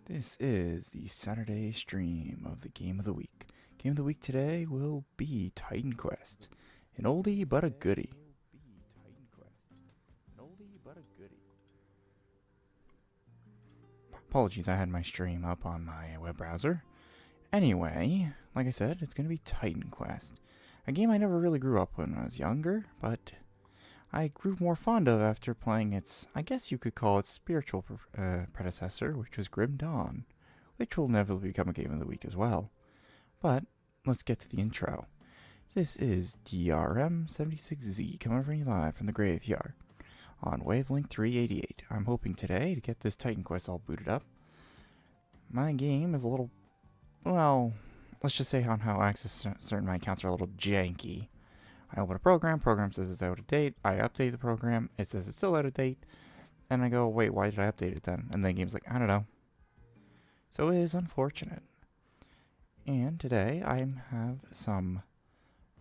This is the Saturday stream of the Game of the Week. Game of the Week today will be Titan Quest, an oldie but a goodie. Apologies, I had my stream up on my web browser. Anyway, like I said, it's going to be Titan Quest, a game I never really grew up when I was younger, but I grew more fond of after playing its, I guess you could call it, spiritual predecessor, which was Grim Dawn, which will inevitably become a Game of the Week as well. But let's get to the intro. This is DRM76Z coming from you live from the graveyard on Wavelength 388. I'm hoping today to get this Titan Quest all booted up. My game is a little, well, let's just say on how access certain of my accounts are a little janky. I open a program says it's out of date, I update the program, it says it's still out of date, and I go, wait, why did I update it then? And then the game's like, I don't know. So it is unfortunate. And today I have some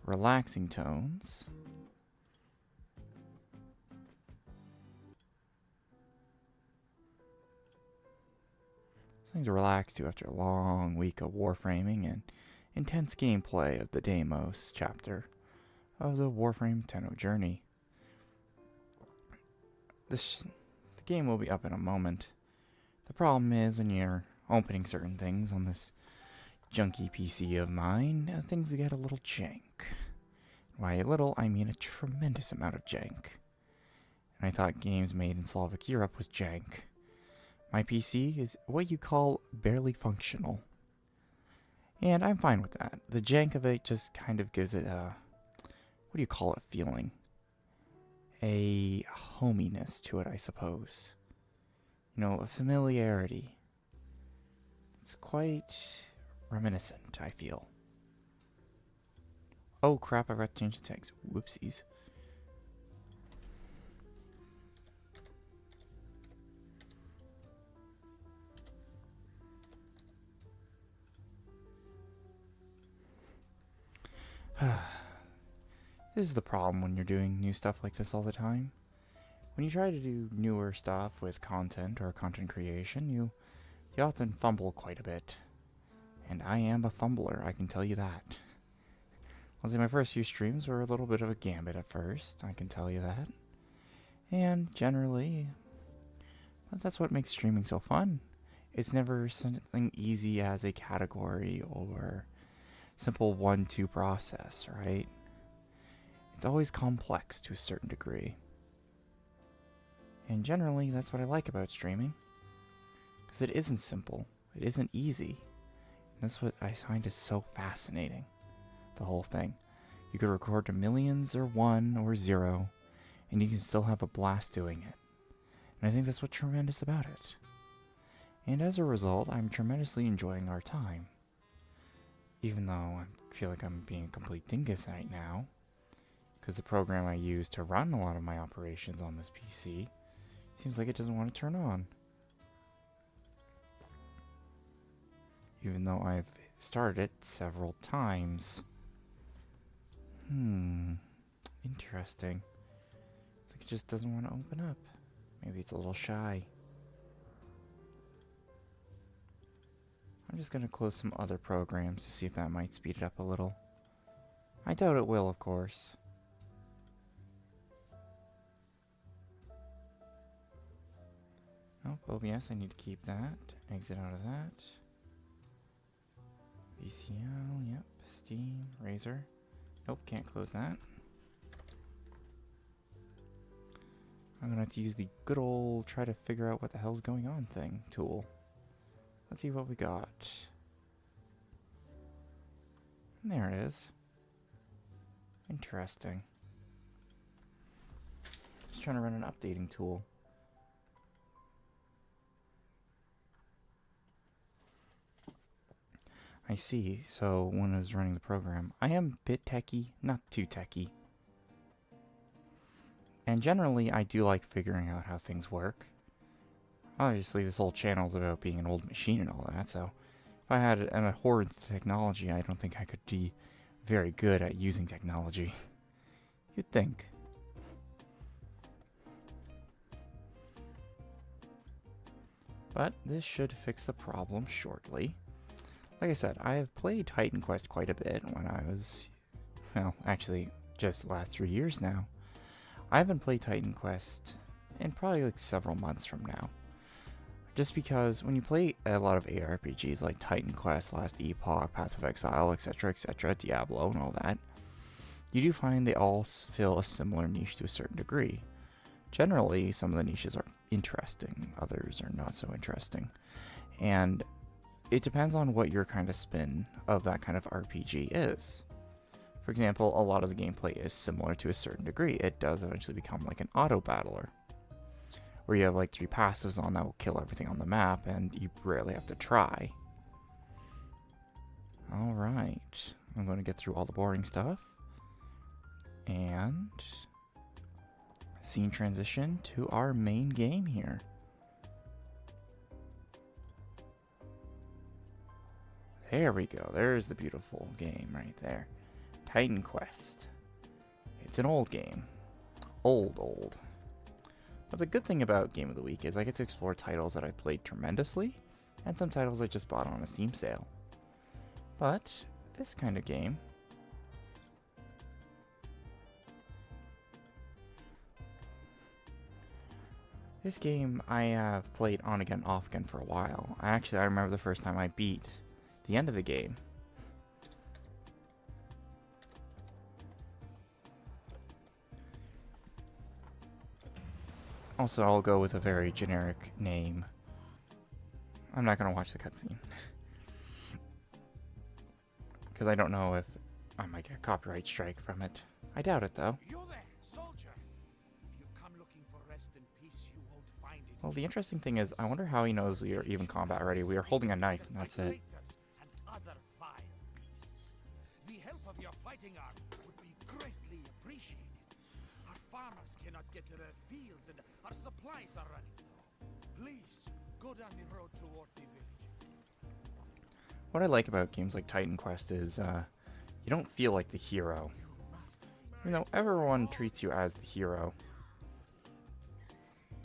relaxing tones. Something to relax to after a long week of warframing and intense gameplay of the Deimos chapter of the Warframe Tenno journey. The game will be up in a moment. The problem is when you're opening certain things on this junky PC of mine, things get a little jank. By a little, I mean a tremendous amount of jank. And I thought games made in Slavic Europe was jank. My PC is what you call barely functional. And I'm fine with that. The jank of it just kind of gives it a, what do you call it, feeling? A hominess to it, I suppose. You know, a familiarity. It's quite reminiscent, I feel. Oh crap, I forgot to change the text. Whoopsies. This is the problem when you're doing new stuff like this all the time. When you try to do newer stuff with content or content creation, you often fumble quite a bit. And I am a fumbler, I can tell you that. I'll say my first few streams were a little bit of a gambit at first, I can tell you that. And generally, that's what makes streaming so fun. It's never something easy as a category or simple 1-2 process, right? It's always complex to a certain degree. And generally, that's what I like about streaming. Because it isn't simple. It isn't easy. And that's what I find is so fascinating. The whole thing. You could record to millions or 1 or 0, and you can still have a blast doing it. And I think that's what's tremendous about it. And as a result, I'm tremendously enjoying our time. Even though I feel like I'm being a complete dingus right now. Because the program I use to run a lot of my operations on this PC seems like it doesn't want to turn on. Even though I've started it several times. Interesting. It's like it just doesn't want to open up. Maybe it's a little shy. I'm just going to close some other programs to see if that might speed it up a little. I doubt it will, of course. Oh, OBS, I need to keep that. Exit out of that. VCL, yep. Steam, Razer. Nope, can't close that. I'm gonna have to use the good old try to figure out what the hell's going on thing tool. Let's see what we got. There it is. Interesting. Just trying to run an updating tool. I see. So when I was running the program, I am a bit techie, not too techie. And generally, I do like figuring out how things work. Obviously, this whole channel is about being an old machine and all that, so if I had an abhorrence to technology, I don't think I could be very good at using technology. You'd think. But this should fix the problem shortly. Like I said, I have played Titan Quest quite a bit when I was, well, actually, just the last 3 years now. I haven't played Titan Quest in probably like several months from now. Just because when you play a lot of ARPGs like Titan Quest, Last Epoch, Path of Exile, etc., Diablo, and all that, you do find they all fill a similar niche to a certain degree. Generally, some of the niches are interesting, others are not so interesting. And it depends on what your kind of spin of that kind of RPG is. For example, a lot of the gameplay is similar to a certain degree. It does eventually become like an auto battler, where you have like 3 passives on that will kill everything on the map, and you rarely have to try. Alright, I'm going to get through all the boring stuff. And scene transition to our main game here. There we go. There's the beautiful game right there. Titan Quest. It's an old game. Old. But the good thing about Game of the Week is I get to explore titles that I played tremendously, and some titles I just bought on a Steam sale. But this kind of game, I have played on again, off again for a while. I remember the first time I beat the end of the game. Also, I'll go with a very generic name. I'm not going to watch the cutscene. Because I don't know if I might get a copyright strike from it. I doubt it, though. You there, soldier. If you've come looking for rest and peace, you won't find it. Well, the interesting thing is, I wonder how he knows we are even combat ready. We are holding a knife, and that's it. And other vile beasts. The help of your fighting art would be greatly appreciated. Our farmers cannot get to their fields, and our supplies are running low. Please go down the road toward the village. What I like about games like Titan Quest is, you don't feel like the hero. You know, everyone treats you as the hero.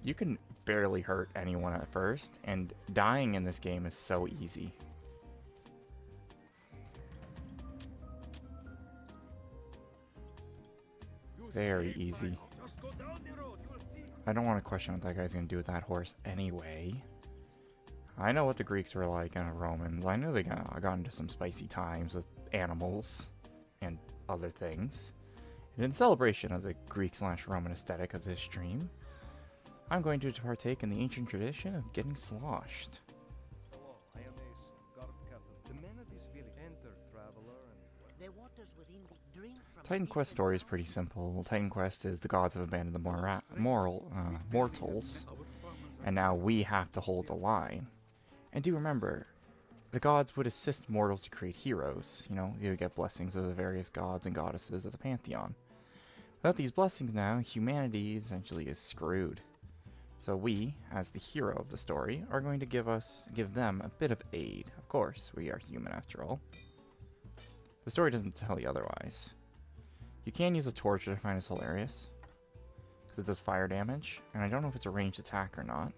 You can barely hurt anyone at first, and dying in this game is so easy. Very easy. I don't want to question what that guy's going to do with that horse anyway. I know what the Greeks were like and the Romans. I know they got into some spicy times with animals and other things. And in celebration of the Greek/Roman aesthetic of this stream, I'm going to partake in the ancient tradition of getting sloshed. Hello, I am Ace, guard captain. The men of this village enter, traveler, and The waters within the drink from Titan Quest story is pretty simple. Titan Quest is the gods have abandoned the mortals, and now we have to hold the line. And do remember, the gods would assist mortals to create heroes. You know, you would get blessings of the various gods and goddesses of the pantheon. Without these blessings now, humanity essentially is screwed. So we, as the hero of the story, are going to give them a bit of aid. Of course, we are human after all. The story doesn't tell you otherwise. You can use a torch, which I find is hilarious, because it does fire damage, and I don't know if it's a ranged attack or not.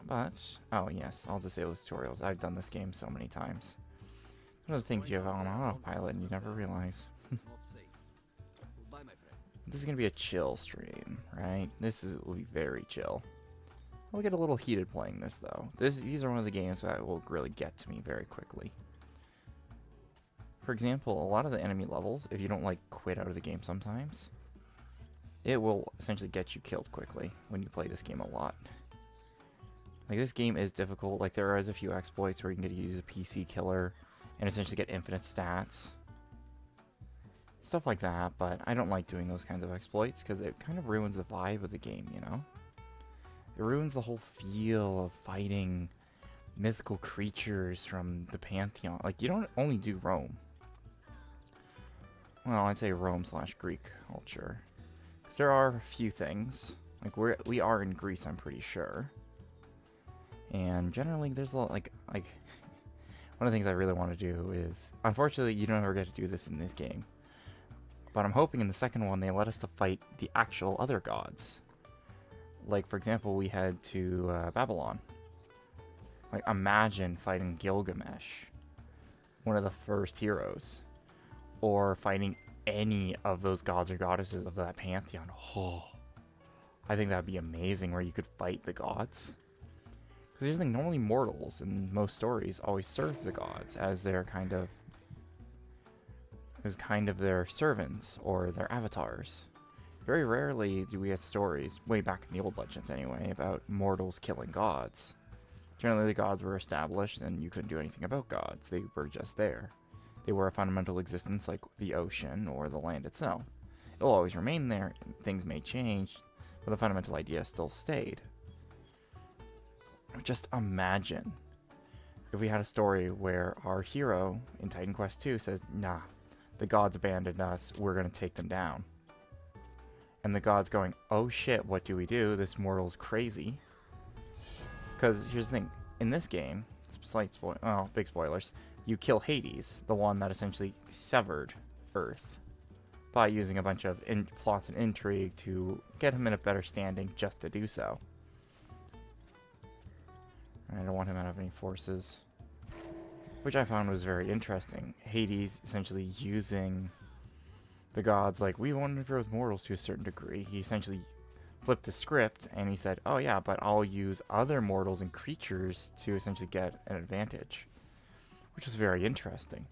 But, oh yes, I'll disable tutorials. I've done this game so many times. One of the things you have on autopilot and you never realize. not safe. Goodbye, my friend. This is going to be a chill stream, right? Will be very chill. I'll get a little heated playing this, though. These are one of the games that will really get to me very quickly. For example, a lot of the enemy levels, if you don't, like, quit out of the game sometimes, it will essentially get you killed quickly when you play this game a lot. Like, this game is difficult. Like, there is a few exploits where you can get to use a PC killer and essentially get infinite stats. Stuff like that, but I don't like doing those kinds of exploits because it kind of ruins the vibe of the game, you know? It ruins the whole feel of fighting mythical creatures from the pantheon. Like, you don't only do Rome. Well, I'd say Rome/Greek culture. Because there are a few things. Like, we are in Greece, I'm pretty sure. And generally, there's a lot, like one of the things I really want to do is, unfortunately, you don't ever get to do this in this game. But I'm hoping in the second one, they let us to fight the actual other gods. Like, for example, we head to Babylon. Like, imagine fighting Gilgamesh, one of the first heroes, or fighting any of those gods or goddesses of that pantheon. Oh, I think that'd be amazing, where you could fight the gods. Because here's the thing, normally mortals in most stories always serve the gods as their kind of their servants or their avatars. Very rarely do we get stories, way back in the old legends anyway, about mortals killing gods. Generally, the gods were established and you couldn't do anything about gods. They were just there. They were a fundamental existence like the ocean or the land itself. It'll always remain there. Things may change, but the fundamental idea still stayed. Just imagine if we had a story where our hero in Titan Quest 2 says, nah, the gods abandoned us, we're going to take them down. And the gods going, oh shit, what do we do? This mortal's crazy. Because here's the thing, in this game, big spoilers, you kill Hades, the one that essentially severed Earth, by using a bunch of plots and intrigue to get him in a better standing just to do so. I don't want him out of any forces, which I found was very interesting. Hades essentially using the gods, like, we want to interfere with mortals to a certain degree. He essentially flipped the script and he said, oh yeah, but I'll use other mortals and creatures to essentially get an advantage, which was very interesting.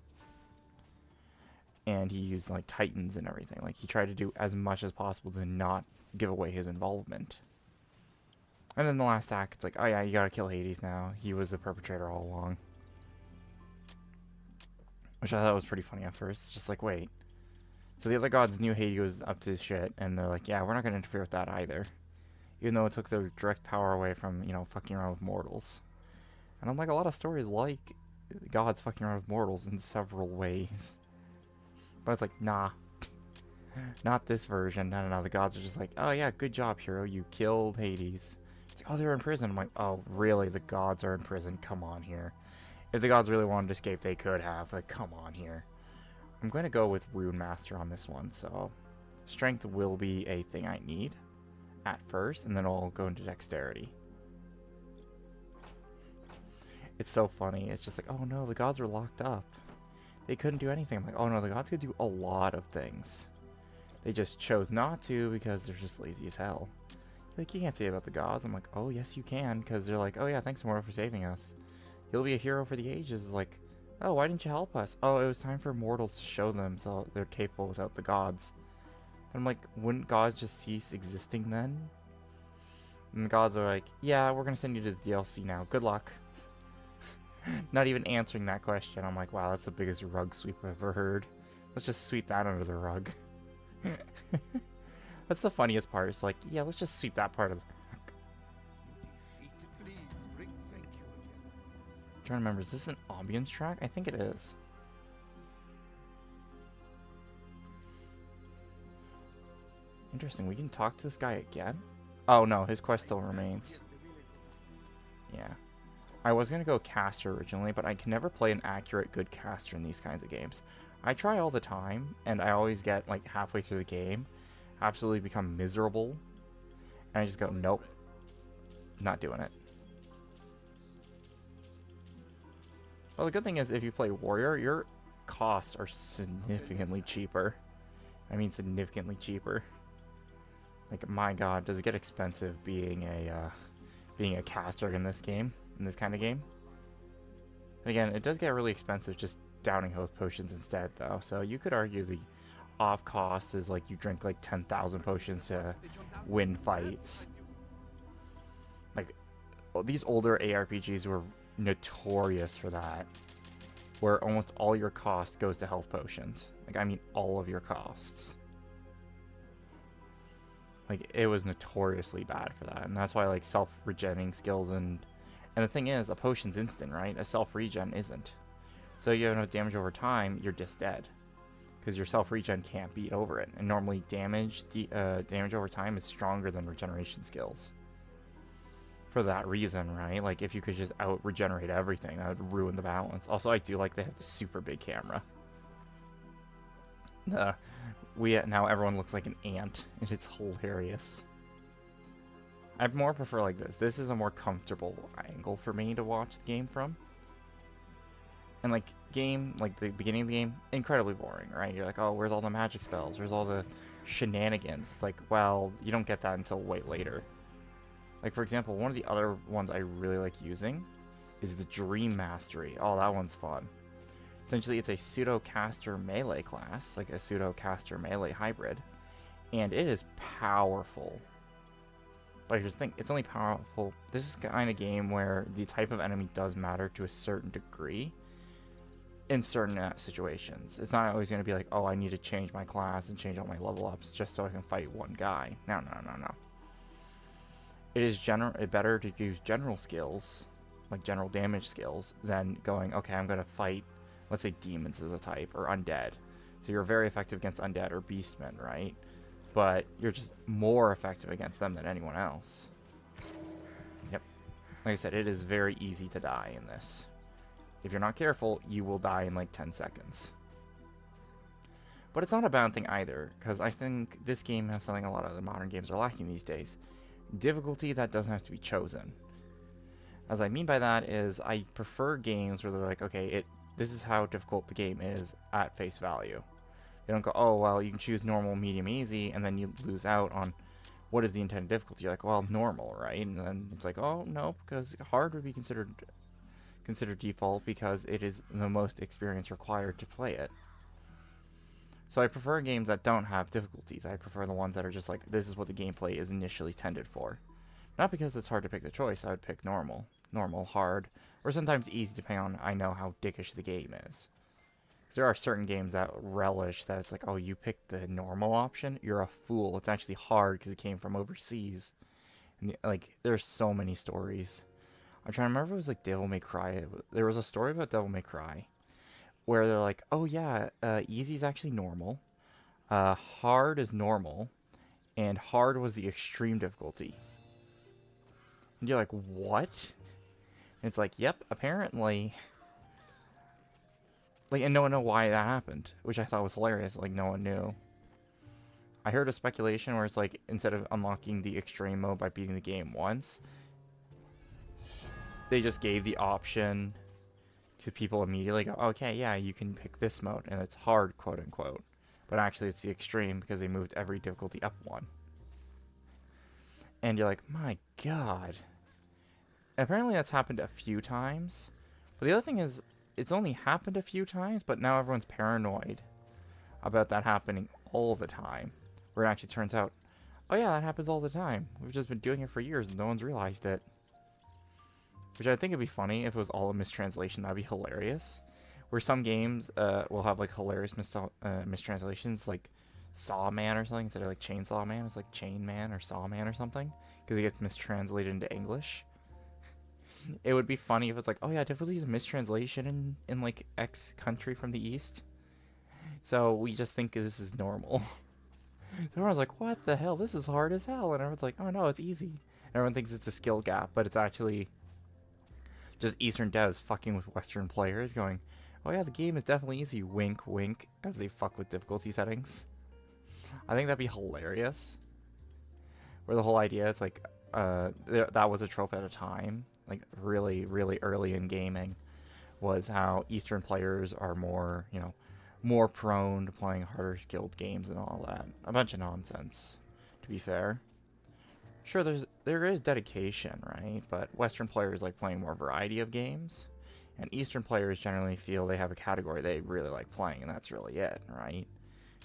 And he used like titans and everything. Like, he tried to do as much as possible to not give away his involvement. And in the last act, it's like, oh yeah, you gotta kill Hades now. He was the perpetrator all along. Which I thought was pretty funny at first. It's just like, wait. So the other gods knew Hades was up to shit, and they're like, yeah, we're not gonna interfere with that either. Even though it took their direct power away from, you know, fucking around with mortals. And I'm like, a lot of stories like gods fucking around with mortals in several ways. But it's like, nah. Not this version. No. The gods are just like, oh yeah, good job, hero. You killed Hades. It's like, oh, they're in prison. I'm like, oh, really? The gods are in prison? Come on here. If the gods really wanted to escape, they could have. Like, come on here. I'm going to go with Rune Master on this one. So, strength will be a thing I need at first, and then I'll go into dexterity. It's so funny. It's just like, oh no, the gods are locked up. They couldn't do anything. I'm like, oh no, the gods could do a lot of things. They just chose not to because they're just lazy as hell. Like, you can't say about the gods. I'm like, oh yes you can, because they're like, oh yeah, thanks Mortal for saving us. You'll be a hero for the ages. Like, oh, why didn't you help us? Oh, it was time for mortals to show them so they're capable without the gods. And I'm like, wouldn't gods just cease existing then? And the gods are like, yeah, we're gonna send you to the DLC now. Good luck. Not even answering that question. I'm like, wow, that's the biggest rug sweep I've ever heard. Let's just sweep that under the rug. That's the funniest part. It's like, yeah, let's just sweep that part of the rug. Defeated, please. Bring thank you again. I'm trying to remember, is this an ambience track? I think it is. Interesting, we can talk to this guy again? Oh no, his quest still remains. Yeah. I was going to go caster originally, but I can never play an accurate, good caster in these kinds of games. I try all the time, and I always get, like, halfway through the game, absolutely become miserable, and I just go, nope, not doing it. Well, the good thing is, if you play warrior, your costs are significantly cheaper. I mean, significantly cheaper. Like, my god, does it get expensive being a caster in this game, in this kind of game? And again, it does get really expensive just downing health potions instead, though. So you could argue the off cost is like you drink like 10,000 potions to win fights. Like, these older ARPGs were notorious for that, where almost all your cost goes to health potions. Like, I mean, all of your costs. Like, it was notoriously bad for that, and that's why, like, self-regenning skills and the thing is, a potion's instant, right? A self-regen isn't. So you have enough damage over time, you're just dead, because your self-regen can't beat over it. And normally, damage over time is stronger than regeneration skills. For that reason, right? Like, if you could just out-regenerate everything, that would ruin the balance. Also, I do like they have the super big camera. Now everyone looks like an ant, and it's hilarious. I more prefer like this. This is a more comfortable angle for me to watch the game from. And like the beginning of the game, incredibly boring, right? You're like, oh, where's all the magic spells? Where's all the shenanigans? It's like, well, you don't get that until way later. Like, for example, one of the other ones I really like using is the Dream Mastery. Oh, that one's fun. Essentially, it's a pseudo-caster melee class, like a pseudo-caster melee hybrid. And it is powerful. But I just think it's only powerful. This is the kind of game where the type of enemy does matter to a certain degree in certain situations. It's not always going to be like, oh, I need to change my class and change all my level ups just so I can fight one guy. No. It is better to use general skills, like general damage skills, than going, okay, I'm going to fight, let's say, demons as a type, or undead. So you're very effective against undead or beastmen, right? But you're just more effective against them than anyone else. Yep. Like I said, it is very easy to die in this. If you're not careful, you will die in like 10 seconds. But it's not a bad thing either, because I think this game has something a lot of the modern games are lacking these days. Difficulty that doesn't have to be chosen. As I mean by that is, I prefer games where they're like, okay, this is how difficult the game is at face value. They don't go, oh, well, you can choose normal, medium, easy, and then you lose out on what is the intended difficulty. You're like, well, normal, right? And then it's like, oh, no, because hard would be considered default because it is the most experience required to play it. So I prefer games that don't have difficulties. I prefer the ones that are just like, this is what the gameplay is initially tended for. Not because it's hard to pick the choice, I would pick normal, hard, or sometimes easy depending on I know how dickish the game is. Because there are certain games that relish that it's like, oh, you picked the normal option, you're a fool. It's actually hard because it came from overseas. And like, there's so many stories. I'm trying to remember if it was like Devil May Cry. There was a story about Devil May Cry where they're like, oh yeah, easy is actually normal, hard is normal, and hard was the extreme difficulty. And you're like, what? And it's like, yep, apparently. Like, and no one knew why that happened, which I thought was hilarious. Like, no one knew. I heard a speculation where it's like, instead of unlocking the extreme mode by beating the game once, they just gave the option to people immediately. Go, okay, yeah, you can pick this mode, and it's hard, quote unquote. But actually, it's the extreme because they moved every difficulty up one. And you're like, my god. And apparently that's happened a few times. But the other thing is, it's only happened a few times, but now everyone's paranoid about that happening all the time. Where it actually turns out, oh yeah, that happens all the time. We've just been doing it for years and no one's realized it. Which I think would be funny if it was all a mistranslation. That'd be hilarious. Where some games will have like hilarious mistranslations, like Saw Man or something, instead of like Chainsaw Man, it's like Chain Man or Saw Man or something, because it gets mistranslated into English. It would be funny if it's like, oh yeah, difficulty is a mistranslation in like X country from the East. So we just think this is normal. Everyone's like, what the hell? This is hard as hell. And everyone's like, oh no, it's easy. And everyone thinks it's a skill gap, but it's actually just Eastern devs fucking with Western players going, oh yeah, the game is definitely easy. Wink, wink, as they fuck with difficulty settings. I think that'd be hilarious. Where the whole idea, it's like, that was a trope at a time. Like, really, really early in gaming, was how Eastern players are more, more prone to playing harder skilled games and all that. A bunch of nonsense, to be fair. Sure, there is dedication, right? But Western players like playing more variety of games, and Eastern players generally feel they have a category they really like playing, and that's really it, right?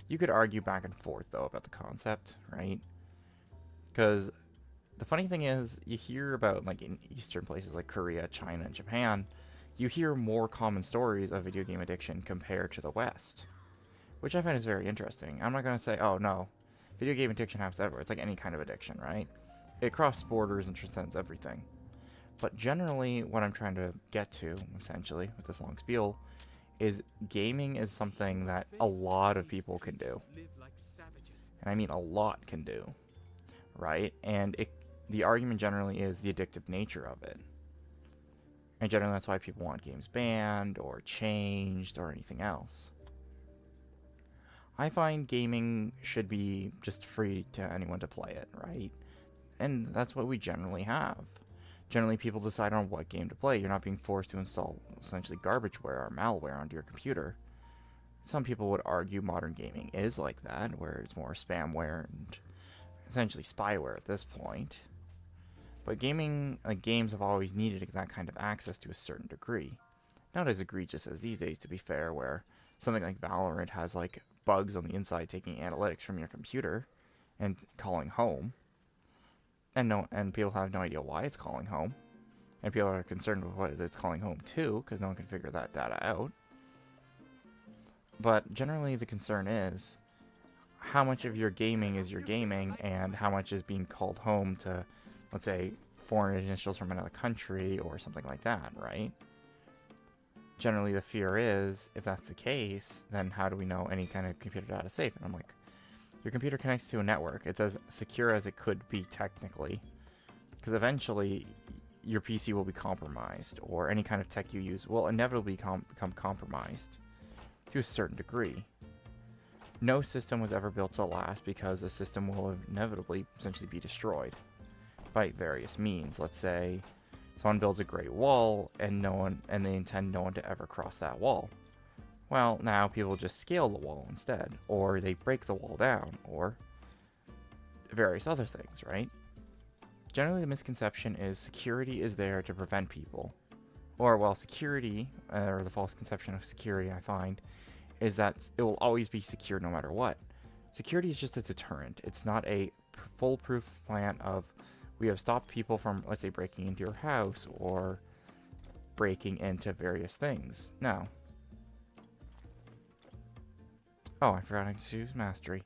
You could argue back and forth, though, about the concept, right? Because the funny thing is, you hear about, like, in Eastern places like Korea, China, and Japan, you hear more common stories of video game addiction compared to the West, which I find is very interesting. I'm not going to say, oh, no, video game addiction happens everywhere. It's like any kind of addiction, right? It crosses borders and transcends everything. But generally, what I'm trying to get to, essentially, with this long spiel, is gaming is something that a lot of people can do. And I mean a lot can do, right? And the argument generally is the addictive nature of it. And generally that's why people want games banned or changed or anything else. I find gaming should be just free to anyone to play it, right? and that's what we generally have. Generally, people decide on what game to play. You're not being forced to install essentially garbageware or malware onto your computer. Some people would argue modern gaming is like that, where it's more spamware and essentially spyware at this point. But gaming, games have always needed that kind of access to a certain degree. Not as egregious as these days, to be fair, where something like Valorant has like bugs on the inside taking analytics from your computer and calling home. And people have no idea why it's calling home. And people are concerned with what it's calling home to, because no one can figure that data out. But generally the concern is how much of your gaming is your gaming and how much is being called home to, let's say, foreign initials from another country or something like that, right? Generally the fear is, if that's the case, then how do we know any kind of computer data is safe? And I'm like, your computer connects to a network. It's as secure as it could be technically. Because eventually your PC will be compromised, or any kind of tech you use will inevitably become compromised to a certain degree. No system was ever built to last because the system will inevitably essentially be destroyed by various means. Let's say someone builds a great wall and they intend no one to ever cross that wall. Well, now people just scale the wall instead, or they break the wall down, or various other things, right? Generally, the misconception is security is there to prevent people. Or, well, security, or the false conception of security, I find, is that it will always be secure no matter what. Security is just a deterrent. It's not a foolproof plan of, we have stopped people from, let's say, breaking into your house, or breaking into various things. No. Oh, I forgot I can choose Mastery.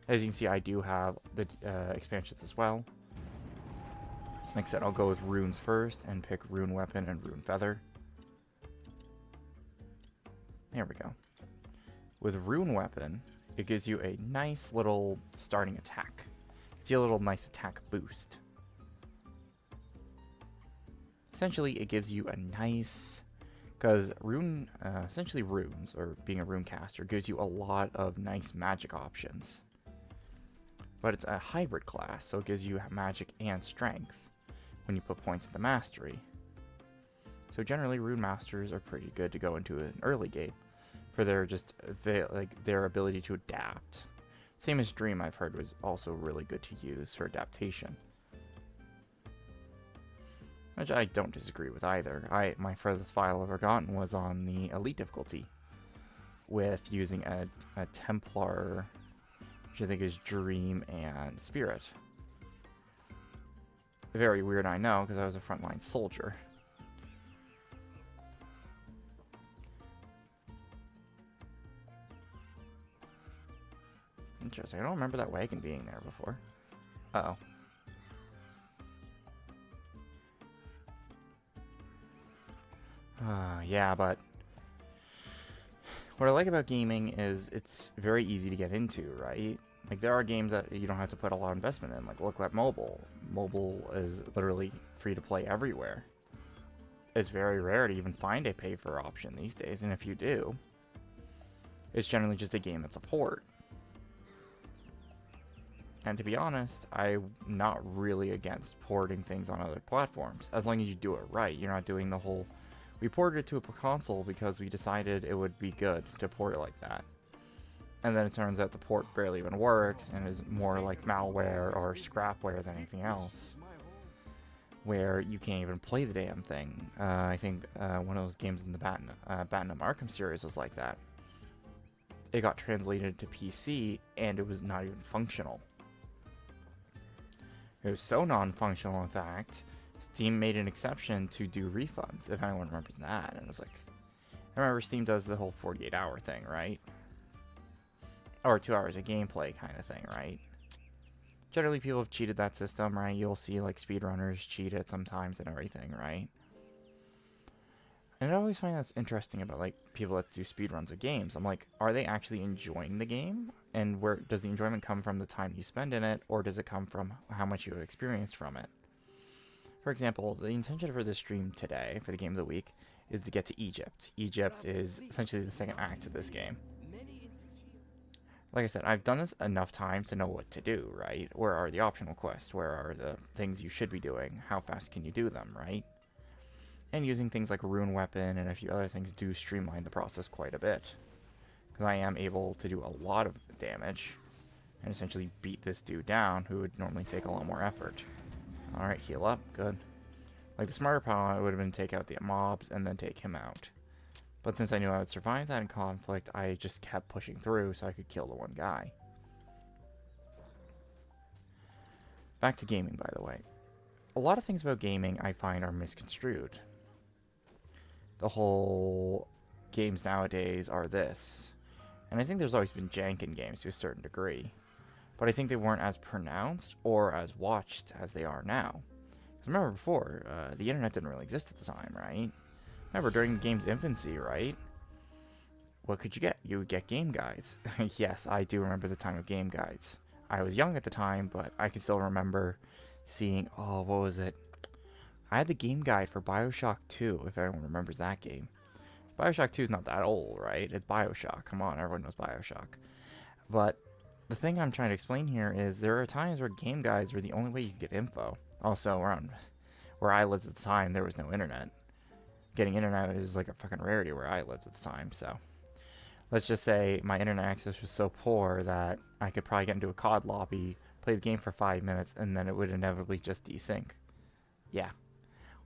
As you can see, I do have the expansions as well. Like I said, I'll go with Runes first and pick Rune Weapon and Rune Feather. There we go. With Rune Weapon, it gives you a nice little starting attack. It gives you a little nice attack boost. Essentially, it gives you a nice... Because essentially runes, or being a rune caster, gives you a lot of nice magic options. But it's a hybrid class, so it gives you magic and strength when you put points into mastery. So generally, rune masters are pretty good to go into an early game for their their ability to adapt. Same as Dream, I've heard, was also really good to use for adaptation, which I don't disagree with either. My furthest file I've ever gotten was on the Elite difficulty, with using a Templar, which I think is Dream and Spirit. Very weird, I know, because I was a frontline soldier. Interesting, I don't remember that wagon being there before. Uh-oh. Yeah, but what I like about gaming is it's very easy to get into, right? Like, there are games that you don't have to put a lot of investment in, like look at mobile. Mobile is literally free to play everywhere. It's very rare to even find a pay-for option these days, and if you do, it's generally just a game that's a port. And to be honest, I'm not really against porting things on other platforms, as long as you do it right. You're not doing the whole... We ported it to a console because we decided it would be good to port it like that. And then it turns out the port barely even works and is more like malware or scrapware than anything else, where you can't even play the damn thing. I think one of those games in the Batman Arkham series was like that. It got translated to PC and it was not even functional. It was so non-functional, in fact, Steam made an exception to do refunds, if anyone remembers that. And it was like, I remember Steam does the whole 48-hour thing, right? Or 2 hours of gameplay kind of thing, right? Generally, people have cheated that system, right? You'll see, like, speedrunners cheat it sometimes and everything, right? And I always find that's interesting about, like, people that do speedruns of games. I'm like, are they actually enjoying the game? And where does the enjoyment come from the time you spend in it, or does it come from how much you have experienced from it? For example, the intention for this stream today, for the Game of the Week, is to get to Egypt. Egypt is essentially the second act of this game. like I said, I've done this enough times to know what to do, right? Where are the optional quests? Where are the things you should be doing? How fast can you do them, right? And using things like a rune weapon and a few other things do streamline the process quite a bit. Because I am able to do a lot of damage and essentially beat this dude down who would normally take a lot more effort. Alright, heal up. Good. Like, the smarter plan would have been take out the mobs and then take him out. But since I knew I would survive that in conflict, I just kept pushing through so I could kill the one guy. Back to gaming, by the way. A lot of things about gaming I find are misconstrued. The whole games nowadays are this. And I think there's always been jank in games to a certain degree. But I think they weren't as pronounced or as watched as they are now. Because remember before, the internet didn't really exist at the time, right? Remember, during the game's infancy, right? What could you get? You would get game guides. Yes, I do remember the time of game guides. I was young at the time, but I can still remember seeing, oh, what was it? I had the game guide for Bioshock 2, if everyone remembers that game. Bioshock 2 is not that old, right? It's Bioshock. Come on, everyone knows Bioshock. But the thing I'm trying to explain here is there are times where game guides were the only way you could get info. Also, around where I lived at the time, there was no internet. Getting internet is like a fucking rarity where I lived at the time, so. Let's just say my internet access was so poor that I could probably get into a COD lobby, play the game for 5 minutes, and then it would inevitably just desync. Yeah.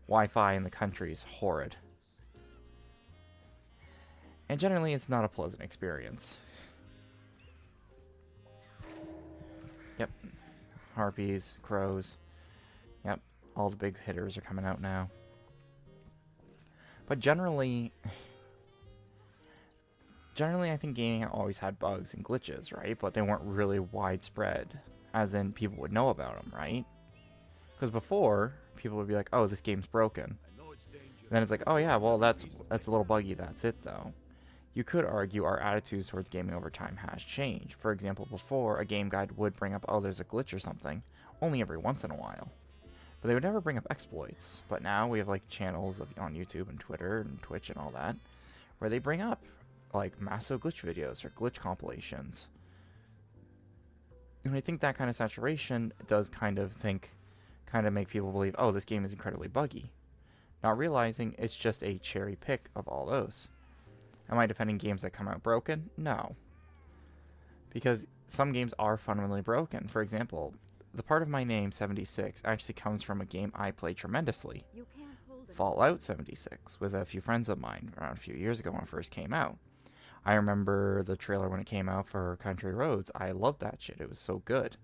Wi-Fi in the country is horrid. And generally, it's not a pleasant experience. Yep. Harpies, crows. Yep. All the big hitters are coming out now. But generally, I think gaming always had bugs and glitches, right? But they weren't really widespread, as in people would know about them, right? Because before, people would be like, oh, this game's broken. Then it's like, oh yeah, well, that's a little buggy, that's it though. You could argue our attitudes towards gaming over time has changed. For example, before, a game guide would bring up, oh, there's a glitch or something, only every once in a while. But they would never bring up exploits. But now we have like channels on YouTube and Twitter and Twitch and all that, where they bring up like massive glitch videos or glitch compilations. And I think that kind of saturation does kind of make people believe, oh, this game is incredibly buggy. Not realizing it's just a cherry pick of all those. Am I defending games that come out broken? No. Because some games are fundamentally broken. For example, the part of my name, 76, actually comes from a game I played tremendously. Fallout 76, with a few friends of mine around a few years ago when it first came out. I remember the trailer when it came out for Country Roads. I loved that shit. It was so good.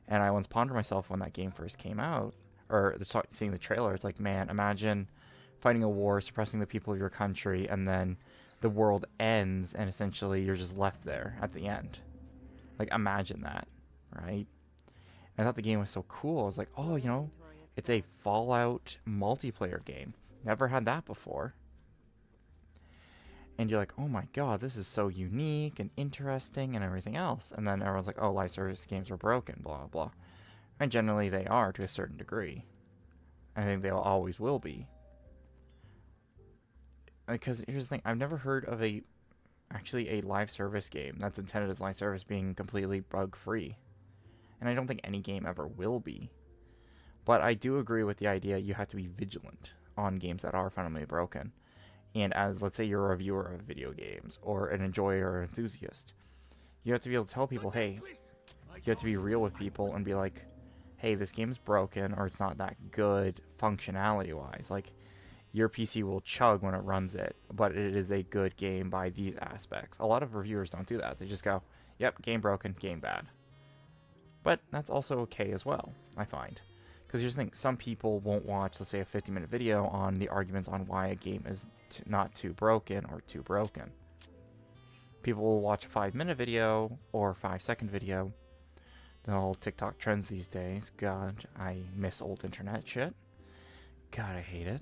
And I once pondered myself when that game first came out, or seeing the trailer, it's like, man, imagine fighting a war, suppressing the people of your country, and then the world ends, and essentially you're just left there at the end. Like, imagine that, right? I thought the game was so cool. I was like, oh, you know, it's a Fallout multiplayer game. Never had that before. And you're like, oh my god, this is so unique and interesting and everything else. And then everyone's like, oh, live service games are broken, blah, blah, blah. And generally they are to a certain degree. I think they always will be. Because here's the thing, I've never heard of actually a live service game that's intended as live service being completely bug-free. And I don't think any game ever will be. But I do agree with the idea you have to be vigilant on games that are fundamentally broken. And as, let's say, you're a reviewer of video games, or an enjoyer or enthusiast, you have to be able to tell people, hey, you have to be real with people and be like, hey, this game's broken, or it's not that good functionality-wise. Like, your PC will chug when it runs it, but it is a good game by these aspects. A lot of reviewers don't do that. They just go, yep, game broken, game bad. But that's also okay as well, I find. Because here's the thing, some people won't watch, let's say, a 50-minute video on the arguments on why a game is not too broken or too broken. People will watch a 5-minute video or 5-second video. The whole TikTok trends these days. God, I miss old internet shit. God, I hate it.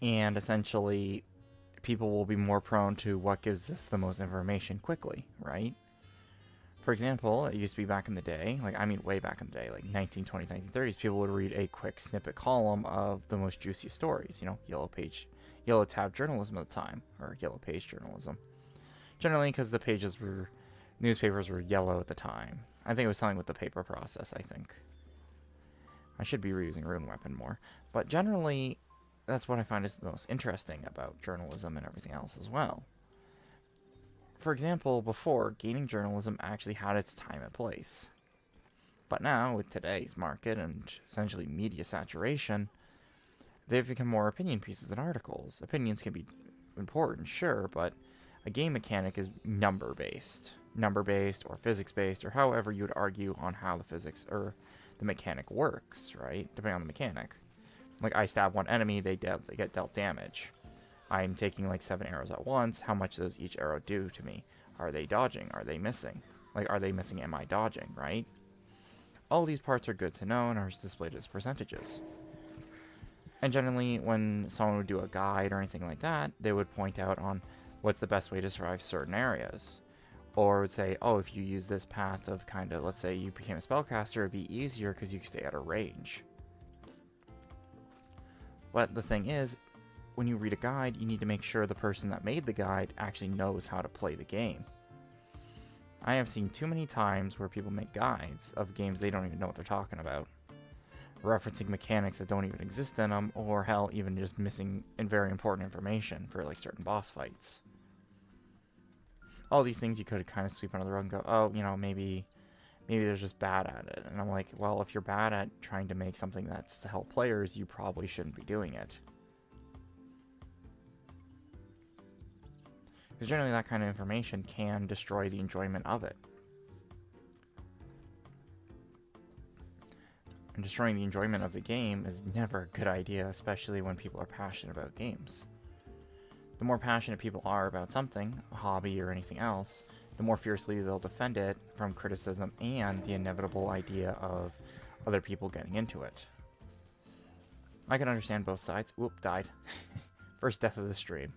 And essentially, people will be more prone to what gives us the most information quickly, right? For example, it used to be back in the day, like, I mean way back in the day, like 1920s, 1930s, people would read a quick snippet column of the most juiciest stories, you know, yellow tab journalism at the time, or yellow page journalism. Generally, because the newspapers were yellow at the time. I think it was something with the paper process, I think. I should be reusing Rune Weapon more. But generally, that's what I find is the most interesting about journalism and everything else as well. For example, before, gaming journalism actually had its time and place. But now, with today's market and essentially media saturation, they've become more opinion pieces and articles. Opinions can be important, sure, but a game mechanic is number-based. Number-based or physics-based, or however you would argue on how the physics or the mechanic works, right? Depending on the mechanic. Like, I stab one enemy, they get dealt damage. I'm taking like 7 arrows at once. How much does each arrow do to me? Are they dodging? Are they missing? Like, are they missing? Am I dodging, right? All these parts are good to know and are displayed as percentages. And generally, when someone would do a guide or anything like that, they would point out on what's the best way to survive certain areas. Or would say, oh, if you use this path of kind of, let's say you became a spellcaster, it'd be easier because you can stay out of range. But the thing is, when you read a guide, you need to make sure the person that made the guide actually knows how to play the game. I have seen too many times where people make guides of games they don't even know what they're talking about, referencing mechanics that don't even exist in them, or hell, even just missing very important information for like certain boss fights. All these things you could kind of sweep under the rug and go, oh, you know, maybe they're just bad at it. And I'm like, well, if you're bad at trying to make something that's to help players, you probably shouldn't be doing it. Because generally that kind of information can destroy the enjoyment of it. And destroying the enjoyment of the game is never a good idea, especially when people are passionate about games. The more passionate people are about something, a hobby or anything else, the more fiercely they'll defend it from criticism and the inevitable idea of other people getting into it. I can understand both sides. Whoop, died. First death of the stream.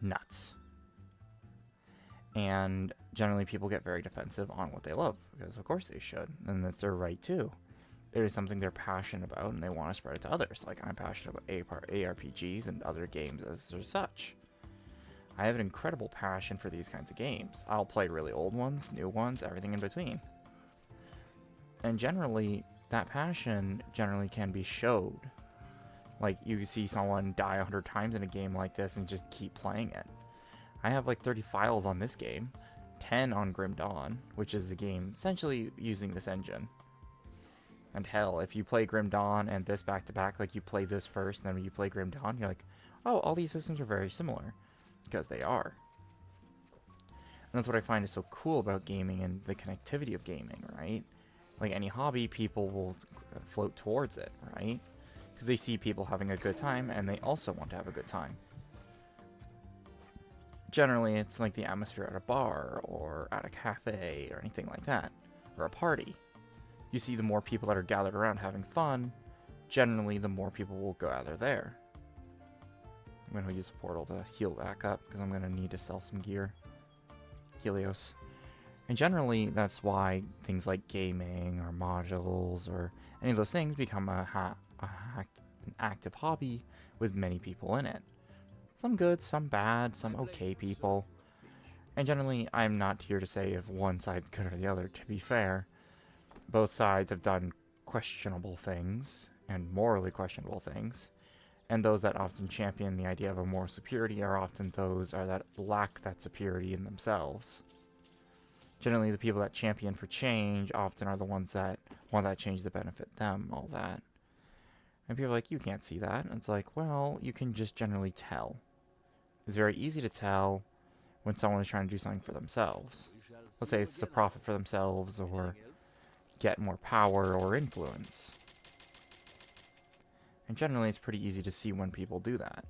Nuts. And generally people get very defensive on what they love, because of course they should, and that's their right too. It is something they're passionate about and they want to spread it to others. Like, I'm passionate about ARPGs and other games as such. I have an incredible passion for these kinds of games. I'll play really old ones, new ones, everything in between. And generally, that passion generally can be showed. Like, you can see someone die 100 times in a game like this and just keep playing it. I have like 30 files on this game, 10 on Grim Dawn, which is a game essentially using this engine. And hell, if you play Grim Dawn and this back to back, like you play this first and then you play Grim Dawn, you're like, oh, all these systems are very similar. Because they are. And that's what I find is so cool about gaming and the connectivity of gaming, right? Like any hobby, people will float towards it, right? Because they see people having a good time and they also want to have a good time. Generally, it's like the atmosphere at a bar or at a cafe or anything like that, or a party. You see the more people that are gathered around having fun, generally the more people will gather there. I'm going to use a portal to heal back up because I'm going to need to sell some gear. Helios. And generally, that's why things like gaming or modules or any of those things become an active hobby with many people in it. Some good, some bad, some okay people. And generally, I'm not here to say if one side's good or the other, to be fair. Both sides have done questionable things and morally questionable things. And those that often champion the idea of a moral superiority are often those that lack that superiority in themselves. Generally, the people that champion for change often are the ones that want that change to benefit them, all that. And people are like, you can't see that. And it's like, well, you can just generally tell. It's very easy to tell when someone is trying to do something for themselves. Let's say it's to profit for themselves or get more power or influence. And generally, it's pretty easy to see when people do that.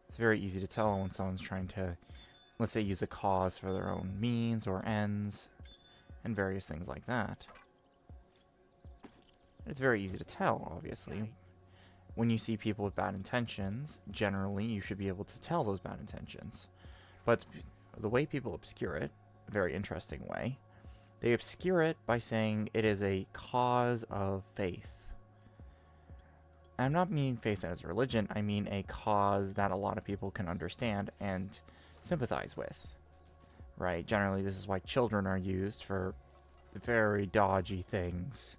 It's very easy to tell when someone's trying to, let's say, use a cause for their own means or ends, and various things like that. It's very easy to tell, obviously. When you see people with bad intentions, generally, you should be able to tell those bad intentions. But the way people obscure it, a very interesting way, they obscure it by saying it is a cause of faith. I'm not meaning faith as a religion, I mean a cause that a lot of people can understand and sympathize with, right? Generally, this is why children are used for very dodgy things.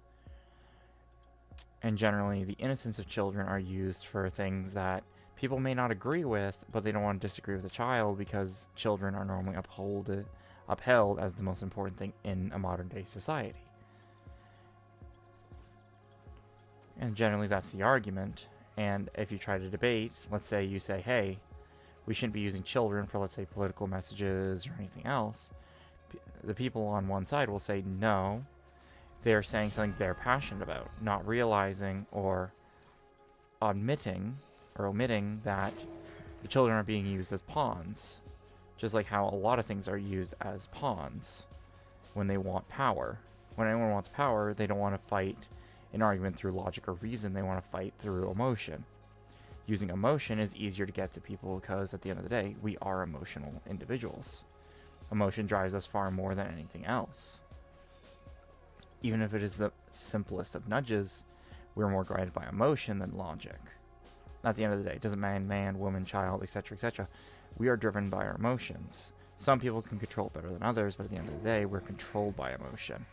And generally, the innocence of children are used for things that people may not agree with, but they don't want to disagree with a child because children are normally upheld as the most important thing in a modern day society. And generally that's the argument. And if you try to debate, let's say you say, hey, we shouldn't be using children for, let's say, political messages or anything else. The people on one side will say no, they're saying something they're passionate about, not realizing or omitting that the children are being used as pawns. Just like how a lot of things are used as pawns when they want power. When anyone wants power, they don't want to fight an argument through logic or reason, they want to fight through emotion. Using emotion is easier to get to people because at the end of the day, we are emotional individuals. Emotion drives us far more than anything else. Even if it is the simplest of nudges, we're more guided by emotion than logic. At the end of the day, it doesn't matter man, woman, child, etc., etc. We are driven by our emotions. Some people can control it better than others, but at the end of the day, we're controlled by emotion.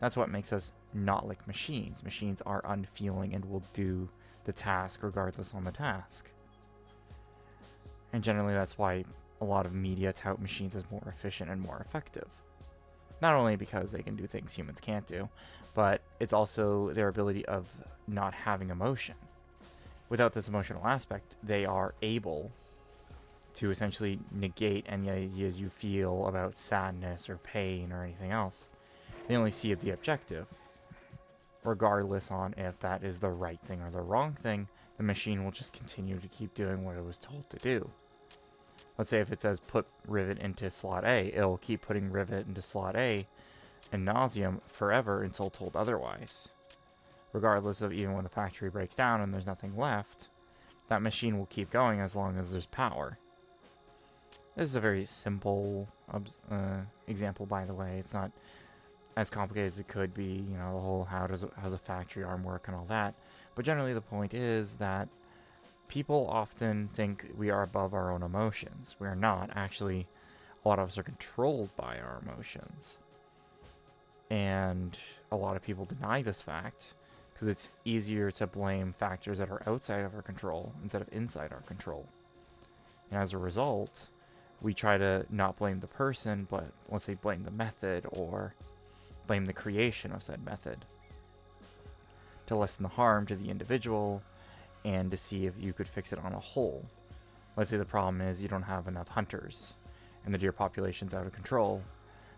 That's what makes us not like machines. Machines are unfeeling and will do the task regardless on the task. And generally that's why a lot of media tout machines as more efficient and more effective. Not only because they can do things humans can't do, but it's also their ability of not having emotion. Without this emotional aspect, they are able to essentially negate any ideas you feel about sadness or pain or anything else. They only see the objective. Regardless on if that is the right thing or the wrong thing, the machine will just continue to keep doing what it was told to do. Let's say if it says put rivet into slot A, it'll keep putting rivet into slot A ad nauseum forever until told otherwise. Regardless of even when the factory breaks down and there's nothing left, that machine will keep going as long as there's power. This is a very simple example, by the way. It's not as complicated as it could be, you know, the whole how's a factory arm work and all that. But generally the point is that people often think we are above our own emotions. We are not. Actually, a lot of us are controlled by our emotions. And a lot of people deny this fact because it's easier to blame factors that are outside of our control instead of inside our control. And as a result, we try to not blame the person, but let's say blame the method or blame the creation of said method to lessen the harm to the individual and to see if you could fix it on a whole. Let's say the problem is you don't have enough hunters and the deer population's out of control.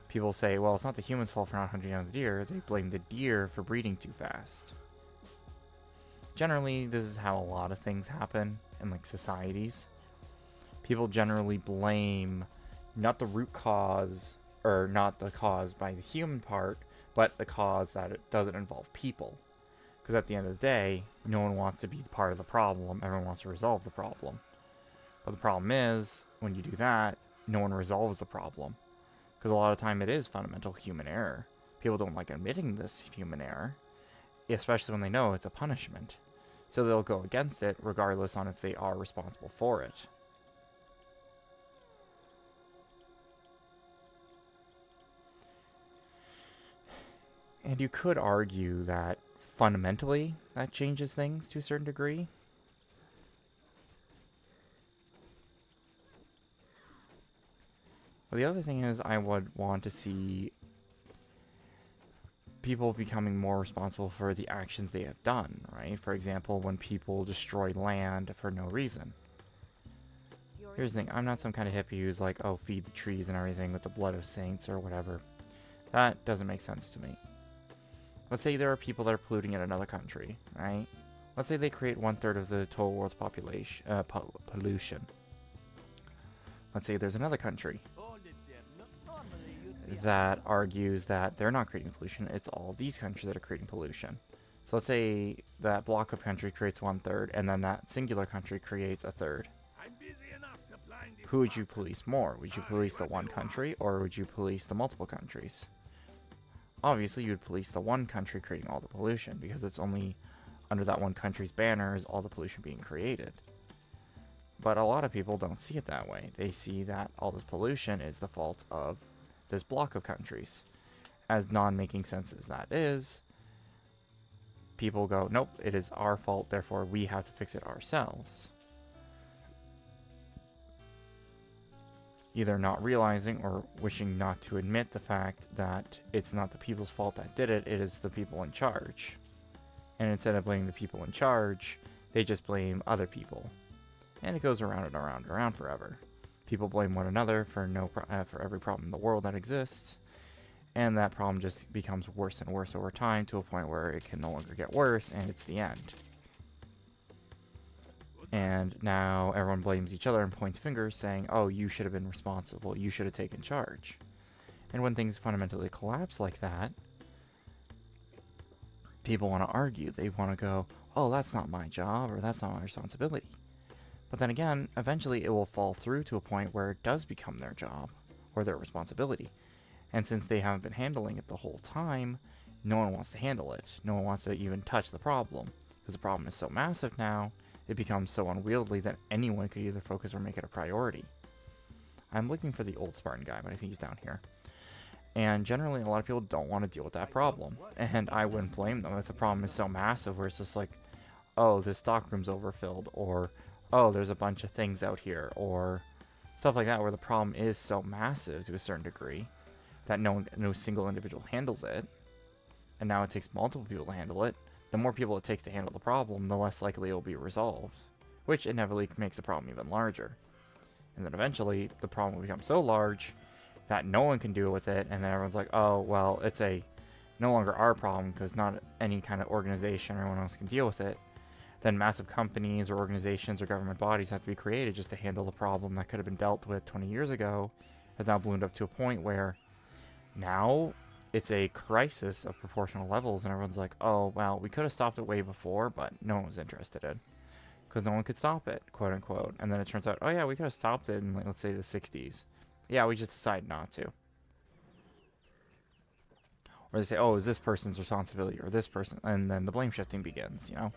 People say, well, it's not the human's fault for not hunting down the deer. They blame the deer for breeding too fast. Generally, this is how a lot of things happen in like societies. People generally blame not the root cause, or not the cause by the human part, but the cause that it doesn't involve people. Because at the end of the day, no one wants to be part of the problem. Everyone wants to resolve the problem. But the problem is, when you do that, no one resolves the problem. Because a lot of time it is fundamental human error. People don't like admitting this human error, especially when they know it's a punishment. So they'll go against it regardless on if they are responsible for it. And you could argue that fundamentally that changes things to a certain degree. But the other thing is, I would want to see people becoming more responsible for the actions they have done, right? For example, when people destroy land for no reason. Here's the thing, I'm not some kind of hippie who's like, oh, feed the trees and everything with the blood of saints or whatever. That doesn't make sense to me. Let's say there are people that are polluting in another country, right? Let's say they create 1/3 of the total world's population pollution. Let's say there's another country that argues that they're not creating pollution, it's all these countries that are creating pollution. So let's say that block of country creates 1/3, and then that singular country creates 1/3. Who would you police more? Would you police the one country, or would you police the multiple countries? Obviously, you would police the one country creating all the pollution, because it's only under that one country's banner is all the pollution being created. But a lot of people don't see it that way. They see that all this pollution is the fault of this block of countries. As non-making sense as that is, people go, nope, it is our fault, therefore we have to fix it ourselves. Either not realizing or wishing not to admit the fact that it's not the people's fault that did it, it is the people in charge. And instead of blaming the people in charge, they just blame other people. And it goes around and around and around forever. People blame one another for for every problem in the world that exists, and that problem just becomes worse and worse over time to a point where it can no longer get worse, and it's the end. And now everyone blames each other and points fingers saying, oh, you should have been responsible, you should have taken charge. And when things fundamentally collapse like that, people want to argue. They want to go, oh, that's not my job, or that's not my responsibility. But then again, eventually it will fall through to a point where it does become their job, or their responsibility. And since they haven't been handling it the whole time, no one wants to handle it. No one wants to even touch the problem. Because the problem is so massive now, it becomes so unwieldy that anyone could either focus or make it a priority. I'm looking for the old Spartan guy, but I think he's down here. And generally, a lot of people don't want to deal with that problem. And I wouldn't blame them if the problem is so massive where it's just like, oh, this stockroom's overfilled, or, oh, there's a bunch of things out here, or stuff like that, where the problem is so massive to a certain degree that no single individual handles it. And now it takes multiple people to handle it. The more people it takes to handle the problem, the less likely it will be resolved, which inevitably makes the problem even larger. And then eventually, the problem will become so large that no one can deal with it, and then everyone's like, oh, well, it's no longer our problem because not any kind of organization or anyone else can deal with it. Then massive companies or organizations or government bodies have to be created just to handle the problem that could have been dealt with 20 years ago, has now ballooned up to a point where now it's a crisis of proportional levels, and everyone's like, oh, well, we could have stopped it way before, but no one was interested in, because no one could stop it, quote unquote. And then it turns out, oh yeah, we could have stopped it in, like, let's say, the 60s. Yeah, we just decided not to. Or they say, oh, is this person's responsibility, or this person, and then the blame shifting begins, you know?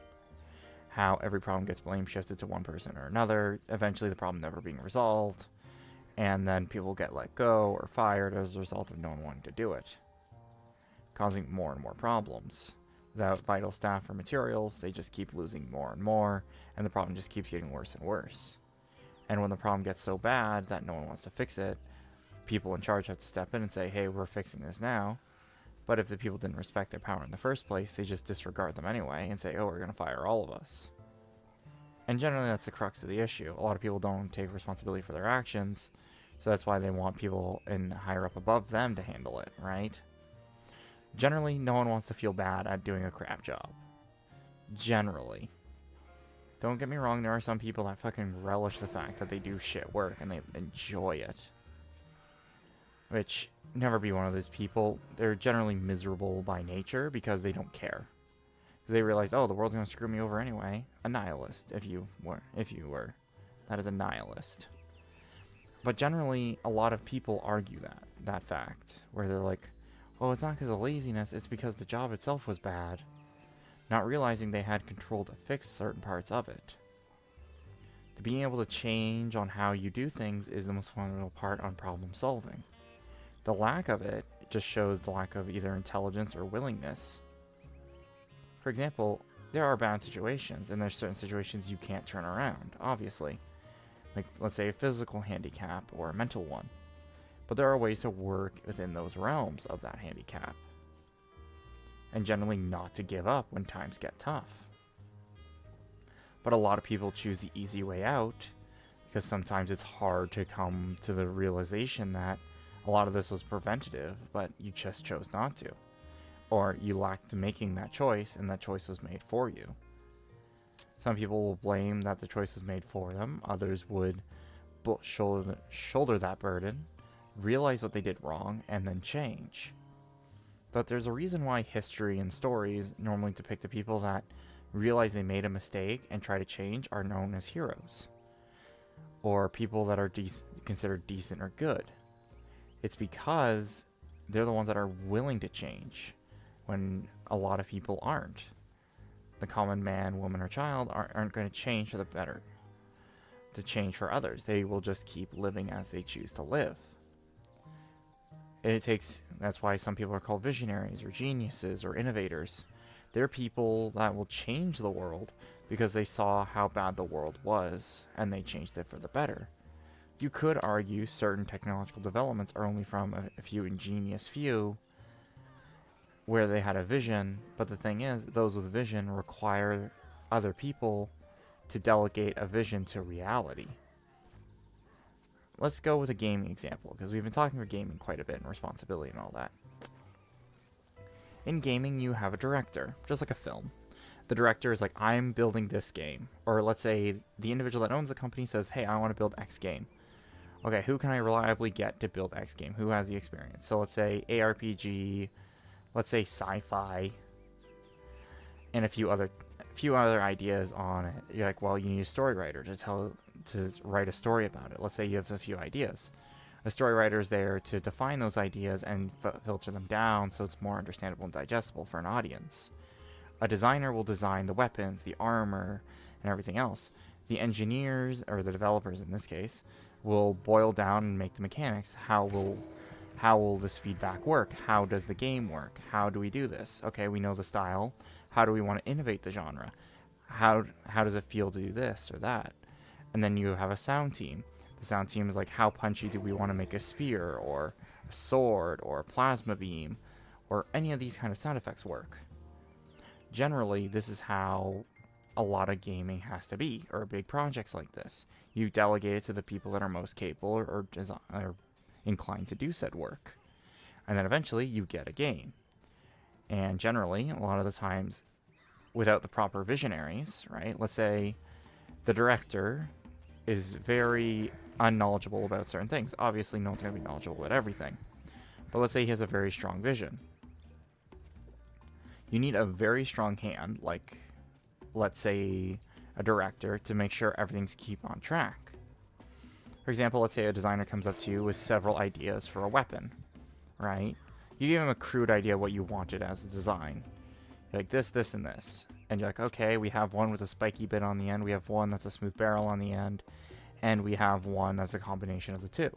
How every problem gets blame shifted to one person or another, eventually the problem never being resolved, and then people get let go or fired as a result of no one wanting to do it, causing more and more problems. Without vital staff or materials, they just keep losing more and more, and the problem just keeps getting worse and worse. And when the problem gets so bad that no one wants to fix it, people in charge have to step in and say, hey, we're fixing this now. But if the people didn't respect their power in the first place, they just disregard them anyway and say, oh, we're going to fire all of us. And generally that's the crux of the issue. A lot of people don't take responsibility for their actions, so that's why they want people in higher up above them to handle it, right? Generally, no one wants to feel bad at doing a crap job. Generally. Don't get me wrong, there are some people that fucking relish the fact that they do shit work and they enjoy it. Which, never be one of those people. They're generally miserable by nature because they don't care. They realize, oh, the world's gonna screw me over anyway. A nihilist, if you were. That is a nihilist. But generally, a lot of people argue that fact, where they're like, oh, it's not because of laziness, it's because the job itself was bad. Not realizing they had control to fix certain parts of it. Being able to change on how you do things is the most fundamental part on problem solving. The lack of it just shows the lack of either intelligence or willingness. For example, there are bad situations, and there's certain situations you can't turn around, obviously. Like, let's say a physical handicap or a mental one. But there are ways to work within those realms of that handicap. And generally not to give up when times get tough. But a lot of people choose the easy way out, because sometimes it's hard to come to the realization that a lot of this was preventative, but you just chose not to. Or you lacked making that choice, and that choice was made for you. Some people will blame that the choice was made for them. Others would shoulder that burden, realize what they did wrong, and then change. But there's a reason why history and stories normally depict the people that realize they made a mistake and try to change are known as heroes. Or people that are considered decent or good. It's because they're the ones that are willing to change when a lot of people aren't. the common man, woman, or child aren't going to change for the better, to change for others. They will just keep living as they choose to live. That's why some people are called visionaries or geniuses or innovators. They're people that will change the world because they saw how bad the world was and they changed it for the better. You could argue certain technological developments are only from a few ingenious few where they had a vision, but the thing is, those with vision require other people to delegate a vision to reality. Let's go with a gaming example, because we've been talking about gaming quite a bit and responsibility and all that. In gaming, you have a director, just like a film. The director is like, I'm building this game. Or let's say the individual that owns the company says, hey, I want to build X game. Okay, who can I reliably get to build X game? Who has the experience? So let's say ARPG, let's say sci-fi, and a few other ideas on it. You're like, well, you need a story writer to write a story about it. Let's say you have a few ideas. A story writer is there to define those ideas and filter them down so it's more understandable and digestible for an audience. A designer will design the weapons, the armor, and everything else. The engineers, or the developers in this case, will boil down and make the mechanics. How will this feedback work? How does the game work? How do we do this? Okay, we know the style. How do we want to innovate the genre? How does it feel to do this or that? And then you have a sound team. The sound team is like, how punchy do we want to make a spear or a sword or a plasma beam or any of these kind of sound effects work? Generally, this is how a lot of gaming has to be, or big projects like this. You delegate it to the people that are most capable or inclined to do said work. And then eventually you get a game. And generally, a lot of the times, without the proper visionaries, right? Let's say the director is very unknowledgeable about certain things. Obviously, no one's going to be knowledgeable about everything. But let's say he has a very strong vision. You need a very strong hand, like, let's say, a director, to make sure everything's keep on track. For example, let's say a designer comes up to you with several ideas for a weapon, right? You give him a crude idea what you wanted as a design. You're like, this, and this. And you're like, okay, we have one with a spiky bit on the end, we have one that's a smooth barrel on the end, and we have one that's a combination of the two.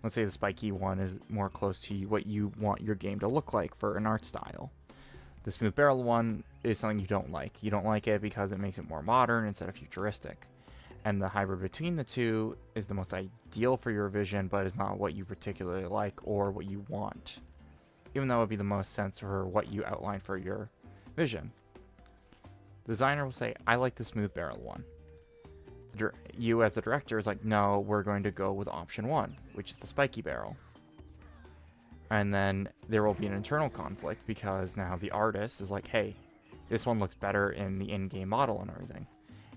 Let's say the spiky one is more close to what you want your game to look like for an art style. The smooth barrel one is something you don't like. You don't like it because it makes it more modern instead of futuristic. And the hybrid between the two is the most ideal for your vision, but is not what you particularly like or what you want. Even though it would be the most sense for what you outlined for your vision. The designer will say, I like the smooth barrel one. You as the director is like, no, we're going to go with option one, which is the spiky barrel. And then there will be an internal conflict because now the artist is like, hey, this one looks better in the in-game model and everything.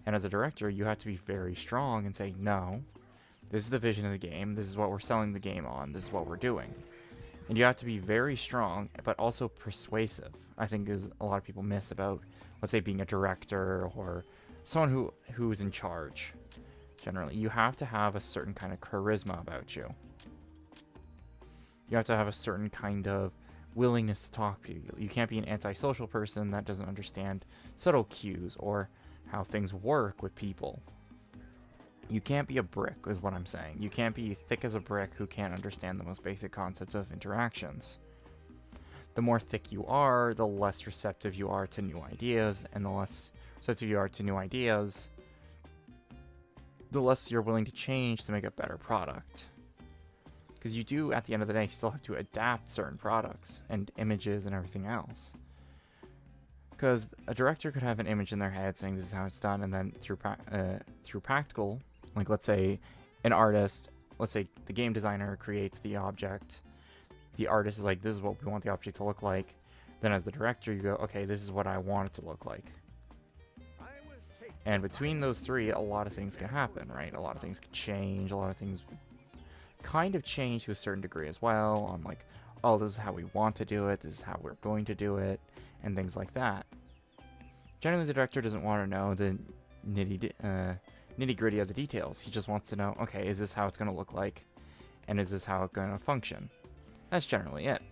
And as a director, you have to be very strong and say, no, this is the vision of the game. This is what we're selling the game on. This is what we're doing. And you have to be very strong, but also persuasive, I think is a lot of people miss about, let's say, being a director or someone who is in charge. Generally, you have to have a certain kind of charisma about you. You have to have a certain kind of willingness to talk to people. You can't be an antisocial person that doesn't understand subtle cues or how things work with people. You can't be a brick, is what I'm saying. You can't be thick as a brick who can't understand the most basic concepts of interactions. The more thick you are, the less receptive you are to new ideas, and the less receptive you are to new ideas, the less you're willing to change to make a better product. Because you do, at the end of the day, still have to adapt certain products and images and everything else. Because a director could have an image in their head saying this is how it's done, and then through practical, like let's say an artist, let's say the game designer creates the object, the artist is like, this is what we want the object to look like. Then as the director, you go, okay, this is what I want it to look like. And between those three, a lot of things can happen, right? A lot of things can change, a lot of things kind of change to a certain degree as well, on like, oh, this is how we want to do it, this is how we're going to do it, and things like that. Generally, the director doesn't want to know the nitty-gritty of the details. He just wants to know, okay, is this how it's going to look like, and is this how it's going to function? That's generally it.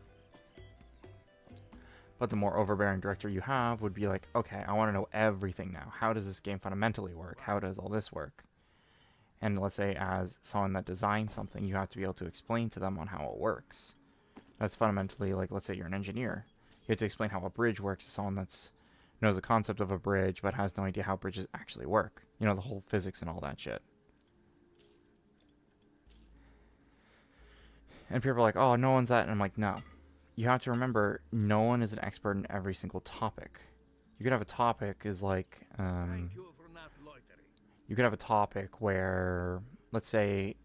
But the more overbearing director you have would be like, okay, I want to know everything now. How does this game fundamentally work? How does all this work? And let's say as someone that designs something, you have to be able to explain to them on how it works. That's fundamentally like, let's say you're an engineer. You have to explain how a bridge works to someone that's knows the concept of a bridge but has no idea how bridges actually work. You know, the whole physics and all that shit. And people are like, oh, no one's that. And I'm like, no. You have to remember, no one is an expert in every single topic. You could have a topic is like, Thank you for not loitering. you could have a topic where, let's say,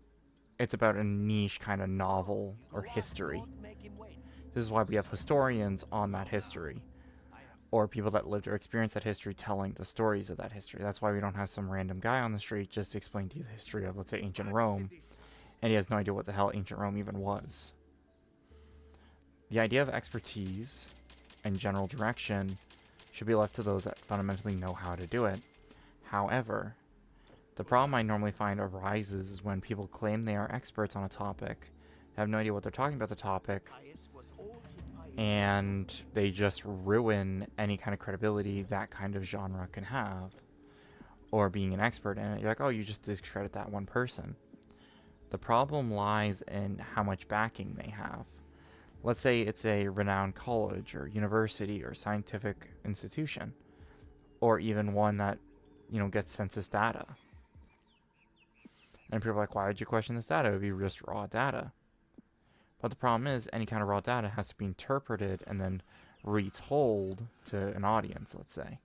it's about a niche kind of novel or history. Don't make him wait. This is why we have historians on that history, or people that lived or experienced that history telling the stories of that history. That's why we don't have some random guy on the street just to explain to you the history of, let's say, ancient Rome, and he has no idea what the hell ancient Rome even was. The idea of expertise and general direction should be left to those that fundamentally know how to do it. However, the problem I normally find arises is when people claim they are experts on a topic, have no idea what they're talking about the topic, Pious was all he pious. and they just ruin any kind of credibility that kind of genre can have, or being an expert in it. You're like, oh, you just discredit that one person. The problem lies in how much backing they have. Let's say it's a renowned college or university or scientific institution, or even one that, you know, gets census data. And people are like, why would you question this data? It would be just raw data. But the problem is, any kind of raw data has to be interpreted and then retold to an audience, let's say.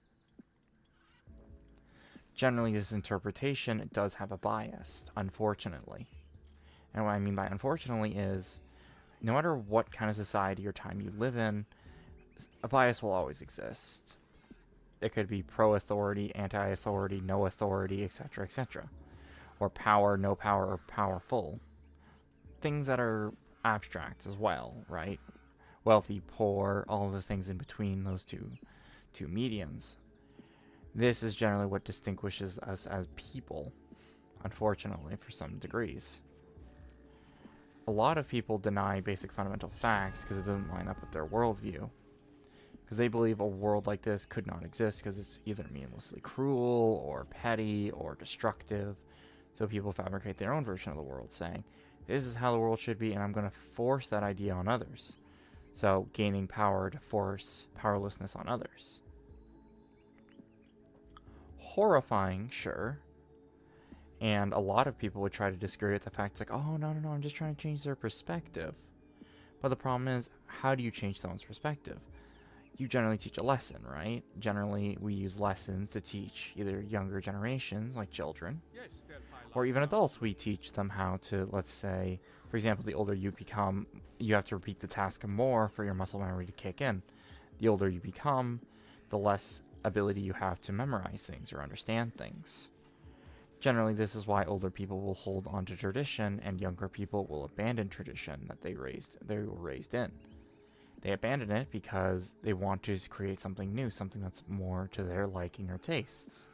Generally, this interpretation does have a bias, unfortunately. And what I mean by unfortunately is, no matter what kind of society or time you live in, a bias will always exist. It could be pro-authority, anti-authority, no authority, etc., etc. Or power, no power, or powerful. Things that are abstract as well, right? Wealthy, poor, all of the things in between those two medians. This is generally what distinguishes us as people, unfortunately, for some degrees. A lot of people deny basic fundamental facts because it doesn't line up with their worldview. Because they believe a world like this could not exist because it's either meaninglessly cruel or petty or destructive. So people fabricate their own version of the world, saying, this is how the world should be, and I'm going to force that idea on others. So gaining power to force powerlessness on others. Horrifying, sure. And a lot of people would try to disagree with the fact, like, oh, no, I'm just trying to change their perspective. But the problem is, how do you change someone's perspective? You generally teach a lesson, right? Generally, we use lessons to teach either younger generations, like children, Yes, or even adults. We teach them how to, let's say, for example, the older you become, you have to repeat the task more for your muscle memory to kick in. The older you become, the less ability you have to memorize things or understand things. Generally, this is why older people will hold on to tradition and younger people will abandon tradition that they were raised in. They abandon it because they want to create something new, something that's more to their liking or tastes.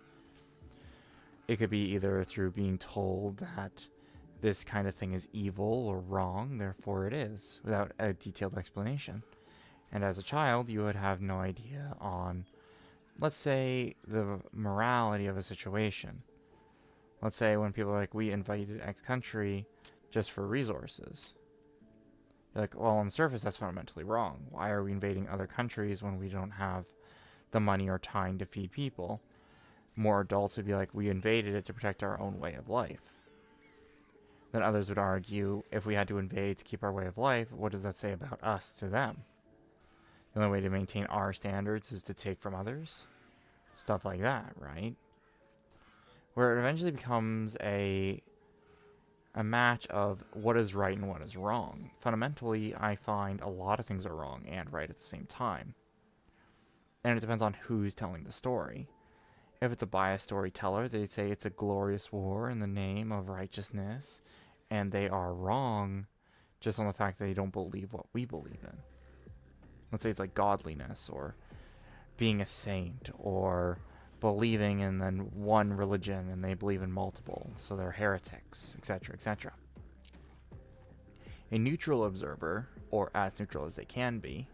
It could be either through being told that this kind of thing is evil or wrong, therefore it is, without a detailed explanation. And as a child, you would have no idea on, let's say, the morality of a situation. Let's say when people are like, we invited X country just for resources. You're like, well, on the surface, that's fundamentally wrong. Why are we invading other countries when we don't have the money or time to feed people? More adults would be like, we invaded it to protect our own way of life. Then others would argue, if we had to invade to keep our way of life, what does that say about us to them? The only way to maintain our standards is to take from others? Stuff like that, right? Where it eventually becomes a match of what is right and what is wrong. Fundamentally, I find a lot of things are wrong and right at the same time. And it depends on who's telling the story. If it's a biased storyteller, they say it's a glorious war in the name of righteousness, and they are wrong just on the fact that they don't believe what we believe in. Let's say it's like godliness, or being a saint, or believing in then one religion and they believe in multiple, so they're heretics, etc., etc. A neutral observer, or as neutral as they can be,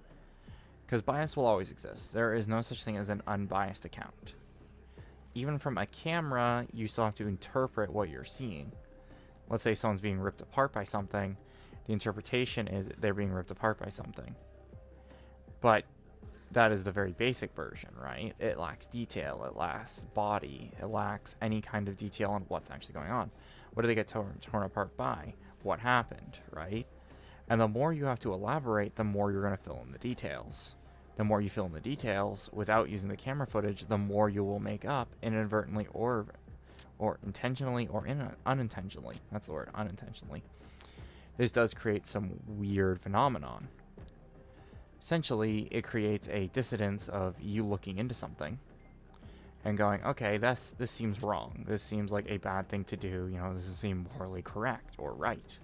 Because bias will always exist. There is no such thing as an unbiased account. Even from a camera, you still have to interpret what you're seeing. Let's say someone's being ripped apart by something. The interpretation is they're being ripped apart by something. But that is the very basic version, right? It lacks detail, it lacks body, it lacks any kind of detail on what's actually going on. What did they get torn apart by? What happened, right? And the more you have to elaborate, the more you're going to fill in the details. The more you fill in the details without using the camera footage, the more you will make up inadvertently or intentionally or unintentionally. That's the word, unintentionally. This does create some weird phenomenon. Essentially, it creates a dissidence of you looking into something and going, okay, this seems wrong. This seems like a bad thing to do. You know, this doesn't seem morally correct or right.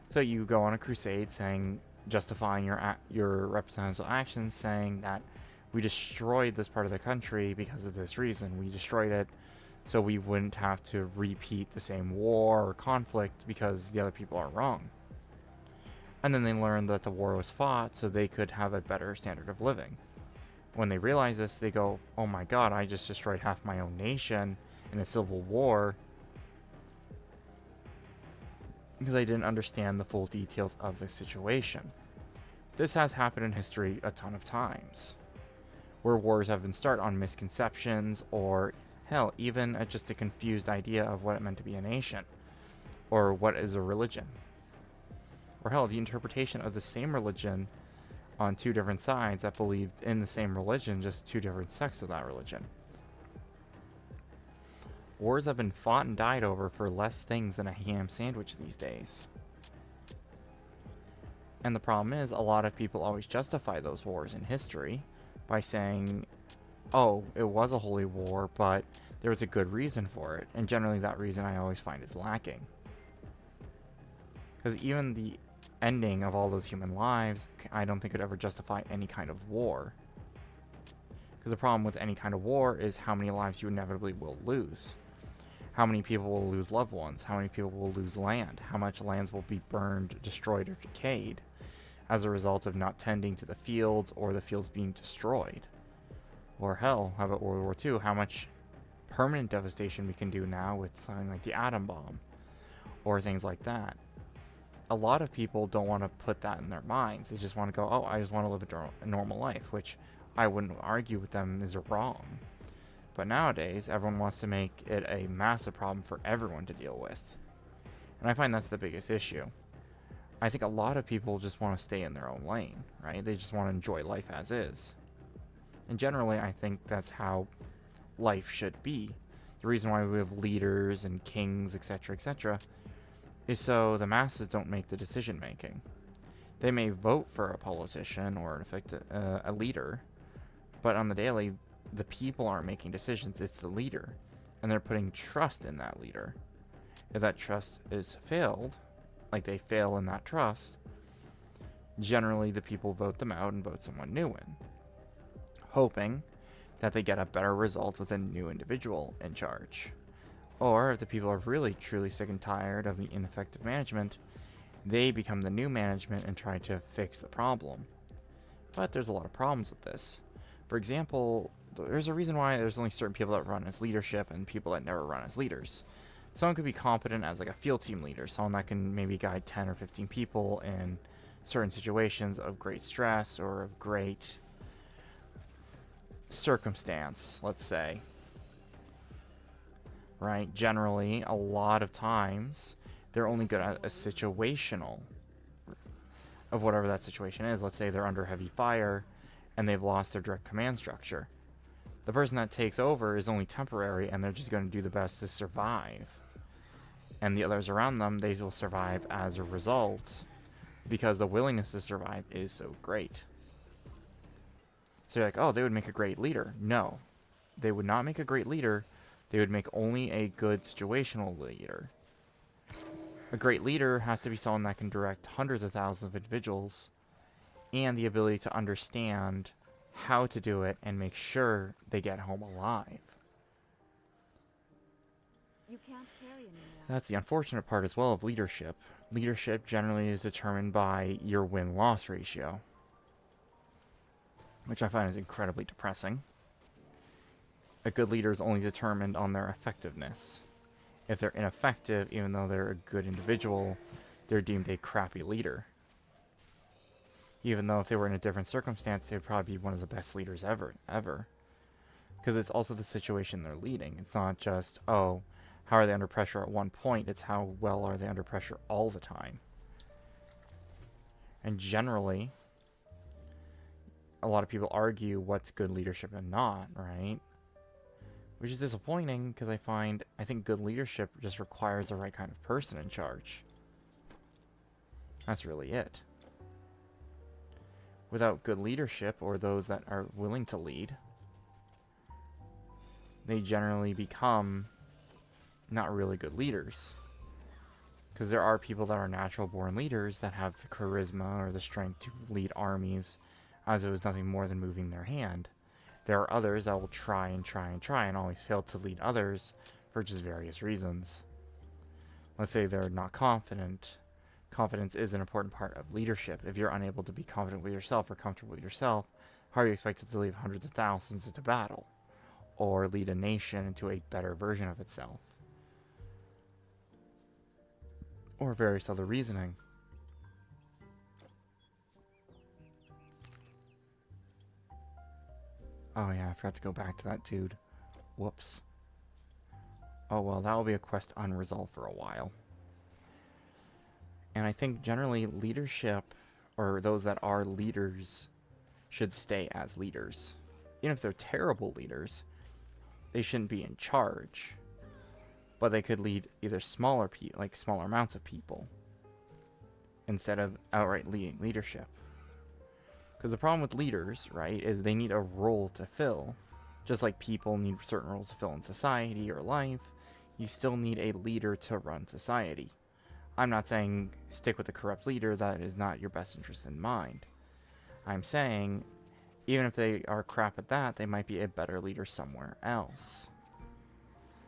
So you go on a crusade saying, justifying your reprehensible actions, saying that we destroyed this part of the country because of this reason. We destroyed it so we wouldn't have to repeat the same war or conflict because the other people are wrong. And then they learn that the war was fought so they could have a better standard of living. When they realize this, they go, oh my god, I just destroyed half my own nation in a civil war because I didn't understand the full details of the situation. This has happened in history a ton of times, where wars have been started on misconceptions or, hell, even just a confused idea of what it meant to be a nation, or what is a religion. Or hell, the interpretation of the same religion on two different sides that believed in the same religion, just two different sects of that religion. Wars have been fought and died over for less things than a ham sandwich these days. And the problem is, a lot of people always justify those wars in history by saying, oh, it was a holy war, but there was a good reason for it. And generally that reason I always find is lacking. Because even the ending of all those human lives, I don't think could ever justify any kind of war. Because the problem with any kind of war is how many lives you inevitably will lose. How many people will lose loved ones? How many people will lose land? How much lands will be burned, destroyed, or decayed as a result of not tending to the fields or the fields being destroyed? Or hell, how about World War II? How much permanent devastation we can do now with something like the atom bomb or things like that. A lot of people don't want to put that in their minds. They just want to go, oh, I just want to live a normal life, which I wouldn't argue with them is wrong. But nowadays, everyone wants to make it a massive problem for everyone to deal with. And I find that's the biggest issue. I think a lot of people just want to stay in their own lane, right? They just want to enjoy life as is. And generally, I think that's how life should be. The reason why we have leaders and kings, etc., is so the masses don't make the decision making. They may vote for a politician or a leader, but on the daily, the people aren't making decisions, it's the leader. And they're putting trust in that leader. If that trust is failed, like they fail in that trust, generally the people vote them out and vote someone new in, hoping that they get a better result with a new individual in charge. Or if the people are really truly sick and tired of the ineffective management, they become the new management and try to fix the problem. But there's a lot of problems with this. For example, there's a reason why there's only certain people that run as leadership and people that never run as leaders. Someone could be competent as like a field team leader, someone that can maybe guide 10 or 15 people in certain situations of great stress or of great circumstance, let's say. Right? Generally, a lot of times, they're only good at a situational of whatever that situation is. Let's say they're under heavy fire and they've lost their direct command structure. The person that takes over is only temporary and they're just going to do the best to survive. And the others around them, they will survive as a result because the willingness to survive is so great. So you're like, oh, they would make a great leader. No, they would not make a great leader. They would make only a good situational leader. A great leader has to be someone that can direct hundreds of thousands of individuals and the ability to understand how to do it and make sure they get home alive. You can't carry anymore. That's the unfortunate part as well of leadership. Leadership generally is determined by your win-loss ratio. which I find is incredibly depressing. A good leader is only determined on their effectiveness. If they're ineffective, even though they're a good individual, they're deemed a crappy leader. Even though if they were in a different circumstance, they'd probably be one of the best leaders ever. Because it's also the situation they're leading. It's not just, oh, how are they under pressure at one point? It's how well are they under pressure all the time. And generally, a lot of people argue what's good leadership and not, right? Which is disappointing because I think good leadership just requires the right kind of person in charge. That's really it. Without good leadership, or those that are willing to lead, they generally become not really good leaders. Because there are people that are natural born leaders that have the charisma or the strength to lead armies as it was nothing more than moving their hand. There are others that will try and always fail to lead others for just various reasons. Let's say they're not confident. Confidence is an important part of leadership. If you're unable to be confident with yourself or comfortable with yourself, how are you expected to lead hundreds of thousands into battle? Or lead a nation into a better version of itself? Or various other reasoning. Oh yeah, I forgot to go back to that dude. Whoops. Oh well, that will be a quest unresolved for a while. And I think generally leadership, or those that are leaders, should stay as leaders. Even if they're terrible leaders, they shouldn't be in charge. But they could lead either smaller amounts of people, instead of outright leading leadership. Because the problem with leaders, right, is they need a role to fill. Just like people need certain roles to fill in society or life, you still need a leader to run society. I'm not saying stick with a corrupt leader that is not your best interest in mind. I'm saying, even if they are crap at that, they might be a better leader somewhere else.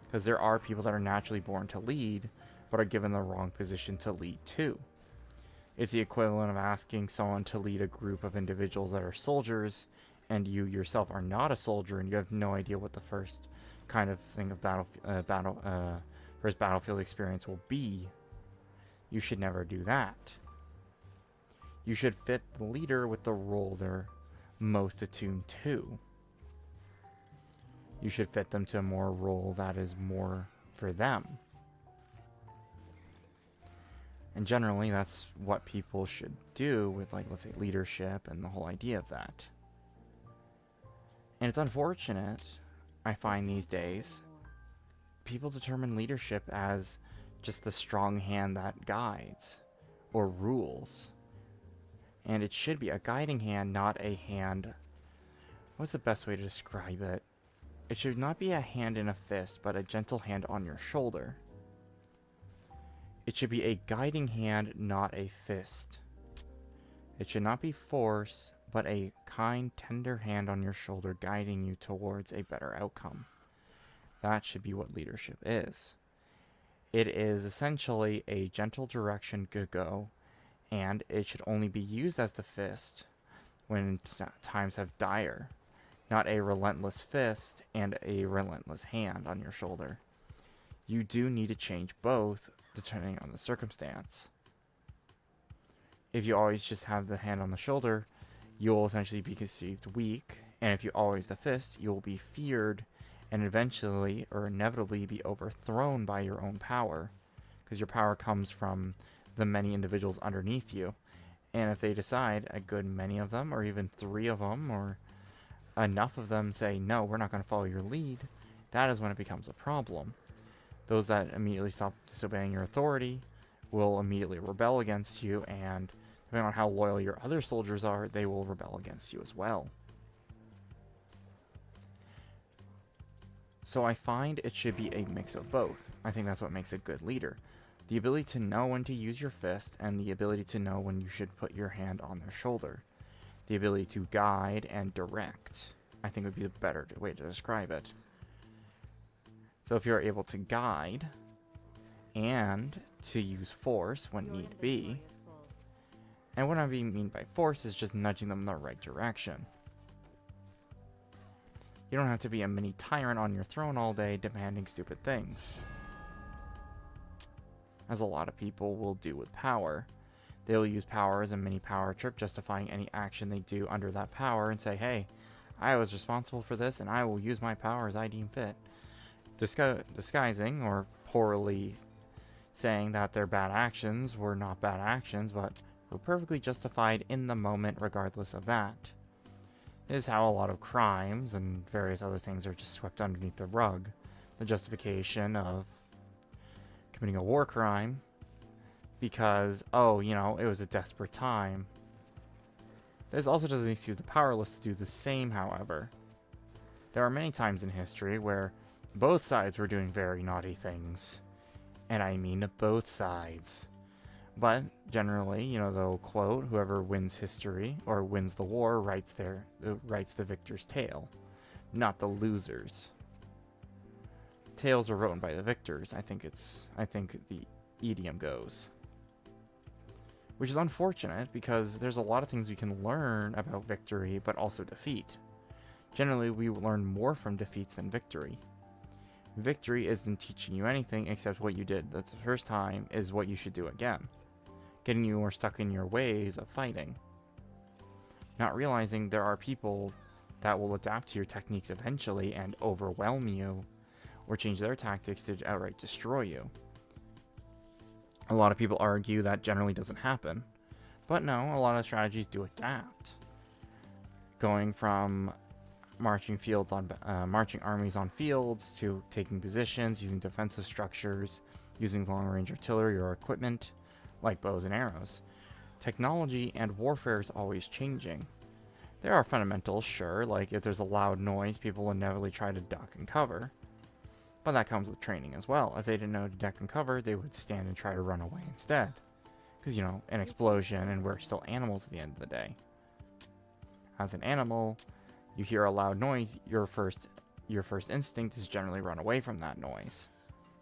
Because there are people that are naturally born to lead, but are given the wrong position to lead too. It's the equivalent of asking someone to lead a group of individuals that are soldiers, and you yourself are not a soldier, and you have no idea what the first kind of thing of first battlefield experience will be. You should never do that. You should fit the leader with the role they're most attuned to. You should fit them to a more role that is more for them. And generally, that's what people should do with, like, let's say, leadership and the whole idea of that. And it's unfortunate, I find these days, people determine leadership as just the strong hand that guides or rules. And it should be a guiding hand, not a hand. What's the best way to describe it? It should not be a hand in a fist, but a gentle hand on your shoulder. It should be a guiding hand, not a fist. It should not be force, but a kind, tender hand on your shoulder guiding you towards a better outcome. That should be what leadership is. It is essentially a gentle direction to go, and it should only be used as the fist when times have dire, not a relentless fist and a relentless hand on your shoulder. You do need to change both depending on the circumstance. If you always just have the hand on the shoulder, you'll essentially be conceived weak, and if you always the fist, you'll be feared and eventually or inevitably be overthrown by your own power, because your power comes from the many individuals underneath you. And if they decide, a good many of them, or even 3 of them, or enough of them say, no, we're not going to follow your lead, that is when it becomes a problem. Those that immediately stop disobeying your authority will immediately rebel against you, and depending on how loyal your other soldiers are, they will rebel against you as well. So I find it should be a mix of both. I think that's what makes a good leader. The ability to know when to use your fist, and the ability to know when you should put your hand on their shoulder. The ability to guide and direct, I think would be the better way to describe it. So if you're able to guide and to use force when need be, and what I mean by force is just nudging them in the right direction. You don't have to be a mini tyrant on your throne all day demanding stupid things. As a lot of people will do with power. They'll use power as a mini power trip, justifying any action they do under that power and say, hey, I was responsible for this and I will use my power as I deem fit. Disguising or poorly saying that their bad actions were not bad actions, but were perfectly justified in the moment regardless of that. This is how a lot of crimes and various other things are just swept underneath the rug. The justification of committing a war crime because, oh, you know, it was a desperate time. This also doesn't excuse the powerless to do the same, however. There are many times in history where both sides were doing very naughty things. And I mean both sides. But generally, you know, the quote, whoever wins history or wins the war writes the victor's tale, not the losers. Tales are written by the victors. I think the idiom goes. Which is unfortunate because there's a lot of things we can learn about victory, but also defeat. Generally, we learn more from defeats than victory. Victory isn't teaching you anything except what you did the first time is what you should do again. Getting you more stuck in your ways of fighting. Not realizing there are people that will adapt to your techniques eventually and overwhelm you, or change their tactics to outright destroy you. A lot of people argue that generally doesn't happen, but no, a lot of strategies do adapt. Going from marching armies on fields to taking positions, using defensive structures, using long-range artillery or equipment, like bows and arrows. Technology and warfare is always changing. There are fundamentals, sure, like if there's a loud noise, people will inevitably try to duck and cover. But that comes with training as well. If they didn't know to duck and cover, they would stand and try to run away instead. Because, you know, an explosion, and we're still animals at the end of the day. As an animal, you hear a loud noise, your first instinct is generally run away from that noise.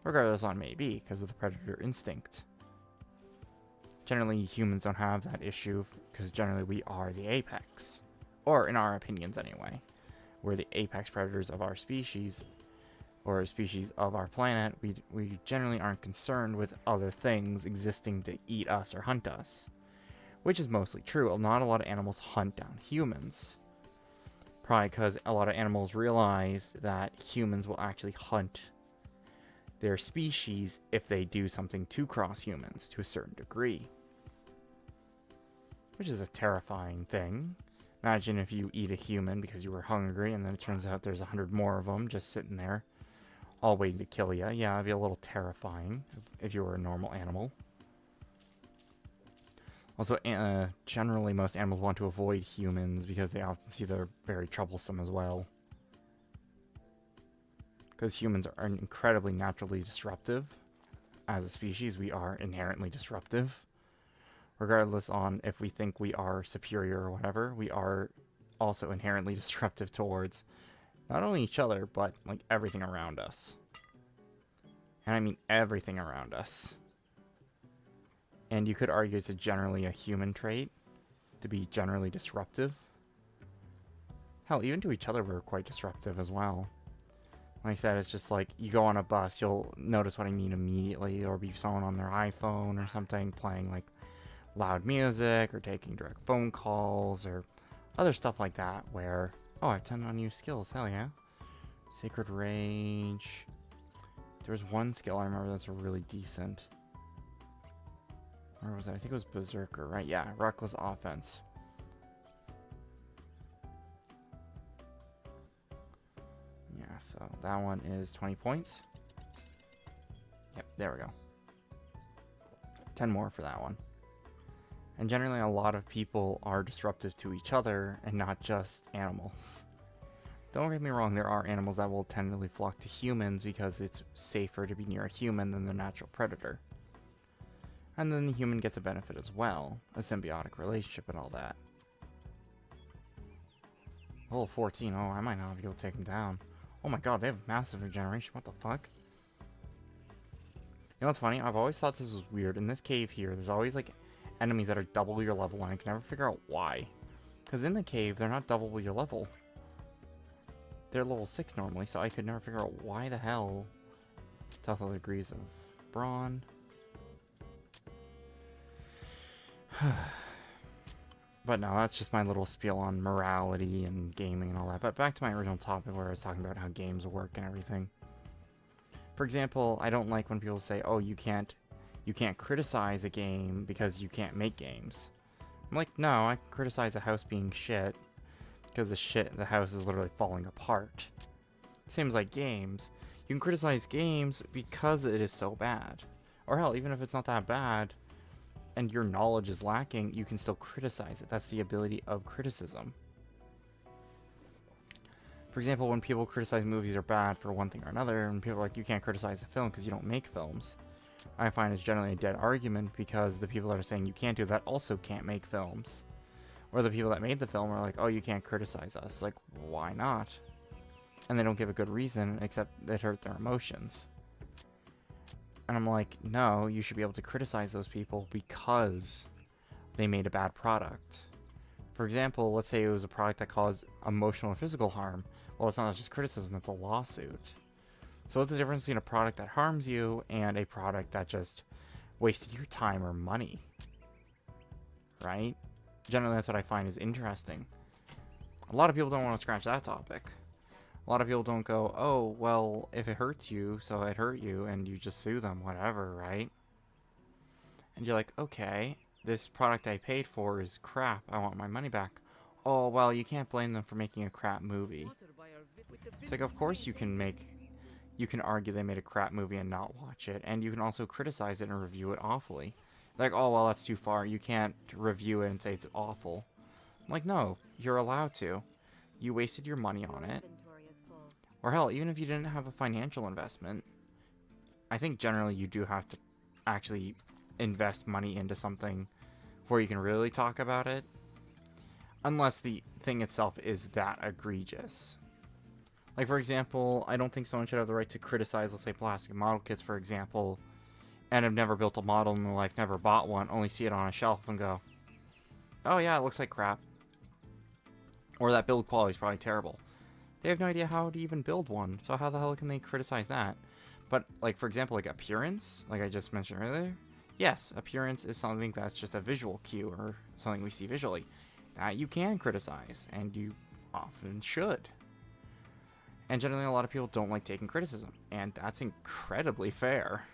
Regardless on may be, because of the predator instinct. Generally, humans don't have that issue, because generally we are the apex. Or, in our opinions anyway. We're the apex predators of our species, or a species of our planet. We generally aren't concerned with other things existing to eat us or hunt us. Which is mostly true. Not a lot of animals hunt down humans. Probably because a lot of animals realize that humans will actually hunt their species if they do something to cross humans to a certain degree. Which is a terrifying thing. Imagine if you eat a human because you were hungry and then it turns out there's 100 more of them just sitting there, all waiting to kill you. Yeah, it'd be a little terrifying if you were a normal animal. Also, generally most animals want to avoid humans because they often see they're very troublesome as well. Because humans are incredibly naturally disruptive. As a species, we are inherently disruptive. Regardless on if we think we are superior or whatever, we are also inherently disruptive towards not only each other, but like everything around us. And I mean everything around us. And you could argue it's generally a human trait to be generally disruptive. Hell, even to each other we're quite disruptive as well. Like I said, it's just like you go on a bus, you'll notice what I mean immediately, or be someone on their iPhone or something playing like loud music or taking direct phone calls or other stuff like that where, oh, I tend on new skills, hell yeah. Sacred Rage. There was one skill I remember that's really decent. Where was it? I think it was Berserker, right? Yeah, Reckless Offense. Yeah, so that one is 20 points. Yep, there we go. 10 more for that one. And generally a lot of people are disruptive to each other and not just animals. Don't get me wrong, there are animals that will tentatively flock to humans because it's safer to be near a human than their natural predator. And then the human gets a benefit as well, a symbiotic relationship and all that. Level 14, oh, I might not be able to take them down. Oh my god, they have massive regeneration, what the fuck? You know what's funny? I've always thought this was weird. In this cave here, there's always like enemies that are double your level, and I can never figure out why. Because in the cave, they're not double your level. they're level 6 normally, so I could never figure out why the hell Telltale Degrees of Brawn. But no, that's just my little spiel on morality and gaming and all that. But back to my original topic where I was talking about how games work and everything. For example, I don't like when people say, "Oh, you can't criticize a game because you can't make games." I'm like, no, I can criticize a house being shit because the house is literally falling apart. Same as like games. You can criticize games because it is so bad. Or hell, even if it's not that bad and your knowledge is lacking, you can still criticize it. That's the ability of criticism. For example, when people criticize movies are bad for one thing or another, and people are like, you can't criticize a film because you don't make films, I find it's generally a dead argument because the people that are saying you can't do that also can't make films. Or the people that made the film are like, oh, you can't criticize us. Like, why not? And they don't give a good reason except it hurt their emotions. And I'm like, no, you should be able to criticize those people because they made a bad product. For example, let's say it was a product that caused emotional or physical harm. Well, it's not just criticism, it's a lawsuit. So what's the difference between a product that harms you and a product that just wasted your time or money? Right? Generally, that's what I find is interesting. A lot of people don't want to scratch that topic. A lot of people don't go, oh, well, if it hurts you, so it hurt you, and you just sue them, whatever, right? And you're like, okay, this product I paid for is crap, I want my money back. Oh, well, you can't blame them for making a crap movie. It's like, of course you can argue they made a crap movie and not watch it, and you can also criticize it and review it awfully. Like, oh, well, that's too far, you can't review it and say it's awful. I'm like, no, you're allowed to. You wasted your money on it. Or hell, even if you didn't have a financial investment, I think generally you do have to actually invest money into something before you can really talk about it. Unless the thing itself is that egregious. Like, for example, I don't think someone should have the right to criticize, let's say, plastic model kits, for example, and have never built a model in their life, never bought one, only see it on a shelf and go, oh yeah, it looks like crap. Or that build quality is probably terrible. They have no idea how to even build one, so how the hell can they criticize that? But, like, for example, like appearance, like I just mentioned earlier, yes, appearance is something that's just a visual cue, or something we see visually, that you can criticize, and you often should. And generally a lot of people don't like taking criticism, and that's incredibly fair.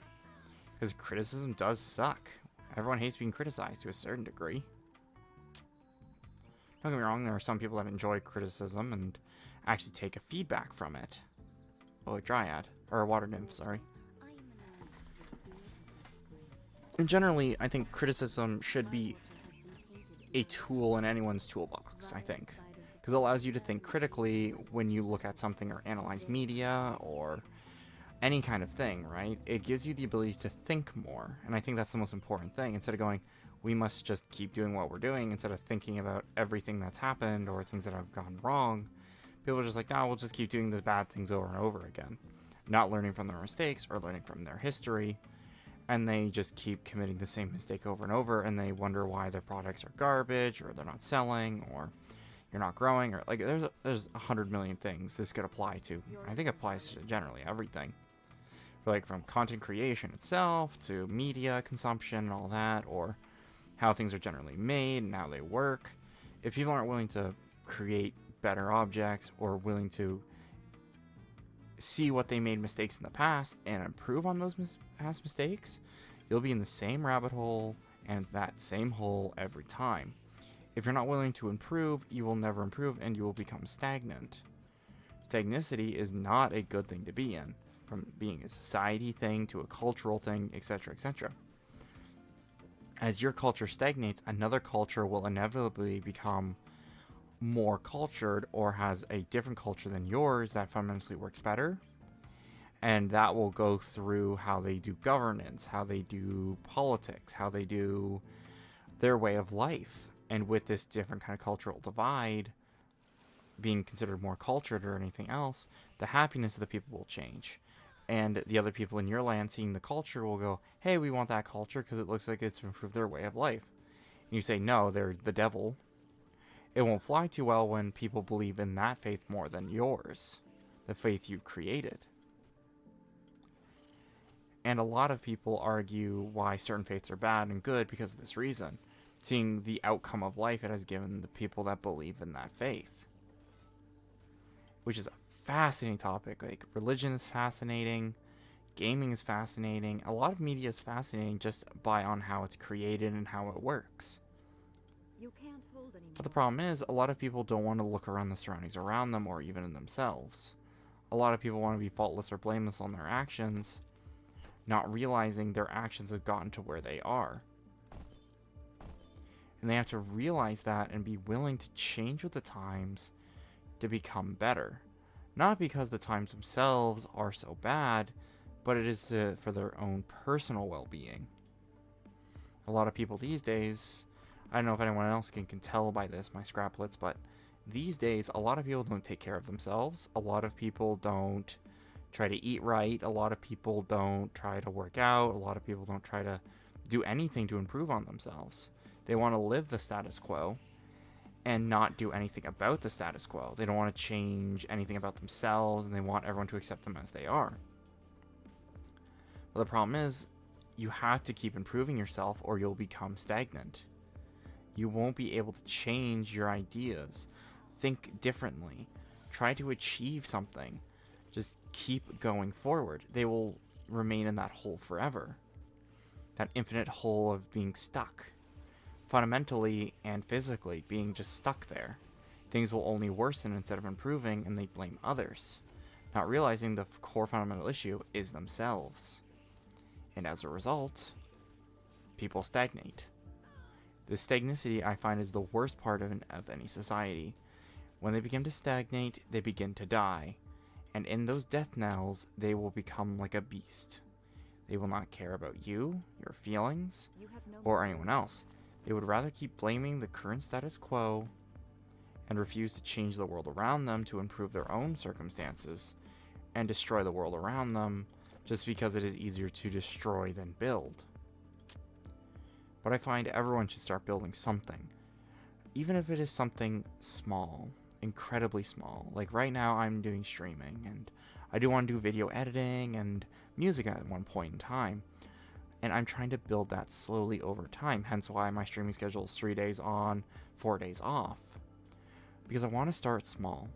Because criticism does suck. Everyone hates being criticized to a certain degree. Don't get me wrong, there are some people that enjoy criticism and actually take a feedback from it. Oh, a dryad. Or a water nymph, sorry. And generally, I think criticism should be a tool in anyone's toolbox, I think. Because it allows you to think critically when you look at something or analyze media or any kind of thing, right? It gives you the ability to think more. And I think that's the most important thing. Instead of going, we must just keep doing what we're doing, instead of thinking about everything that's happened or things that have gone wrong, people are just like, no, we'll just keep doing the bad things over and over again. Not learning from their mistakes or learning from their history. And they just keep committing the same mistake over and over, and they wonder why their products are garbage, or they're not selling, or you're not growing, or like there's 100 million things this could apply to. I think it applies to generally everything. Like from content creation itself to media consumption and all that, or how things are generally made and how they work. If people aren't willing to create better objects or willing to see what they made mistakes in the past and improve on those past mistakes, you'll be in the same rabbit hole and that same hole every time. If you're not willing to improve, you will never improve and you will become stagnant. Stagnicity is not a good thing to be in, from being a society thing to a cultural thing, etc., etc. As your culture stagnates, another culture will inevitably become more cultured or has a different culture than yours that fundamentally works better. And that will go through how they do governance, how they do politics, how they do their way of life. And with this different kind of cultural divide, being considered more cultured or anything else, the happiness of the people will change. And the other people in your land seeing the culture will go, hey, we want that culture because it looks like it's improved their way of life. And you say, no, they're the devil. It won't fly too well when people believe in that faith more than yours. the faith you've created. And a lot of people argue why certain faiths are bad and good because of this reason, seeing the outcome of life it has given the people that believe in that faith. Which is a fascinating topic. Like, religion is fascinating, gaming is fascinating, a lot of media is fascinating just on how it's created and how it works. You can't hold anymore. But the problem is, a lot of people don't want to look around the surroundings around them or even in themselves. A lot of people want to be faultless or blameless on their actions, not realizing their actions have gotten to where they are. And they have to realize that and be willing to change with the times to become better. Not because the times themselves are so bad, but it is for their own personal well-being. A lot of people these days, I don't know if anyone else can tell by this, my scraplets, but these days, a lot of people don't take care of themselves. A lot of people don't try to eat right. A lot of people don't try to work out. A lot of people don't try to do anything to improve on themselves. They want to live the status quo and not do anything about the status quo. They don't want to change anything about themselves, and they want everyone to accept them as they are. But the problem is, you have to keep improving yourself or you'll become stagnant. You won't be able to change your ideas. Think differently. Try to achieve something. Just keep going forward. They will remain in that hole forever. That infinite hole of being stuck. Fundamentally and physically being just stuck there. Things will only worsen instead of improving, and they blame others, not realizing the core fundamental issue is themselves. And as a result, people stagnate. This stagnicity, I find, is the worst part of any society. When they begin to stagnate, they begin to die. And in those death knells, they will become like a beast. They will not care about you, your feelings, You have no or more anyone else. They would rather keep blaming the current status quo and refuse to change the world around them to improve their own circumstances and destroy the world around them just because it is easier to destroy than build. But I find everyone should start building something, even if it is something small, incredibly small. Like right now I'm doing streaming, and I do want to do video editing and music at one point in time. And I'm trying to build that slowly over time, hence why my streaming schedule is 3 days on, 4 days off. Because I want to start small.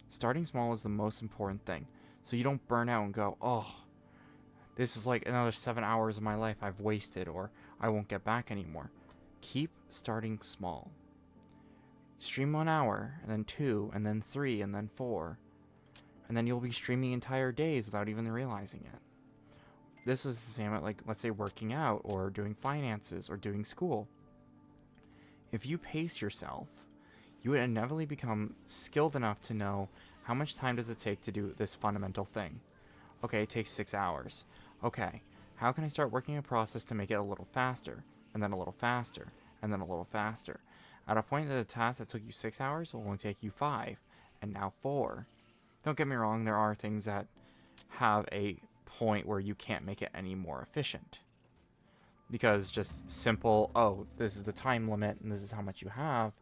Starting small is the most important thing. So you don't burn out and go, oh, this is like another 7 hours of my life I've wasted, or I won't get back anymore. Keep starting small. Stream 1 hour, and then 2, and then 3, and then 4. And then you'll be streaming entire days without even realizing it. This is the same at, like, let's say working out, or doing finances, or doing school. If you pace yourself, you would inevitably become skilled enough to know how much time does it take to do this fundamental thing. Okay, it takes 6 hours. Okay, how can I start working a process to make it a little faster, and then a little faster, and then a little faster? At a point that a task that took you 6 hours will only take you 5, and now 4. Don't get me wrong, there are things that have a point where you can't make it any more efficient. Because just simple, oh, this is the time limit and this is how much you have,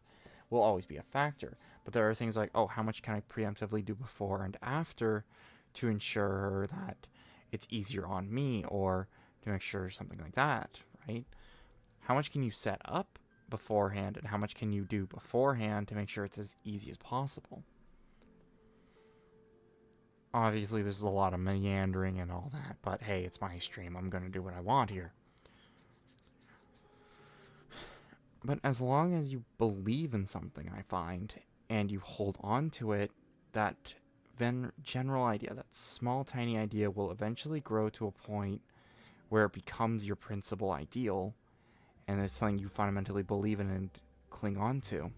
will always be a factor. But there are things like, oh, how much can I preemptively do before and after to ensure that it's easier on me, or to make sure something like that, right? How much can you set up beforehand, and how much can you do beforehand to make sure it's as easy as possible? Obviously, there's a lot of meandering and all that, but hey, it's my stream. I'm going to do what I want here. But as long as you believe in something, I find, and you hold on to it, that general idea, that small, tiny idea will eventually grow to a point where it becomes your principal ideal, and it's something you fundamentally believe in and cling on to.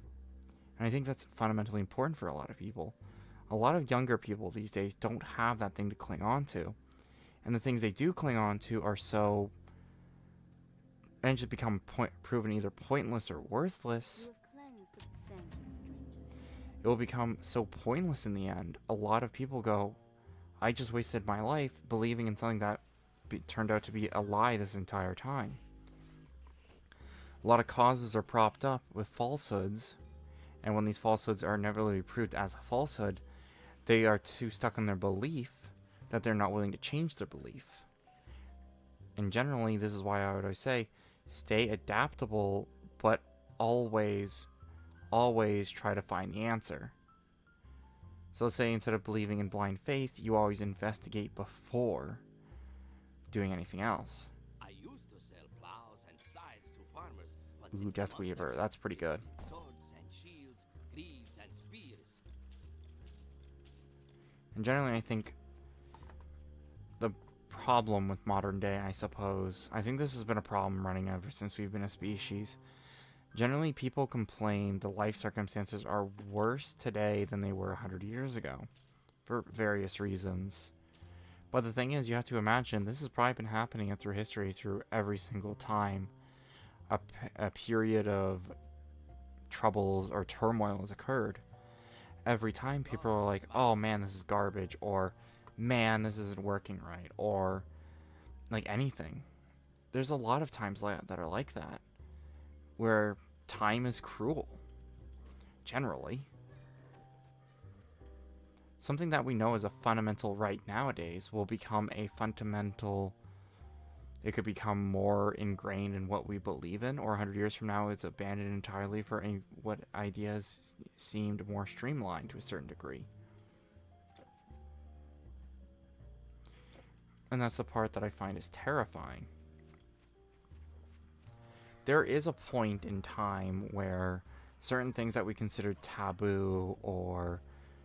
And I think that's fundamentally important for a lot of people. A lot of younger people these days don't have that thing to cling on to. And the things they do cling on to are so... and just become proven either pointless or worthless. You have cleansed the... Thank you, stranger. It will become so pointless in the end. A lot of people go, I just wasted my life believing in something that turned out to be a lie this entire time. A lot of causes are propped up with falsehoods, and when these falsehoods are inevitably proved as a falsehood, They are too stuck in their belief that they're not willing to change their belief. And generally, this is why I would always say, stay adaptable, but always try to find the answer. So let's say instead of believing in blind faith, you always investigate before doing anything else. I used to sell plows and scythes to farmers, but Ooh, since the Deathweaver, monsters that's pretty good. swords and shields, greaves and spears. And generally, I think the problem with modern day, I suppose, I think this has been a problem running ever since we've been a species. Generally, people complain the life circumstances are worse today than they were 100 years ago, for various reasons. But the thing is, you have to imagine, this has probably been happening through history, through every single time a period of troubles or turmoil has occurred. Every time people are like, oh man, this is garbage, or man, this isn't working right, or like anything. There's a lot of times that are like that, where time is cruel, generally. Something that we know is a fundamental right nowadays will become a fundamental, it could become more ingrained in what we believe in, or 100 years from now it's abandoned entirely for what ideas seemed more streamlined to a certain degree. And that's the part that I find is terrifying. There is a point in time where certain things that we consider taboo or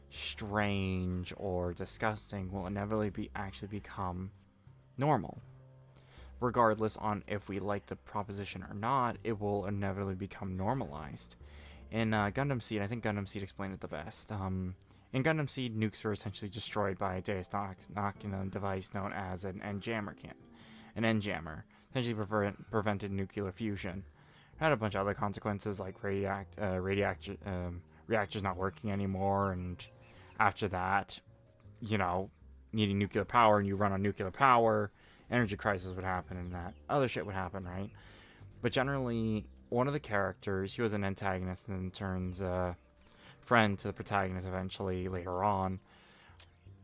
strange or disgusting will inevitably actually become normal. Regardless on if we like the proposition or not, it will inevitably become normalized. In Gundam Seed, I think Gundam Seed explained it the best. In Gundam Seed, nukes were essentially destroyed by a Deus Machina device known as an N-jammer essentially prevented nuclear fusion. It had a bunch of other consequences like reactors not working anymore, and after that, needing nuclear power, and you run on nuclear power, energy crisis would happen, and that other shit would happen, right? But generally, one of the characters, he was an antagonist and then turns friend to the protagonist eventually later on.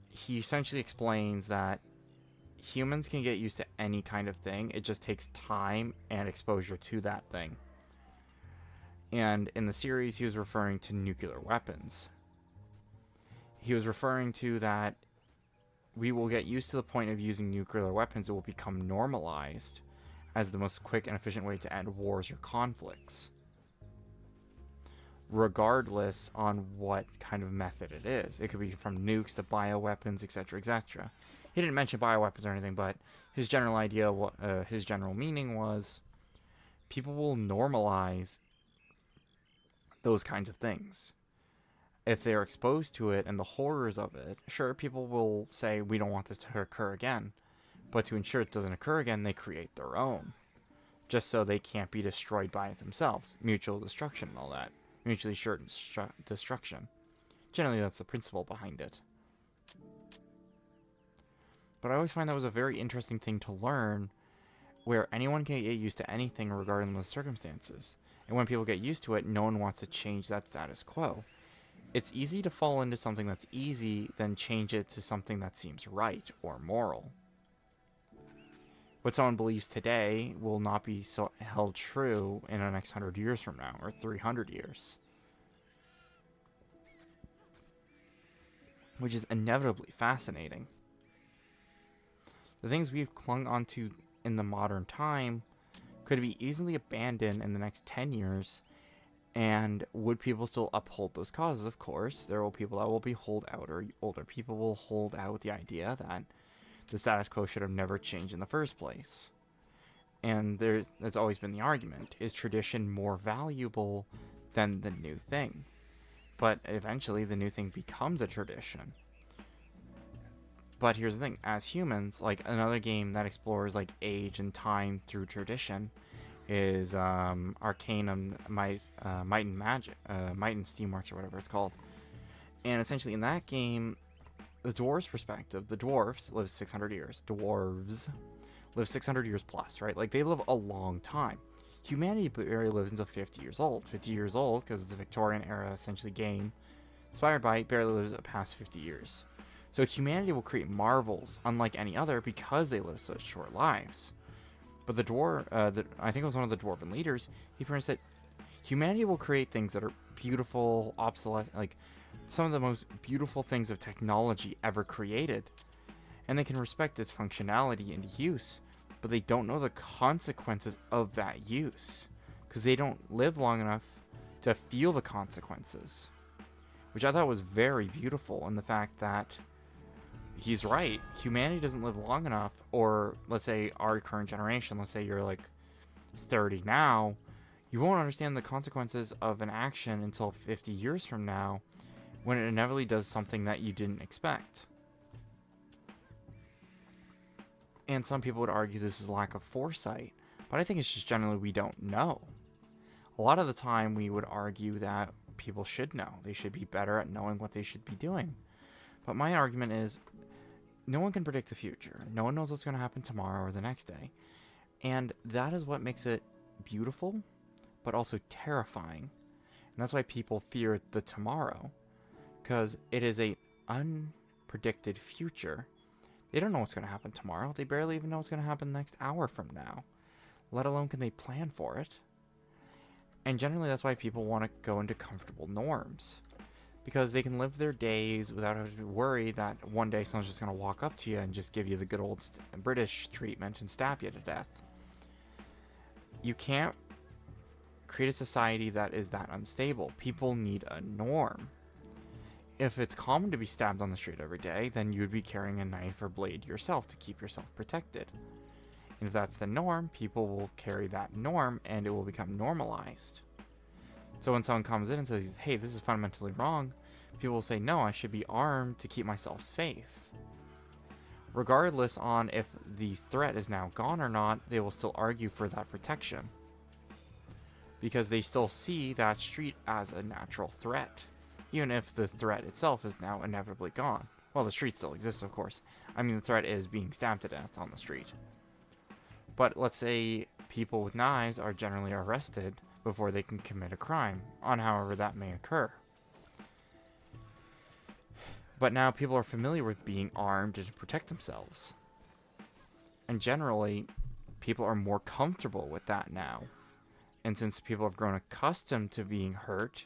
He essentially explains that humans can get used to any kind of thing. It just takes time and exposure to that thing. And in the series, he was referring to nuclear weapons. He was referring to that we will get used to the point of using nuclear weapons. It will become normalized as the most quick and efficient way to end wars or conflicts, regardless on what kind of method it is. It could be from nukes to bioweapons, etc., etc. He didn't mention bioweapons or anything, but his general idea, his general meaning was, people will normalize those kinds of things. If they're exposed to it and the horrors of it, sure, people will say, we don't want this to occur again. But to ensure it doesn't occur again, they create their own, just so they can't be destroyed by it themselves. Mutual destruction and all that. Mutually assured destruction. Generally, that's the principle behind it. But I always find that was a very interesting thing to learn, where anyone can get used to anything regarding the circumstances. And when people get used to it, no one wants to change that status quo. It's easy to fall into something that's easy, then change it to something that seems right or moral. What someone believes today will not be so held true in the next 100 years from now, or 300 years. Which is inevitably fascinating. The things we've clung onto in the modern time could be easily abandoned in the next 10 years, and would people still uphold those causes? Of course, there will people that will be hold out, or older people will hold out the idea that the status quo should have never changed in the first place. And there's always been the argument, is tradition more valuable than the new thing? But eventually the new thing becomes a tradition. But here's the thing, as humans, like another game that explores like age and time through tradition is Arcanum Might and Magic, Might and Steamworks, or whatever it's called. And essentially in that game, the dwarves' perspective, the dwarves live 600 years. Dwarves live 600 years plus, right? Like, they live a long time. Humanity barely lives until 50 years old. 50 years old, because it's a Victorian era, essentially, game. inspired by barely lives past 50 years. So humanity will create marvels unlike any other because they live such short lives. But the dwarf, I think it was one of the dwarven leaders, he pronounced that humanity will create things that are beautiful, obsolescent, like some of the most beautiful things of technology ever created. And they can respect its functionality and use, but they don't know the consequences of that use because they don't live long enough to feel the consequences, which I thought was very beautiful. And the fact that he's right, humanity doesn't live long enough, or let's say our current generation, let's say you're like 30 now, you won't understand the consequences of an action until 50 years from now when it inevitably does something that you didn't expect. And some people would argue this is lack of foresight, but I think it's just generally we don't know. A lot of the time we would argue that people should know. They should be better at knowing what they should be doing. But my argument is no one can predict the future. No one knows what's going to happen tomorrow or the next day. And that is what makes it beautiful, but also terrifying. And that's why people fear the tomorrow, because it is a unpredicted future. They don't know what's going to happen tomorrow. They barely even know what's going to happen the next hour from now, let alone can they plan for it. And generally that's why people want to go into comfortable norms, because they can live their days without having to worry that one day someone's just going to walk up to you and just give you the good old British treatment and stab you to death. You can't create a society that is that unstable. People need a norm. If it's common to be stabbed on the street every day, then you would be carrying a knife or blade yourself to keep yourself protected. And if that's the norm, people will carry that norm and it will become normalized. So when someone comes in and says, hey, this is fundamentally wrong, people will say, no, I should be armed to keep myself safe. Regardless on if the threat is now gone or not, they will still argue for that protection, because they still see that street as a natural threat, even if the threat itself is now inevitably gone. Well, the street still exists, of course. I mean, the threat is being stabbed to death on the street. But let's say people with knives are generally arrested before they can commit a crime, on however that may occur. But now people are familiar with being armed to protect themselves. And generally, people are more comfortable with that now. And since people have grown accustomed to being hurt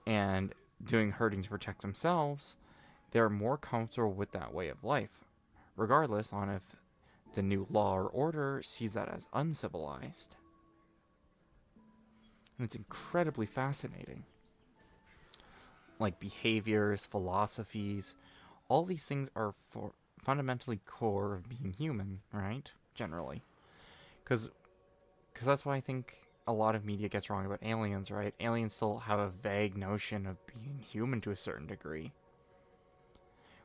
and doing hurting to protect themselves, they're more comfortable with that way of life, regardless on if the new law or order sees that as uncivilized. And it's incredibly fascinating. Like behaviors, philosophies, all these things are fundamentally core of being human, right? Generally. Because that's why I think a lot of media gets wrong about aliens, right? Aliens still have a vague notion of being human to a certain degree,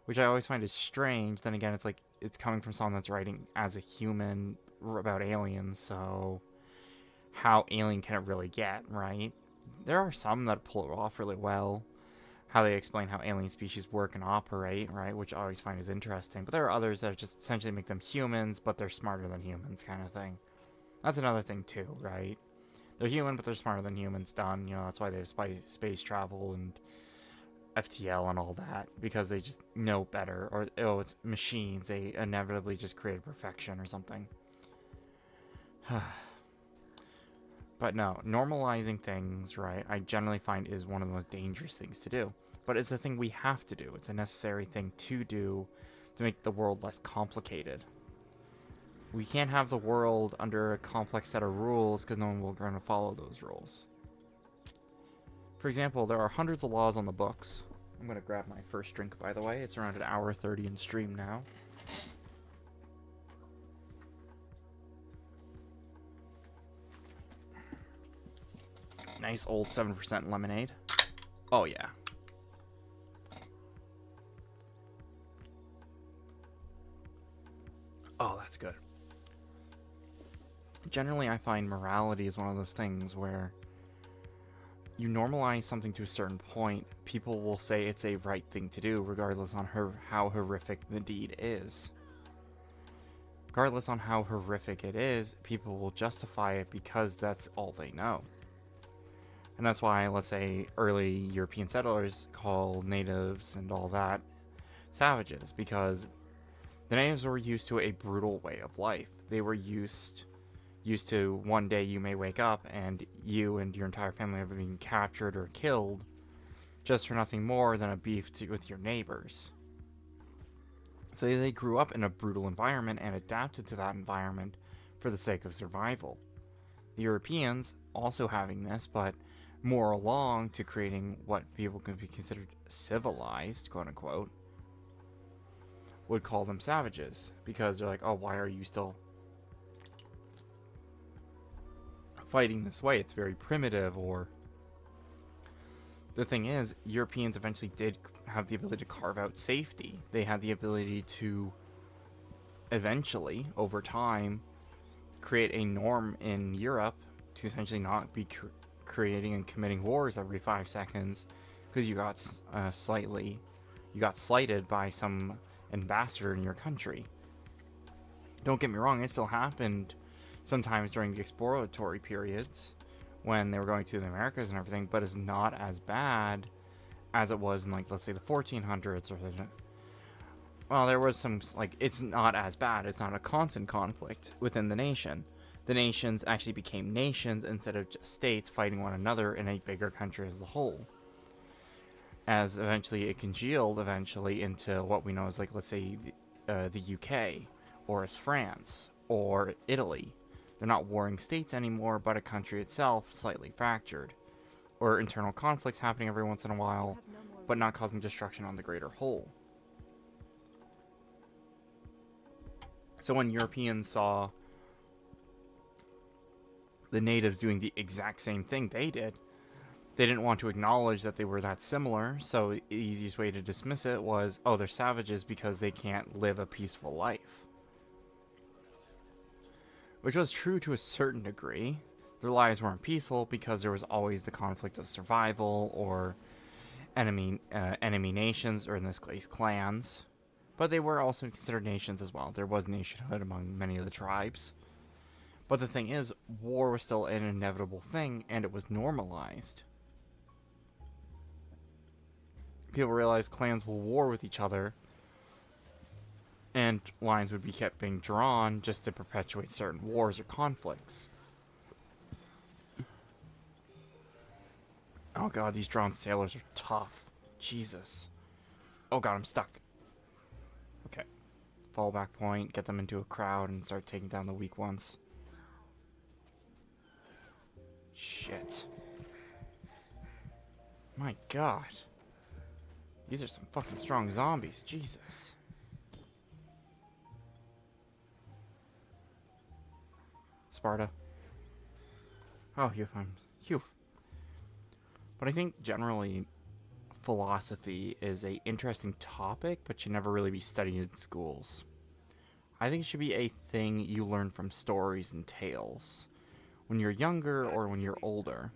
which I always find is strange. Then again, it's like it's coming from someone that's writing as a human about aliens, so how alien can it really get, right? There are some that pull it off really well, how they explain how alien species work and operate, right, which I always find is interesting. But there are others that just essentially make them humans, but they're smarter than humans kind of thing. That's another thing too, right? They're human, but they're smarter than humans. Done. You know, that's why they have space travel and FTL and all that, because they just know better. Or, oh, it's machines. They inevitably just created perfection or something. But no, normalizing things, right, I generally find is one of the most dangerous things to do. But it's a thing we have to do. It's a necessary thing to do to make the world less complicated. We can't have the world under a complex set of rules because no one will going to follow those rules. For example, there are hundreds of laws on the books. I'm going to grab my first drink, by the way. It's around 1:30 in stream now. Nice old 7% lemonade. Oh, yeah. Oh, that's good. Generally, I find morality is one of those things where you normalize something to a certain point, people will say it's a right thing to do, regardless on how horrific the deed is. Regardless on how horrific it is, people will justify it because that's all they know. And that's why, let's say, early European settlers call natives and all that savages, because the natives were used to a brutal way of life. They were used to one day you may wake up and you and your entire family have been captured or killed just for nothing more than a beef with your neighbors. So they grew up in a brutal environment and adapted to that environment for the sake of survival. The Europeans, also having this, but more along to creating what people could be considered civilized, quote unquote, would call them savages, because they're like, oh, why are you still fighting this way? It's very primitive. Or the thing is, Europeans eventually did have the ability to carve out safety. They had the ability to eventually, over time, create a norm in Europe to essentially not be creating and committing wars every 5 seconds because you got slighted by some ambassador in your country. Don't get me wrong, it still happened sometimes during the exploratory periods when they were going to the Americas and everything, but it's not as bad as it was in, like, let's say the 1400s or well, there was some, like, it's not as bad. It's not a constant conflict within the nation. The nations actually became nations instead of just states fighting one another in a bigger country as a whole. As eventually it congealed into what we know as, like, let's say the UK, or as France, or Italy. They're not warring states anymore, but a country itself slightly fractured. Or internal conflicts happening every once in a while, but not causing destruction on the greater whole. So when Europeans saw the natives doing the exact same thing they did, they didn't want to acknowledge that they were that similar, so the easiest way to dismiss it was, oh, they're savages because they can't live a peaceful life. Which was true to a certain degree. Their lives weren't peaceful because there was always the conflict of survival or enemy nations, or in this case, clans. But they were also considered nations as well. There was nationhood among many of the tribes. But the thing is, war was still an inevitable thing, and it was normalized. People realized clans will war with each other, and lines would be kept being drawn just to perpetuate certain wars or conflicts. Oh god, these drawn sailors are tough. Jesus. Oh god, I'm stuck. Okay. Fallback point, get them into a crowd, and start taking down the weak ones. Shit. My god. These are some fucking strong zombies. Jesus. Sparta. Oh, Phew. But I think generally philosophy is a interesting topic, but should never really be studied in schools. I think it should be a thing you learn from stories and tales when you're younger or when you're older.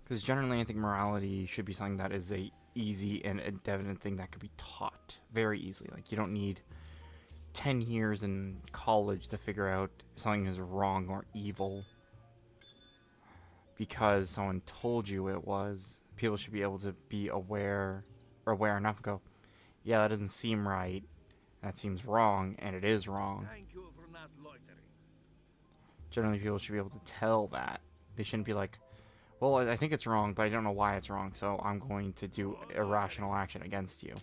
Because generally I think morality should be something that is a easy and a definite thing that could be taught very easily. Like, you don't need 10 years in college to figure out something is wrong or evil because someone told you it was. People should be able to be aware enough to go, yeah, that doesn't seem right, that seems wrong, and it is wrong. Thank you for not loitering. Generally, people should be able to tell that. They shouldn't be like, well, I think it's wrong, but I don't know why it's wrong, so I'm going to do irrational action against you.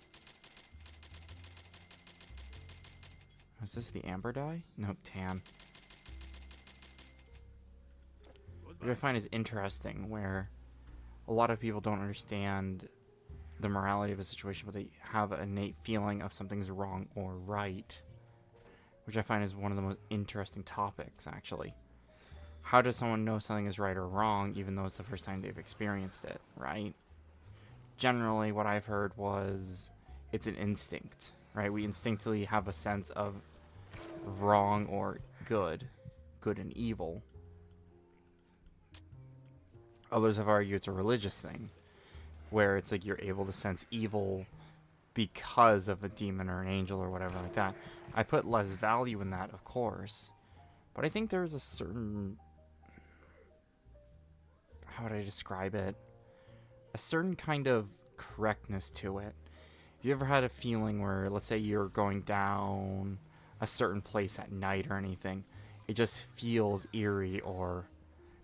Is this the amber dye? No, tan. What I find is interesting, where a lot of people don't understand the morality of a situation, but they have an innate feeling of something's wrong or right, which I find is one of the most interesting topics, actually. How does someone know something is right or wrong, even though it's the first time they've experienced it, right? Generally, what I've heard was it's an instinct, right? We instinctively have a sense of wrong or good and evil. Others have argued it's a religious thing, where it's like you're able to sense evil because of a demon or an angel or whatever like that. I put less value in that, of course, but I think there's a certain how would I describe it? A certain kind of correctness to it. Have you ever had a feeling where, let's say you're going down a certain place at night or anything, it just feels eerie or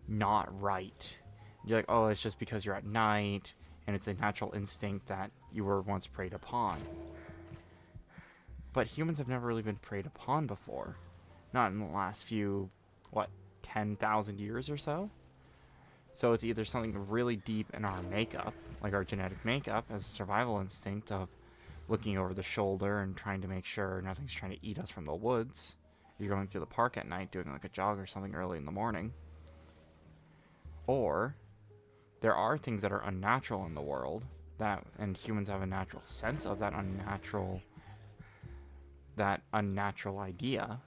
not right? You're like, oh, it's just because you're at night, and it's a natural instinct that you were once preyed upon. But humans have never really been preyed upon before. Not in the last few, 10,000 years or so? So it's either something really deep in our makeup, like our genetic makeup, as a survival instinct of looking over the shoulder and trying to make sure nothing's trying to eat us from the woods. You're going through the park at night doing like a jog or something early in the morning. Or there are things that are unnatural in the world and humans have a natural sense of that unnatural idea,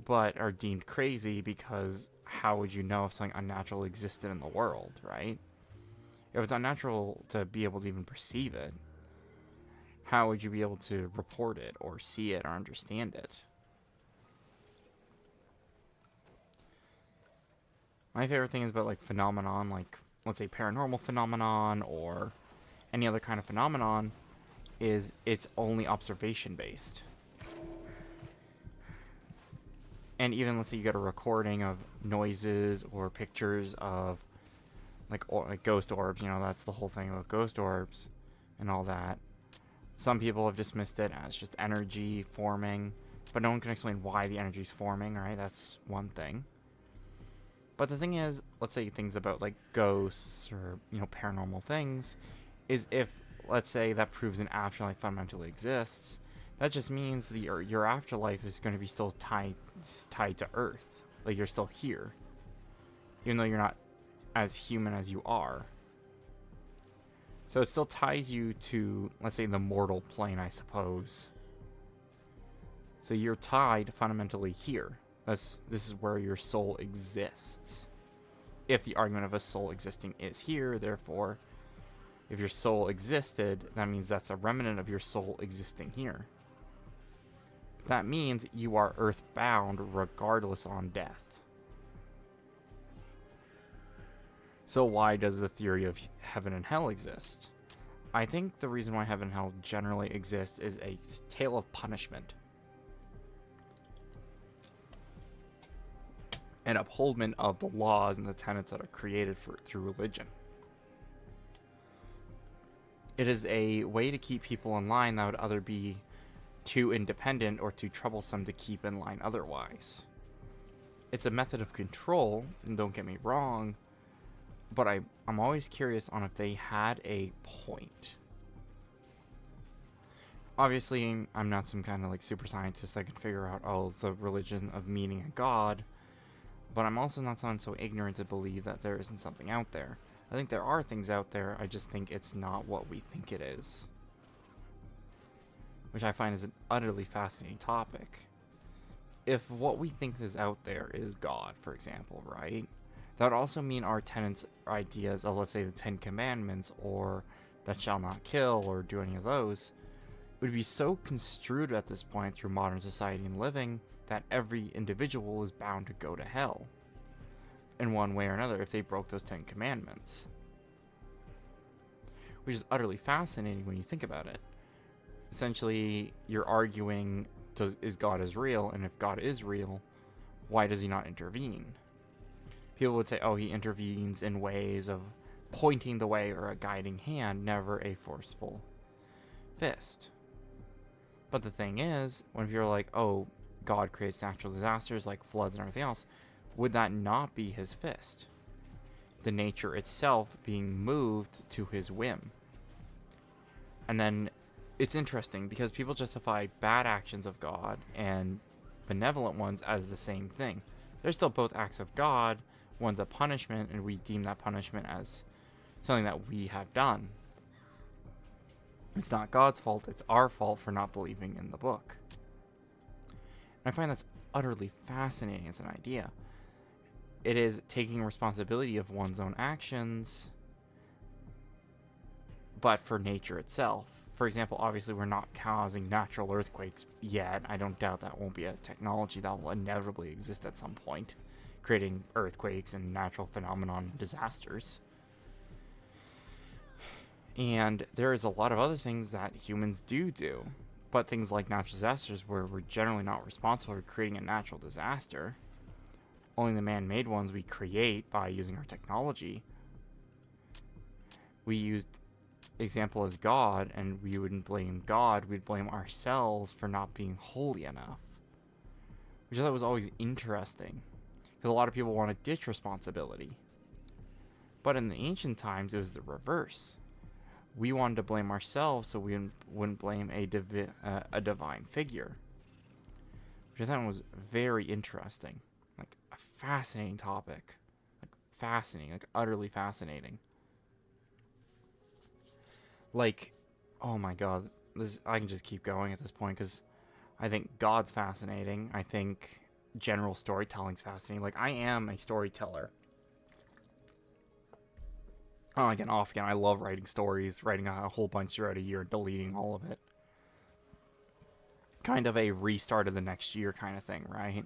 but are deemed crazy because how would you know if something unnatural existed in the world, right? If it's unnatural to be able to even perceive it, how would you be able to report it or see it or understand it? My favorite thing is about like phenomenon, like let's say paranormal phenomenon or any other kind of phenomenon, is it's only observation based. And even let's say you get a recording of noises or pictures of like ghost orbs, that's the whole thing about ghost orbs and all that. Some people have dismissed it as just energy forming, but no one can explain why the energy is forming, right? That's one thing. But the thing is, let's say things about like ghosts or, paranormal things, is if, let's say, that proves an afterlife fundamentally exists, that just means your afterlife is going to be still tied to Earth. Like, you're still here. Even though you're not as human as you are. So it still ties you to, let's say, the mortal plane, I suppose. So you're tied fundamentally here. This is where your soul exists. If the argument of a soul existing is here, therefore, if your soul existed, that means that's a remnant of your soul existing here. That means you are earthbound regardless on death. So why does the theory of heaven and hell exist? I think the reason why heaven and hell generally exist is a tale of punishment. And upholdment of the laws and the tenets that are created through religion. It is a way to keep people in line that would either be too independent or too troublesome to keep in line otherwise. It's a method of control, and don't get me wrong, but I'm always curious on if they had a point. Obviously, I'm not some kind of like super scientist that can figure out, the religion of meaning a god, but I'm also not someone so ignorant to believe that there isn't something out there. I think there are things out there, I just think it's not what we think it is. Which I find is an utterly fascinating topic. If what we think is out there is God, for example, right? That would also mean our tenets, ideas of, let's say, the 10 Commandments, or that shall not kill, or do any of those, would be so construed at this point through modern society and living that every individual is bound to go to hell in one way or another if they broke those 10 Commandments. Which is utterly fascinating when you think about it. Essentially, you're arguing, is God is real? And if God is real, why does he not intervene? People would say, he intervenes in ways of pointing the way or a guiding hand, never a forceful fist. But the thing is, when people are like, God creates natural disasters like floods and everything else, would that not be his fist? The nature itself being moved to his whim. And then it's interesting because people justify bad actions of God and benevolent ones as the same thing. They're still both acts of God. One's a punishment, and we deem that punishment as something that we have done. It's not God's fault, it's our fault for not believing in the book. And I find that's utterly fascinating as an idea. It is taking responsibility of one's own actions, but for nature itself. For example, obviously we're not causing natural earthquakes yet. I don't doubt that won't be a technology that will inevitably exist at some point, creating earthquakes and natural phenomenon disasters. And there is a lot of other things that humans do, but things like natural disasters, where we're generally not responsible for creating a natural disaster. Only the man-made ones we create by using our technology. We used example as God, and we wouldn't blame God, we'd blame ourselves for not being holy enough. Which I thought was always interesting, because a lot of people want to ditch responsibility. But in the ancient times, it was the reverse. We wanted to blame ourselves, so we wouldn't blame a divine figure. Which I thought was very interesting. Like, a fascinating topic. Like, fascinating. Like, utterly fascinating. Like, oh my god. I can just keep going at this point, because I think God's fascinating. I think general storytelling's fascinating. Like, I am a storyteller. On again, off again. I love writing stories, writing a whole bunch throughout a year, deleting all of it. Kind of a restart of the next year kind of thing, right?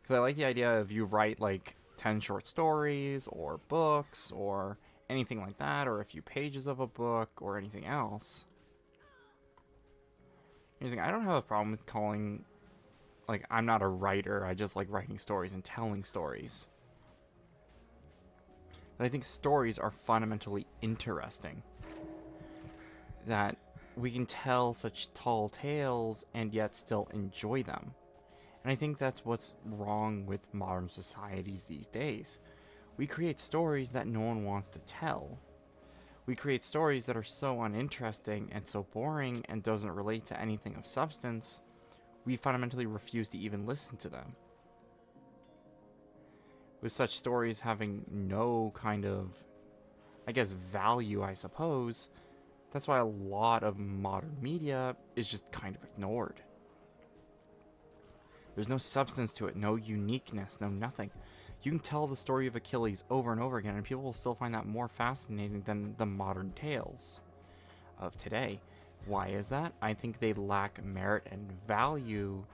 Because I like the idea of you write like 10 short stories or books or anything like that, or a few pages of a book or anything else. I don't have a problem with calling, like, I'm not a writer, I just like writing stories and telling stories. But I think stories are fundamentally interesting. That we can tell such tall tales and yet still enjoy them. And I think that's what's wrong with modern societies these days. We create stories that no one wants to tell. We create stories that are so uninteresting and so boring and doesn't relate to anything of substance, we fundamentally refuse to even listen to them. With such stories having no kind of, I guess, value, I suppose, that's why a lot of modern media is just kind of ignored. There's no substance to it, no uniqueness, no nothing. You can tell the story of Achilles over and over again, and people will still find that more fascinating than the modern tales of today. Why is that? I think they lack merit and value,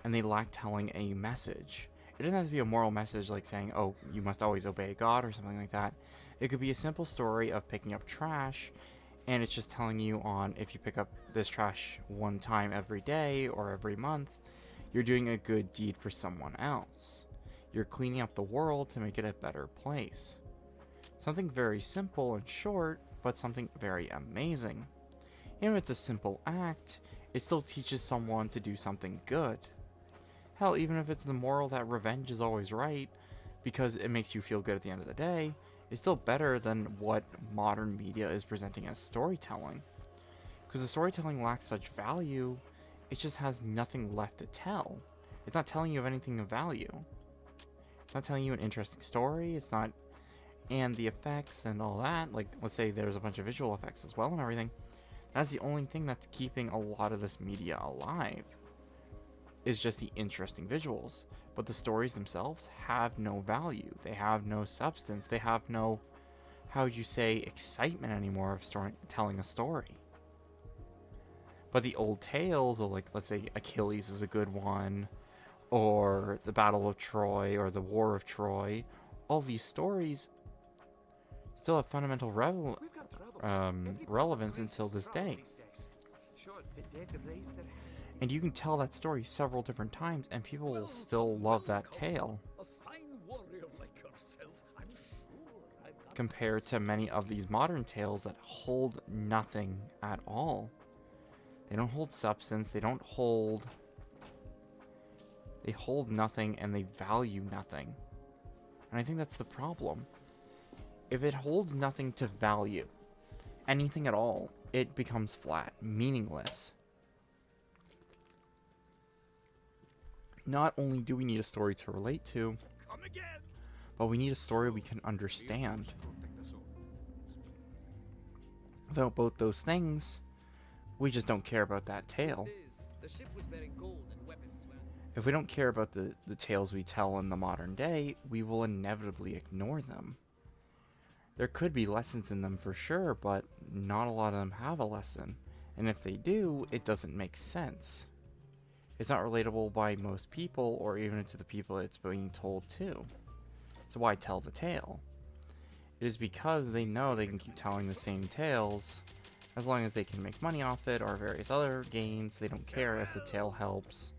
and they lack telling a message. It doesn't have to be a moral message like saying, oh, you must always obey God or something like that. It could be a simple story of picking up trash, and it's just telling you on if you pick up this trash one time every day or every month, you're doing a good deed for someone else. You're cleaning up the world to make it a better place. Something very simple and short, but something very amazing. Even if it's a simple act, it still teaches someone to do something good. Hell, even if it's the moral that revenge is always right, because it makes you feel good at the end of the day, it's still better than what modern media is presenting as storytelling. Because the storytelling lacks such value, it just has nothing left to tell. It's not telling you of anything of value. It's not telling you an interesting story, it's not... And the effects and all that, like, let's say there's a bunch of visual effects as well and everything, that's the only thing that's keeping a lot of this media alive. Is just the interesting visuals. But the stories themselves have no value. They have no substance. They have no, how would you say, excitement anymore of telling a story. But the old tales, of like, let's say Achilles is a good one, or the Battle of Troy, or the War of Troy, all these stories still have fundamental relevance until this day. And you can tell that story several different times, and people will still love that tale. A fine warrior like yourself, I'm sure. Compared to many of these modern tales that hold nothing at all. They don't hold substance, they hold nothing, and they value nothing. And I think that's the problem. If it holds nothing to value, anything at all, it becomes flat, meaningless. Not only do we need a story to relate to, but we need a story we can understand. Without both those things, we just don't care about that tale. The ship was bearing gold and weapons to Antwerp. If we don't care about the tales we tell in the modern day, we will inevitably ignore them. There could be lessons in them for sure, but not a lot of them have a lesson. And if they do, it doesn't make sense. it's not relatable by most people or even to the people it's being told to. So why tell the tale? It is because they know they can keep telling the same tales as long as they can make money off it or various other gains. They don't care if the tale helps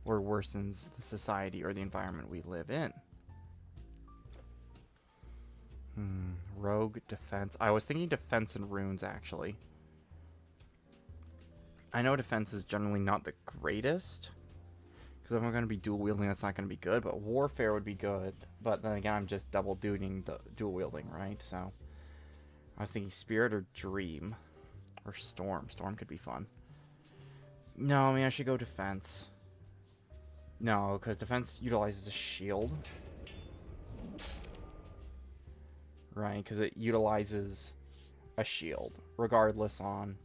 or worsens the society or the environment we live in. Rogue defense. I was thinking defense and runes, actually. I know defense is generally not the greatest, because if I'm going to be dual wielding, that's not going to be good, but warfare would be good. But then again, I'm just double doing the dual wielding, right? So I was thinking spirit or dream or storm. Storm could be fun. No, I mean, I should go defense. No, because defense utilizes a shield. Right, because it utilizes a shield, regardless on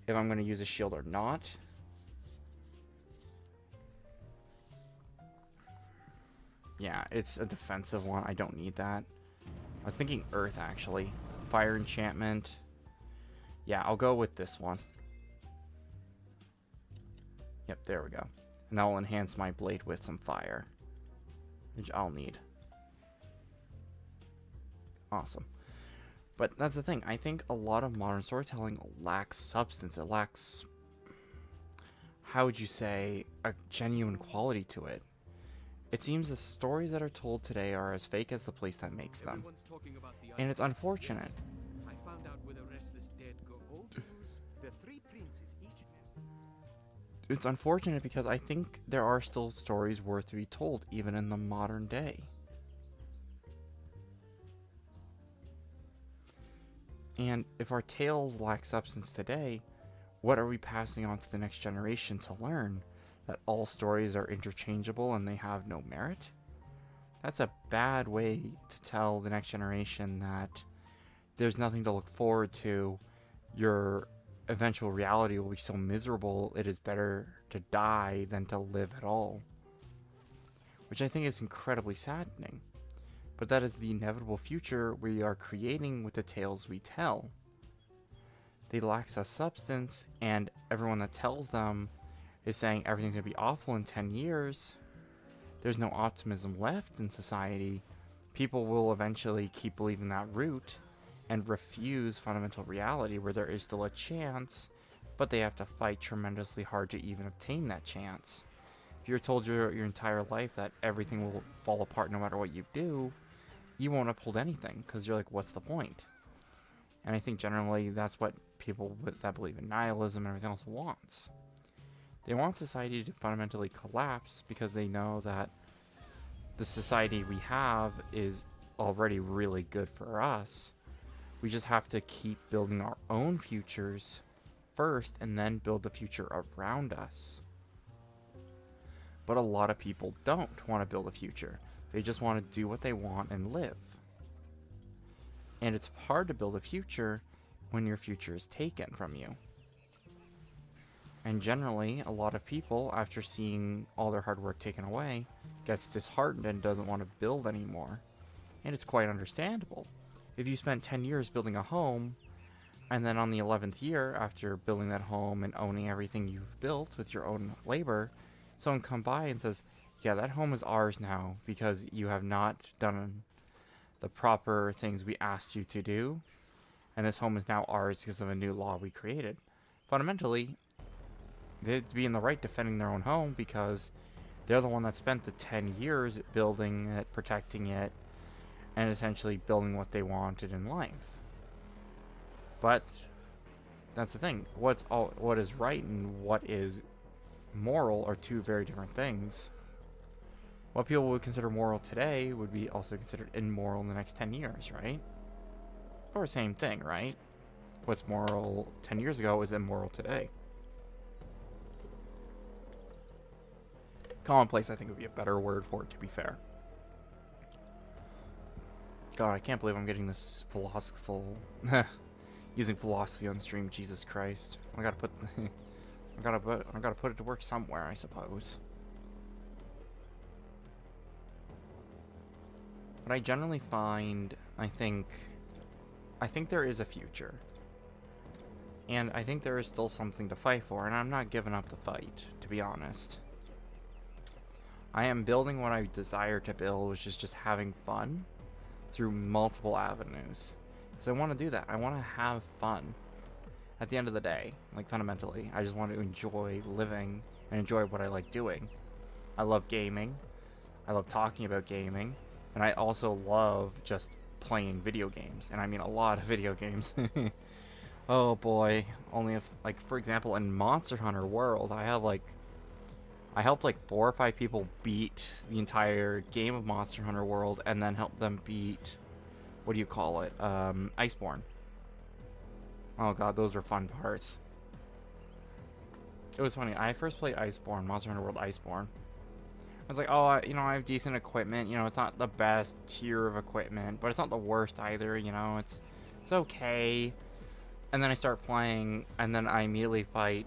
if I'm going to use a shield or not. Yeah, it's a defensive one. I don't need that. I was thinking earth, actually. Fire enchantment. Yeah, I'll go with this one. Yep, there we go. And that will enhance my blade with some fire, which I'll need. Awesome. But that's the thing. I think a lot of modern storytelling lacks substance. It lacks, how would you say, a genuine quality to it. It seems the stories that are told today are as fake as the place that makes them. Everyone's talking about the And it's island. unfortunate. Yes, I found out where the restless dead go. Old news, the three princes each missed. It's unfortunate because I think there are still stories worth to be told, even in the modern day. And if our tales lack substance today, what are we passing on to the next generation to learn? That all stories are interchangeable and they have no merit? That's a bad way to tell the next generation that there's nothing to look forward to. Your eventual reality will be so miserable, it is better to die than to live at all. Which I think is incredibly saddening. But that is the inevitable future we are creating with the tales we tell. They lack a substance, and everyone that tells them is saying everything's going to be awful in 10 years. There's no optimism left in society. People will eventually keep believing that route and refuse fundamental reality where there is still a chance, but they have to fight tremendously hard to even obtain that chance. If you're told your entire life that everything will fall apart no matter what you do, you won't uphold anything because you're like, what's the point? And I think generally that's what people that believe in nihilism and everything else wants. They want society to fundamentally collapse because they know that the society we have is already really good for us. We just have to keep building our own futures first and then build the future around us. But a lot of people don't want to build a future. They just want to do what they want and live. And it's hard to build a future when your future is taken from you. And generally, a lot of people, after seeing all their hard work taken away, gets disheartened and doesn't want to build anymore. And it's quite understandable. If you spent 10 years building a home, and then on the 11th year, after building that home and owning everything you've built with your own labor, someone come by and says, yeah, that home is ours now because you have not done the proper things we asked you to do, and this home is now ours because of a new law we created. Fundamentally, they'd be in the right defending their own home because they're the one that spent the 10 years building it, protecting it, and essentially building what they wanted in life. But that's the thing. What is right and what is moral are two very different things. What people would consider moral today would be also considered immoral in the next 10 years, right? Or same thing, right? What's moral 10 years ago is immoral today. Commonplace, I think, would be a better word for it, to be fair. God, I can't believe I'm getting this philosophical... using philosophy on stream, Jesus Christ. I gotta put... I gotta put it to work somewhere, I suppose. But I generally find, I think there is a future. And I think there is still something to fight for, and I'm not giving up the fight, to be honest. I am building what I desire to build, which is just having fun through multiple avenues. So I want to do that. I want to have fun at the end of the day, like fundamentally. I just want to enjoy living and enjoy what I like doing. I love gaming. I love talking about gaming. And I also love just playing video games. And I mean a lot of video games. Oh boy. Only if, like, for example, in Monster Hunter World, I helped like 4 or 5 people beat the entire game of Monster Hunter World, and then helped them beat, what do you call it? Iceborne. Oh god, those were fun parts. It was funny. I first played Iceborne, Monster Hunter World Iceborne. I was like, oh, I have decent equipment. You know, it's not the best tier of equipment, but it's not the worst either. You know, it's okay. And then I start playing, and then I immediately fight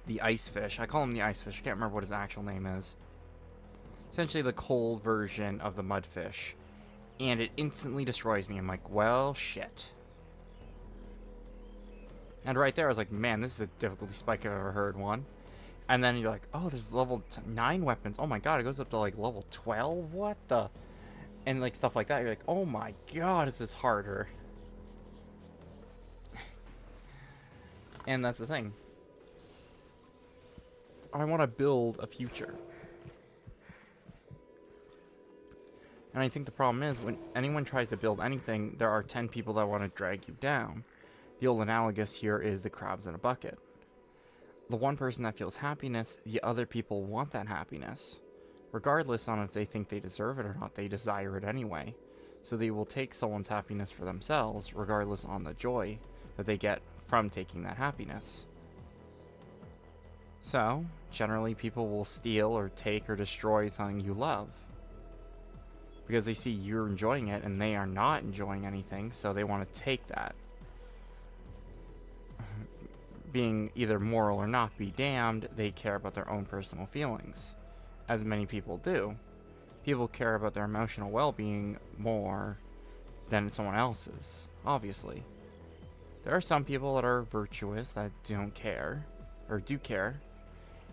the ice fish. I call him the ice fish. I can't remember what his actual name is. Essentially the cold version of the mudfish. And it instantly destroys me. I'm like, well, shit. And right there, I was like, man, this is a difficulty spike I've ever heard one. And then you're like, oh, there's level 9 weapons. Oh my god, it goes up to like level 12? What the? And like stuff like that. You're like, oh my god, is this harder? And that's the thing. I want to build a future. And I think the problem is when anyone tries to build anything, there are 10 people that want to drag you down. The old analogous here is the crabs in a bucket. The one person that feels happiness, the other people want that happiness. Regardless on if they think they deserve it or not, they desire it anyway. So they will take someone's happiness for themselves, regardless on the joy that they get from taking that happiness. So, generally people will steal or take or destroy something you love. Because they see you're enjoying it and they are not enjoying anything, so they want to take that. Being either moral or not be damned, they care about their own personal feelings. As many people do. People care about their emotional well-being more than someone else's, obviously. There are some people that are virtuous that don't care, or do care,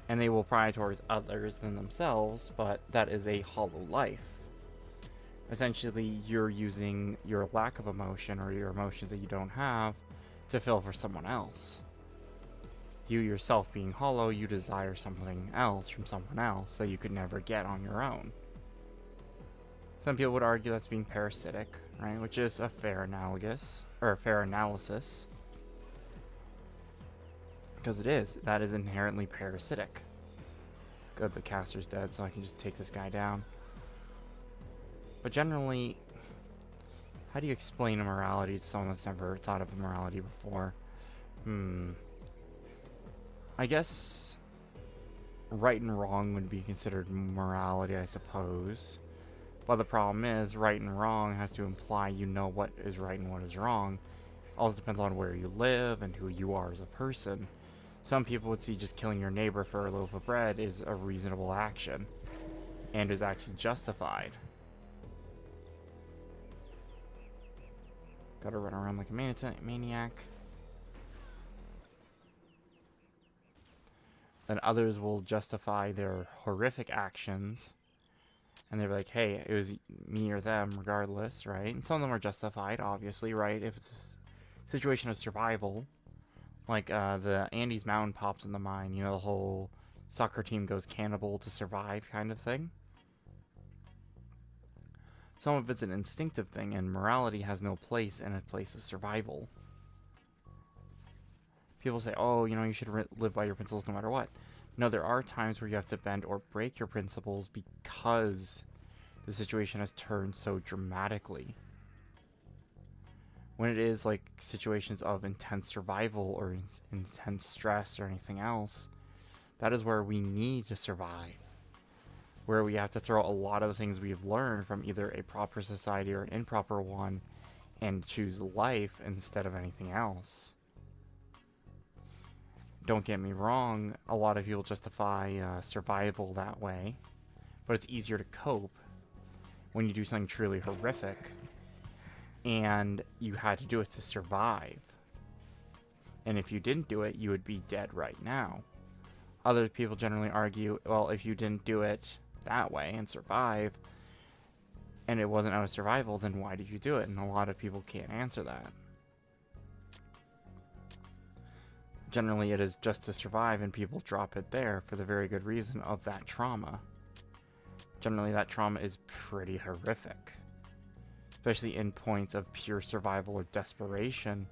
and they will prioritize others than themselves, but that is a hollow life. Essentially, you're using your lack of emotion or your emotions that you don't have to fill for someone else. You yourself being hollow, you desire something else from someone else that you could never get on your own. Some people would argue that's being parasitic, right? Which is a fair analogous, or a fair analysis. Because it is. That is inherently parasitic. Good, the caster's dead, so I can just take this guy down. But generally, how do you explain immorality to someone that's never thought of immorality before? I guess right and wrong would be considered morality, I suppose. But the problem is, right and wrong has to imply you know what is right and what is wrong. Also depends on where you live and who you are as a person. Some people would see just killing your neighbor for a loaf of bread is a reasonable action and is actually justified. Gotta run around like a maniac. Then others will justify their horrific actions. And they're like, hey, it was me or them regardless, right? And some of them are justified, obviously, right? If it's a situation of survival. Like the Andes Mountain pops in the mine. You know, the whole soccer team goes cannibal to survive kind of thing. Some of it's an instinctive thing, and morality has no place in a place of survival. People say, oh, you know, you should live by your principles no matter what. No, there are times where you have to bend or break your principles because the situation has turned so dramatically. When it is like situations of intense survival or intense stress or anything else, that is where we need to survive. Where we have to throw a lot of the things we've learned from either a proper society or an improper one and choose life instead of anything else. Don't get me wrong, a lot of people justify survival that way, but it's easier to cope when you do something truly horrific and you had to do it to survive. And if you didn't do it, you would be dead right now. other people generally argue, well, if you didn't do it that way and survive, and it wasn't out of survival, then why did you do it? And a lot of people can't answer that. Generally, it is just to survive, and people drop it there for the very good reason of that trauma. Generally, that trauma is pretty horrific, especially in points of pure survival or desperation.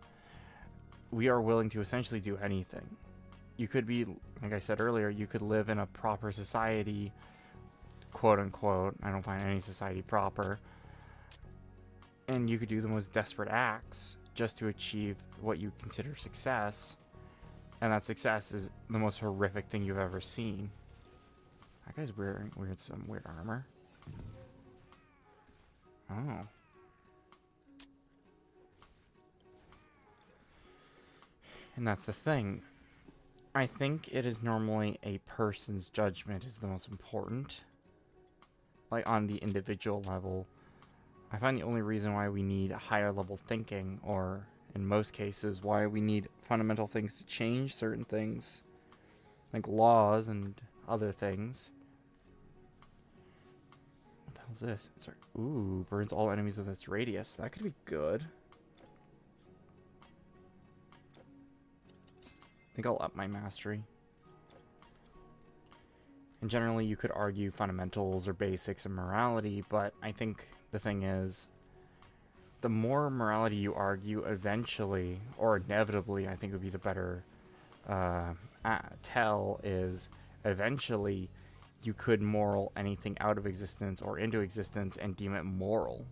We are willing to essentially do anything. You could be, like I said earlier, you could live in a proper society, quote unquote. I don't find any society proper. And you could do the most desperate acts just to achieve what you consider success. And that success is the most horrific thing you've ever seen. That guy's wearing some weird armor. Oh. And that's the thing. I think it is normally a person's judgment is the most important. Like on the individual level. I find the only reason why we need higher level thinking, or in most cases why we need fundamental things to change certain things, like laws and other things. What the hell is this? Sorry. Ooh, burns all enemies with its radius. That could be good. I think I'll up my mastery. And generally you could argue fundamentals or basics of morality, but I think the thing is, the more morality you argue, eventually, or inevitably, I think would be the better tell, is eventually you could moral anything out of existence or into existence and deem it moral.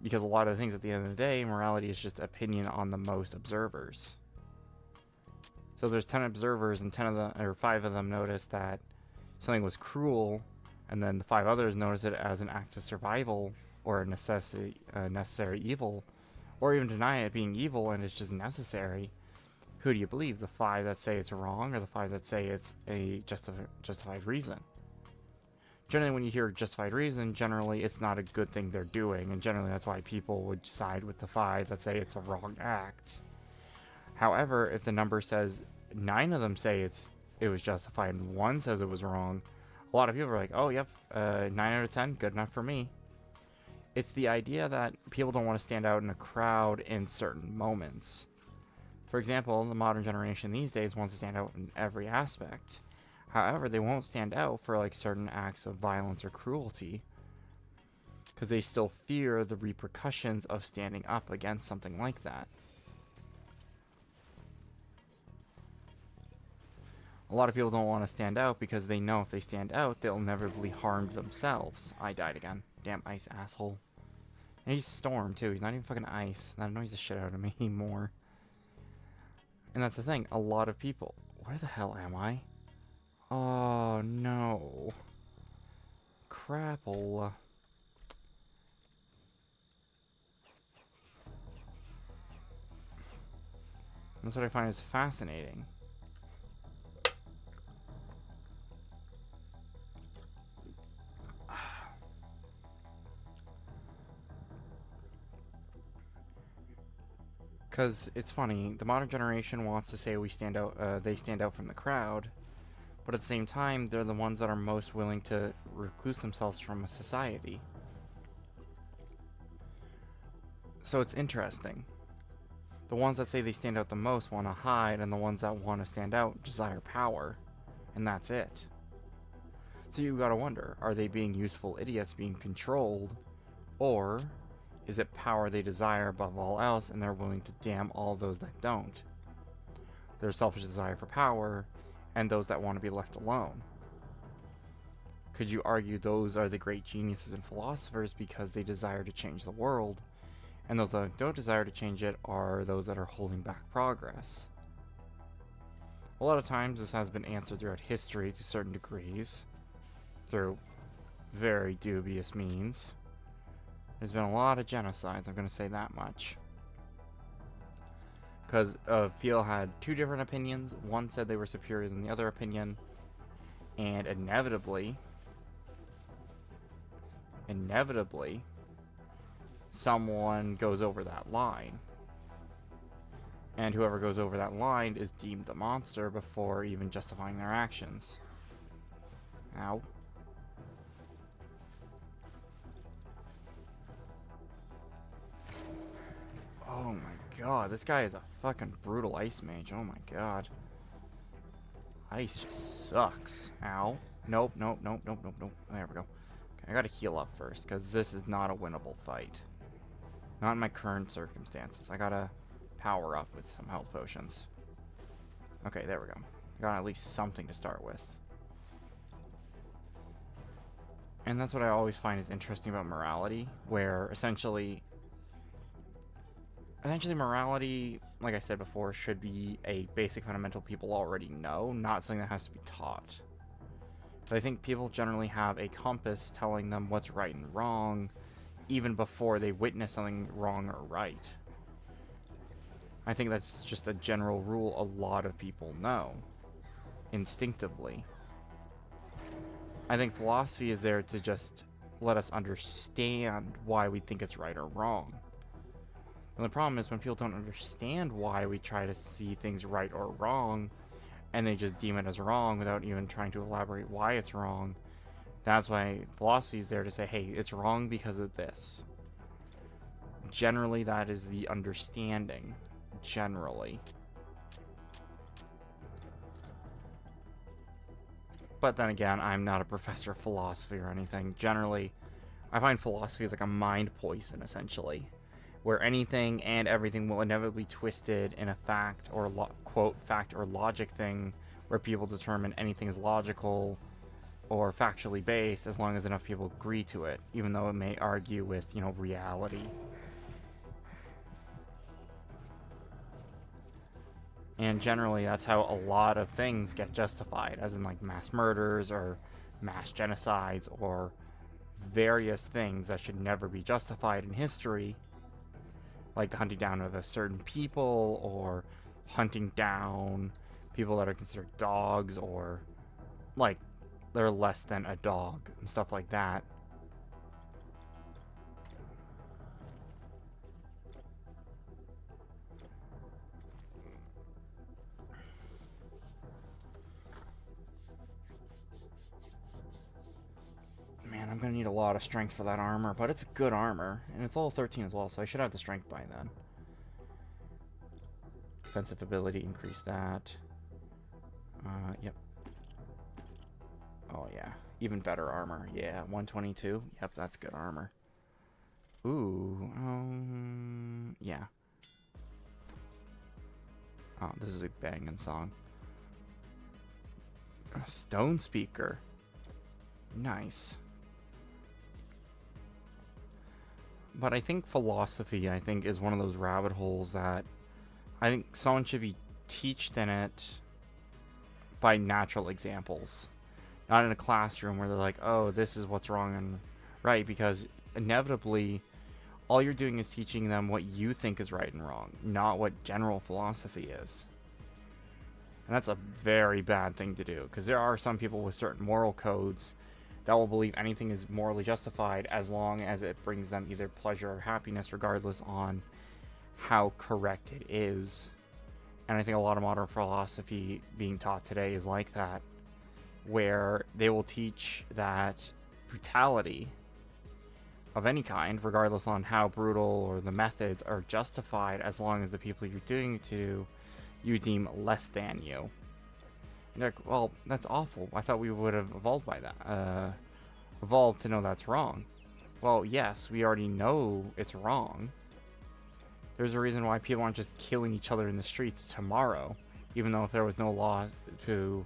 Because a lot of the things at the end of the day, morality is just opinion on the most observers. So there's 10 observers and 5 of them notice that something was cruel, and then the 5 others notice it as an act of survival or a necessary evil, or even deny it being evil and it's just necessary. Who do you believe? The 5 that say it's wrong, or the 5 that say it's a justified reason? Generally, when you hear justified reason, generally it's not a good thing they're doing, and generally that's why people would side with the 5 that say it's a wrong act. However, if the number says 9 of them say it was justified and 1 says it was wrong, a lot of people are like, oh, yep, 9 out of 10, good enough for me. It's the idea that people don't want to stand out in a crowd in certain moments. For example, the modern generation these days wants to stand out in every aspect. However, they won't stand out for like certain acts of violence or cruelty, because they still fear the repercussions of standing up against something like that. A lot of people don't want to stand out because they know if they stand out, they'll inevitably harm themselves. I died again. Damn ice asshole. And he's Storm, too. He's not even fucking ice. That annoys the shit out of me more. And that's the thing. A lot of people... Where the hell am I? Oh, no. Crapple. That's what I find is fascinating. Because it's funny, the modern generation wants to say we stand out, they stand out from the crowd, but at the same time, they're the ones that are most willing to recluse themselves from a society. So it's interesting. The ones that say they stand out the most want to hide, and the ones that want to stand out desire power, and that's it. So you gotta wonder, are they being useful idiots being controlled, or is it power they desire above all else, and they're willing to damn all those that don't? Their selfish desire for power, and those that want to be left alone. Could you argue those are the great geniuses and philosophers because they desire to change the world, and those that don't desire to change it are those that are holding back progress? A lot of times this has been answered throughout history to certain degrees, through very dubious means. There's been a lot of genocides, I'm going to say that much. Because people had 2 different opinions. One said they were superior than the other opinion. And inevitably, someone goes over that line. And whoever goes over that line is deemed a monster before even justifying their actions. Ow. Oh my god, this guy is a fucking brutal ice mage. Oh my god. Ice just sucks. Ow. Nope, nope, nope, nope, nope, nope. There we go. Okay, I gotta heal up first, because this is not a winnable fight. Not in my current circumstances. I gotta power up with some health potions. Okay, there we go. Got at least something to start with. And that's what I always find is interesting about morality, where essentially morality, like I said before, should be a basic fundamental people already know, not something that has to be taught. But I think people generally have a compass telling them what's right and wrong, even before they witness something wrong or right. I think that's just a general rule a lot of people know, instinctively. I think philosophy is there to just let us understand why we think it's right or wrong. And the problem is when people don't understand why we try to see things right or wrong, and they just deem it as wrong without even trying to elaborate why it's wrong, that's why philosophy is there to say, hey, it's wrong because of this. Generally, that is the understanding. Generally. But then again, I'm not a professor of philosophy or anything. Generally, I find philosophy is like a mind poison, essentially, where anything and everything will inevitably be twisted in a fact or quote fact or logic thing, where people determine anything is logical or factually based as long as enough people agree to it, even though it may argue with, you know, reality. And generally, that's how a lot of things get justified, as in like mass murders or mass genocides or various things that should never be justified in history, like the hunting down of a certain people or hunting down people that are considered dogs or like they're less than a dog and stuff like that. Man, I'm gonna need a lot of strength for that armor, but it's good armor, and it's level 13 as well, so I should have the strength by then. Defensive ability, increase that. Yep. Oh yeah, even better armor. Yeah, 122. Yep, that's good armor. Ooh, yeah. Oh, this is a banging song. A stone speaker. Nice. But I think philosophy, is one of those rabbit holes that I think someone should be taught in it by natural examples. Not in a classroom where they're like, oh, this is what's wrong and right, because inevitably all you're doing is teaching them what you think is right and wrong, not what general philosophy is. And that's a very bad thing to do, because there are some people with certain moral codes that will believe anything is morally justified as long as it brings them either pleasure or happiness, regardless on how correct it is. And I think a lot of modern philosophy being taught today is like that, where they will teach that brutality of any kind, regardless on how brutal or the methods, are justified as long as the people you're doing it to you deem less than you. And you're like, well, that's awful. I thought we would have evolved by that. Evolved to know that's wrong. Well, yes, we already know it's wrong. There's a reason why people aren't just killing each other in the streets tomorrow, even though if there was no law to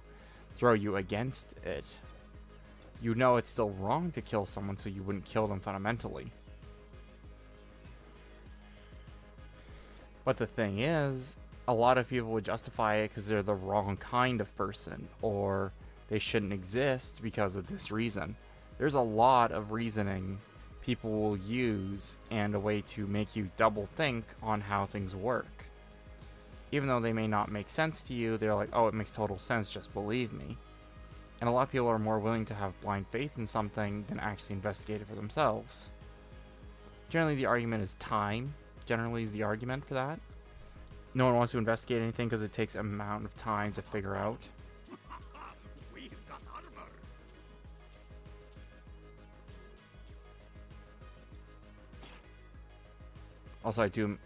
throw you against it. You know it's still wrong to kill someone, so you wouldn't kill them fundamentally. But the thing is, a lot of people would justify it because they're the wrong kind of person, or they shouldn't exist because of this reason. There's a lot of reasoning people will use and a way to make you double think on how things work. Even though they may not make sense to you, they're like, oh, it makes total sense, just believe me. And a lot of people are more willing to have blind faith in something than actually investigate it for themselves. Generally, the argument is time. Generally is the argument for that. no one wants to investigate anything because it takes an amount of time to figure out. We've got armor. Also,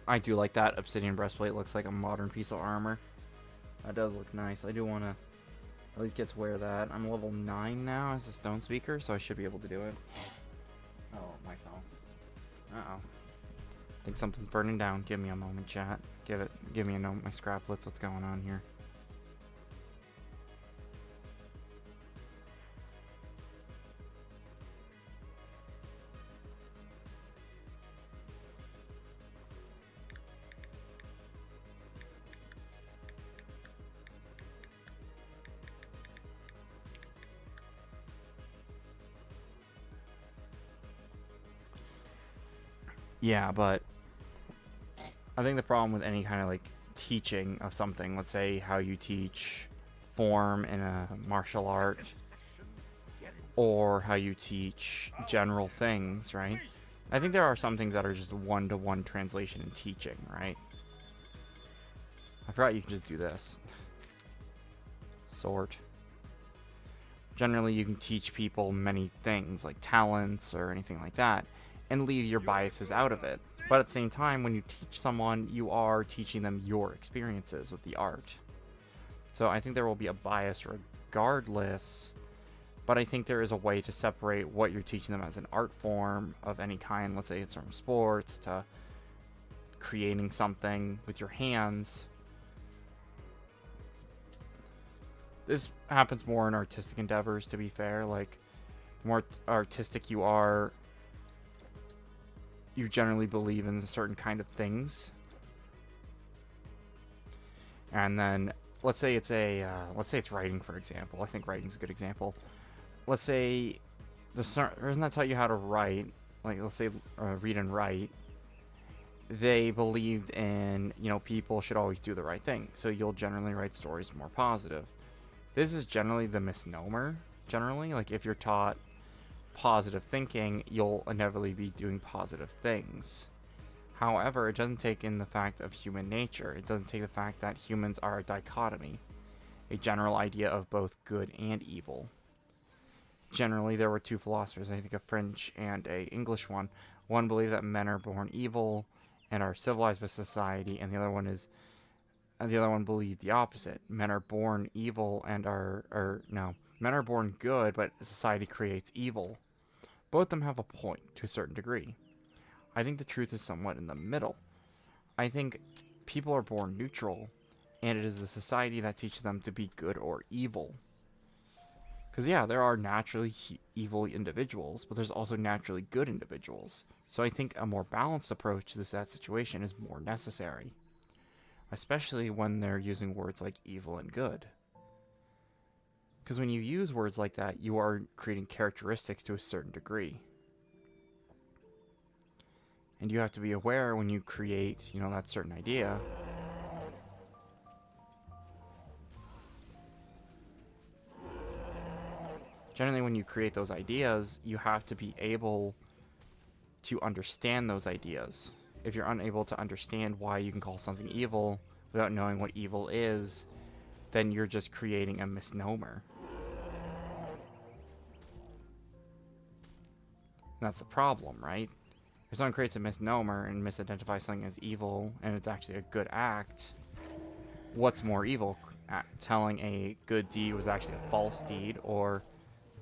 I do like that obsidian breastplate. Looks like a modern piece of armor. That does look nice. I do want to at least get to wear that. I'm level 9 now as a stone speaker, so I should be able to do it. Oh, my phone. Uh-oh. I think something's burning down. Give me a moment, chat. Give me a note, my scraplets. What's going on here? Yeah, but I think the problem with any kind of like teaching of something, let's say how you teach form in a martial art, or how you teach general things, right? I think there are some things that are just one-to-one translation in teaching, right? I forgot you can just do this. Sort. Generally, you can teach people many things, like talents or anything like that, and leave your biases out of it. But at the same time, when you teach someone, you are teaching them your experiences with the art. So I think there will be a bias regardless, but I think there is a way to separate what you're teaching them as an art form of any kind. Let's say it's from sports to creating something with your hands. This happens more in artistic endeavors, to be fair. Like, the more artistic you are, you generally believe in a certain kind of things. And then, let's say it's writing, for example. I think writing's a good example. Let's say the person that taught you how to write, like, let's say read and write, they believed in, people should always do the right thing. So you'll generally write stories more positive. This is generally the misnomer, generally. Like, if you're taught positive thinking, you'll inevitably be doing positive things. However, it doesn't take in the fact of human nature. It doesn't take the fact that humans are a dichotomy, a general idea of both good and evil. Generally, there were two philosophers, I think a French and a English one. One believed that men are born evil and are civilized by society, and the other one believed the opposite. Men are born evil and men are born good, but society creates evil. Both of them have a point to a certain degree. I think the truth is somewhat in the middle. I think people are born neutral, and it is the society that teaches them to be good or evil. Because, yeah, there are naturally evil individuals, but there's also naturally good individuals. So I think a more balanced approach to that situation is more necessary. Especially when they're using words like evil and good. Because when you use words like that, you are creating characteristics to a certain degree. And you have to be aware when you create, that certain idea. Generally, when you create those ideas, you have to be able to understand those ideas. If you're unable to understand why you can call something evil without knowing what evil is, then you're just creating a misnomer. And that's the problem, right? If someone creates a misnomer and misidentifies something as evil and it's actually a good act, what's more evil? Telling a good deed was actually a false deed, or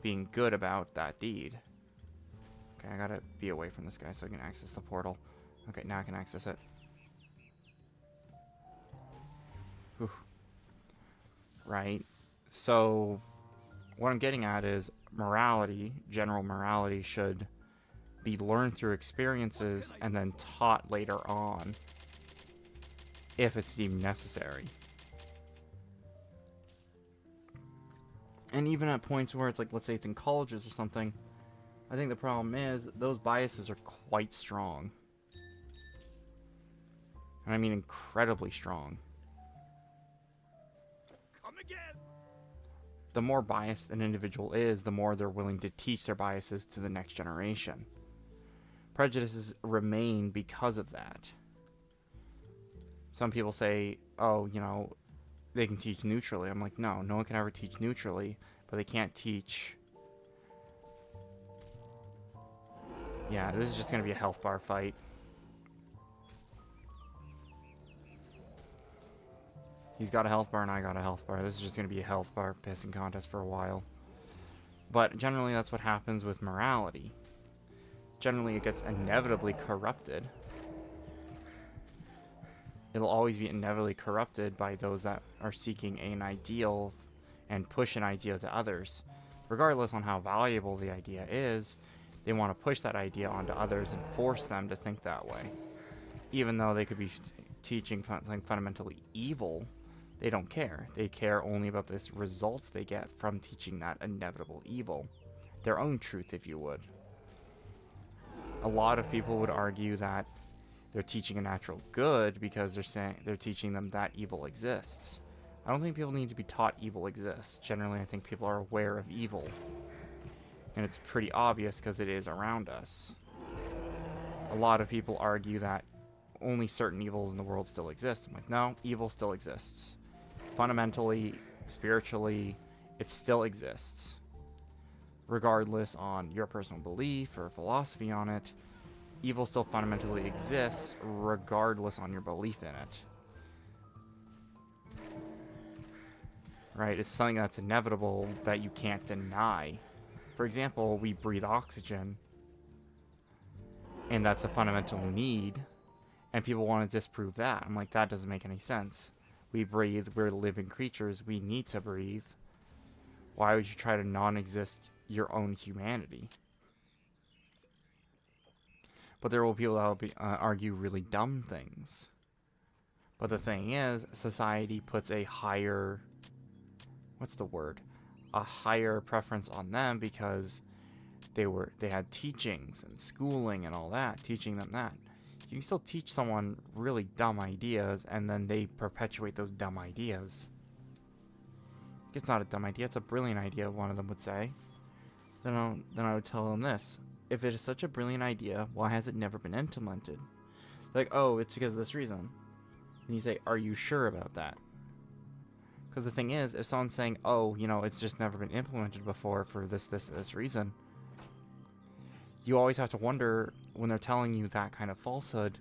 being good about that deed? Okay, I gotta be away from this guy so I can access the portal. Okay, now I can access it. Whew. Right? So, what I'm getting at is morality, general morality, should be learned through experiences and then taught later on if it's deemed necessary. And even at points where it's like, let's say it's in colleges or something, I think the problem is those biases are quite strong. And I mean incredibly strong. Come again. The more biased an individual is, the more they're willing to teach their biases to the next generation. Prejudices remain because of that. Some people say, oh, you know, they can teach neutrally. I'm like, no, no one can ever teach neutrally, but they can't teach. Yeah, this is just going to be a health bar fight. He's got a health bar and I got a health bar. This is just going to be a health bar pissing contest for a while. But generally that's what happens with morality. Generally it gets inevitably corrupted. It'll always be inevitably corrupted by those that are seeking an ideal and push an idea to others. Regardless on how valuable the idea is, they want to push that idea onto others and force them to think that way. Even though they could be teaching something fundamentally evil, they don't care. They care only about the results they get from teaching that inevitable evil. Their own truth, if you would. A lot of people would argue that they're teaching a natural good because they're teaching them that evil exists. I don't think people need to be taught evil exists. Generally, I think people are aware of evil. And it's pretty obvious because it is around us. A lot of people argue that only certain evils in the world still exist. I'm like, no, evil still exists. Fundamentally, spiritually, it still exists. Regardless on your personal belief or philosophy on it, evil still fundamentally exists regardless on your belief in it. Right? It's something that's inevitable that you can't deny. For example, we breathe oxygen, and that's a fundamental need, and people want to disprove that. I'm like, that doesn't make any sense. We breathe, we're living creatures, we need to breathe. Why would you try to non-exist your own humanity? But there will be people that will argue really dumb things. But the thing is, society puts a higher... what's the word? A higher preference on them because they had teachings and schooling and all that, teaching them that. You can still teach someone really dumb ideas, and then they perpetuate those dumb ideas. It's not a dumb idea, it's a brilliant idea, one of them would say. Then I would tell them this. If it is such a brilliant idea, why has it never been implemented? Like, oh, it's because of this reason. And you say, are you sure about that? Because the thing is, if someone's saying, oh, you know, it's just never been implemented before for this reason, you always have to wonder, when they're telling you that kind of falsehood,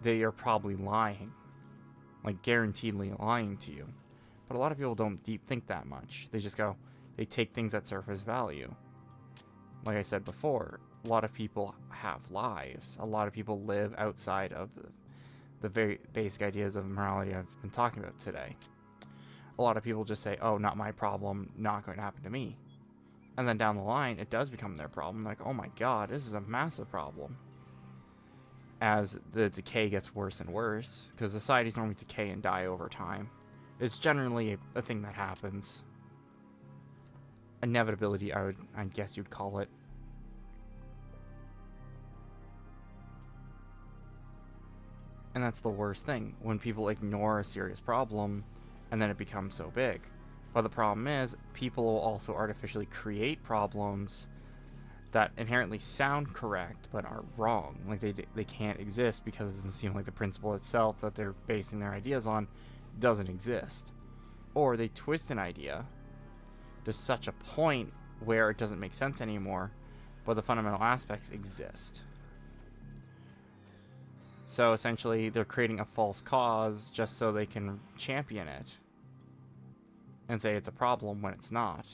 they are probably lying. Like, guaranteedly lying to you. But a lot of people don't deep think that much. They just go, they take things at surface value. Like I said before, a lot of people have lives. A lot of people live outside of the very basic ideas of morality I've been talking about today. A lot of people just say, oh, not my problem, not going to happen to me. And then down the line, it does become their problem. Like, oh my god, this is a massive problem. As the decay gets worse and worse, because societies normally decay and die over time. It's generally a thing that happens. Inevitability, I guess you'd call it. And that's the worst thing, when people ignore a serious problem, and then it becomes so big. But the problem is, people will also artificially create problems that inherently sound correct, but are wrong. Like, they can't exist because it doesn't seem like the principle itself that they're basing their ideas on doesn't exist. Or they twist an idea to such a point where it doesn't make sense anymore, but the fundamental aspects exist. So essentially, they're creating a false cause just so they can champion it and say it's a problem when it's not.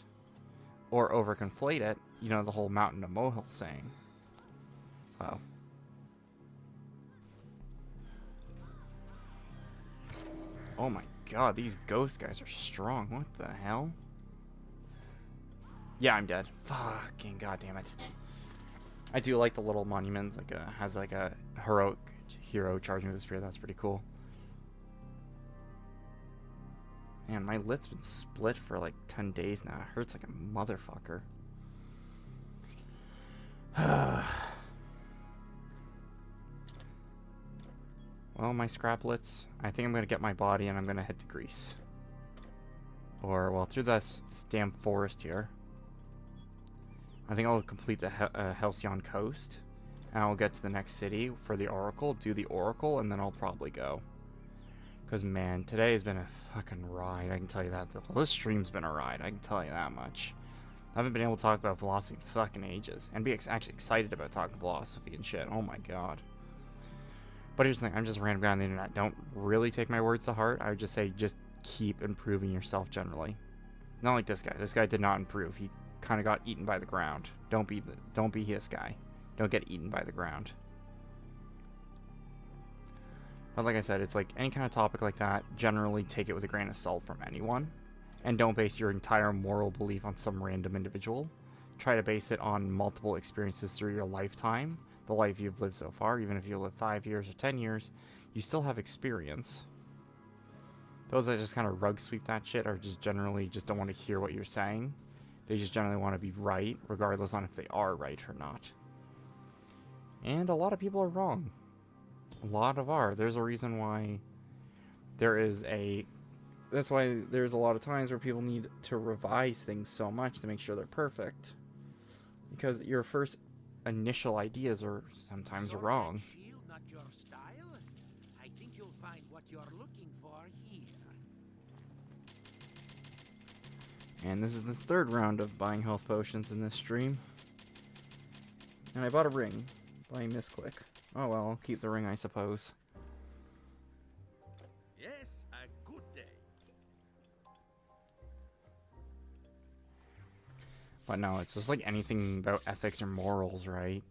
Or overconflate it, you know, the whole mountain to molehill saying. Wow. Oh my god, these ghost guys are strong. What the hell? Yeah, I'm dead. Fucking goddamn it. I do like the little monuments, like has like a heroic hero charging with a spear. That's pretty cool. Man, my lid's been split for like 10 days now. It hurts like a motherfucker. Well, my scraplets. I think I'm going to get my body and I'm going to head to Greece. Or, well, through this damn forest here. I think I'll complete the Halcyon coast. And I'll get to the next city for the Oracle, do the Oracle, and then I'll probably go. Because, man, today has been a fucking ride. I can tell you that. Well, this stream's been a ride. I can tell you that much. I haven't been able to talk about philosophy in fucking ages. And be actually excited about talking philosophy and shit. Oh my god. But here's the thing. I'm just a random guy on the internet. Don't really take my words to heart. I would just say just keep improving yourself generally. Not like this guy. This guy did not improve. He kind of got eaten by the ground. Don't be this guy. Don't get eaten by the ground. But like I said, it's like any kind of topic like that, generally take it with a grain of salt from anyone. And don't base your entire moral belief on some random individual. Try to base it on multiple experiences through your lifetime, the life you've lived so far. Even if you live 5 years or 10 years, you still have experience. Those that just kind of rug sweep that shit are just generally just don't want to hear what you're saying. They just generally want to be right, regardless on if they are right or not. And a lot of people are wrong. A lot of are. There's a reason why that's why there's a lot of times where people need to revise things so much to make sure they're perfect. Because your first initial ideas are sometimes Sword wrong. and shield, not your style? I think you'll find what you're looking for here. And this is the third round of buying health potions in this stream. And I bought a ring by misclick. Oh well, I'll keep the ring, I suppose. Yes, a good day. But no, it's just like anything about ethics or morals, right?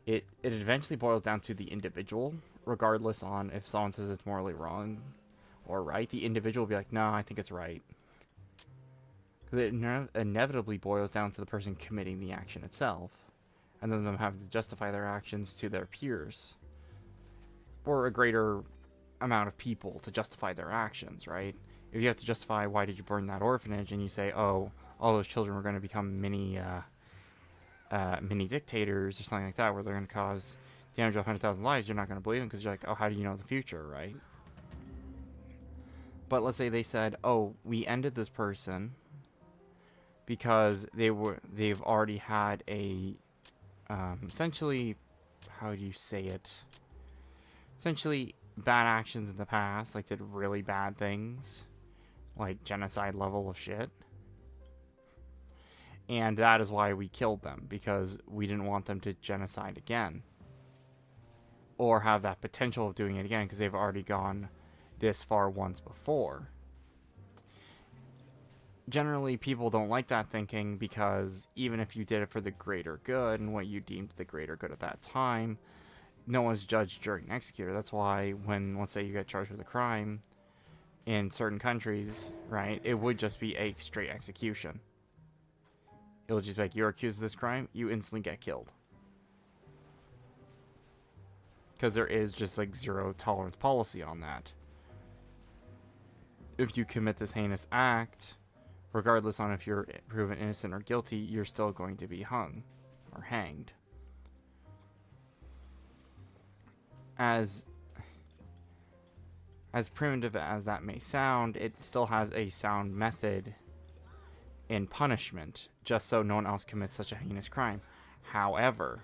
It eventually boils down to the individual, regardless on if someone says it's morally wrong or right. The individual will be like, no, I think it's right. Because it inevitably boils down to the person committing the action itself. And then them having to justify their actions to their peers. Or a greater amount of people to justify their actions, right? If you have to justify why did you burn that orphanage and you say, oh, all those children were going to become mini dictators or something like that, where they're going to cause damage to 100,000 lives, you're not going to believe them because you're like, oh, how do you know the future, right? But let's say they said, oh, we ended this person because they've already had a essentially, how do you say it? Essentially, bad actions in the past, like did really bad things, like genocide level of shit. And that is why we killed them, because we didn't want them to genocide again. Or have that potential of doing it again, because they've already gone this far once before. Generally, people don't like that thinking, because even if you did it for the greater good, and what you deemed the greater good at that time, no one's judged, jury, and executor. That's why when, let's say you get charged with a crime, in certain countries, right, it would just be a straight execution. It'll just be like, you're accused of this crime, you instantly get killed. Because there is just like zero tolerance policy on that. If you commit this heinous act, regardless on if you're proven innocent or guilty, you're still going to be hung or hanged. As primitive as that may sound, it still has a sound method in punishment, just so no one else commits such a heinous crime. However,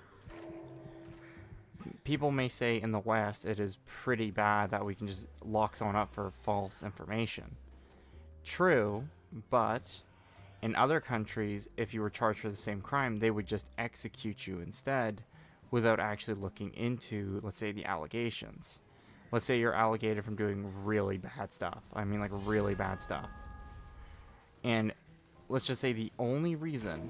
people may say in the West it is pretty bad that we can just lock someone up for false information. True, but in other countries, if you were charged for the same crime, they would just execute you instead without actually looking into, let's say, the allegations. Let's say you're alleged from doing really bad stuff. I mean, like, really bad stuff. And let's just say the only reason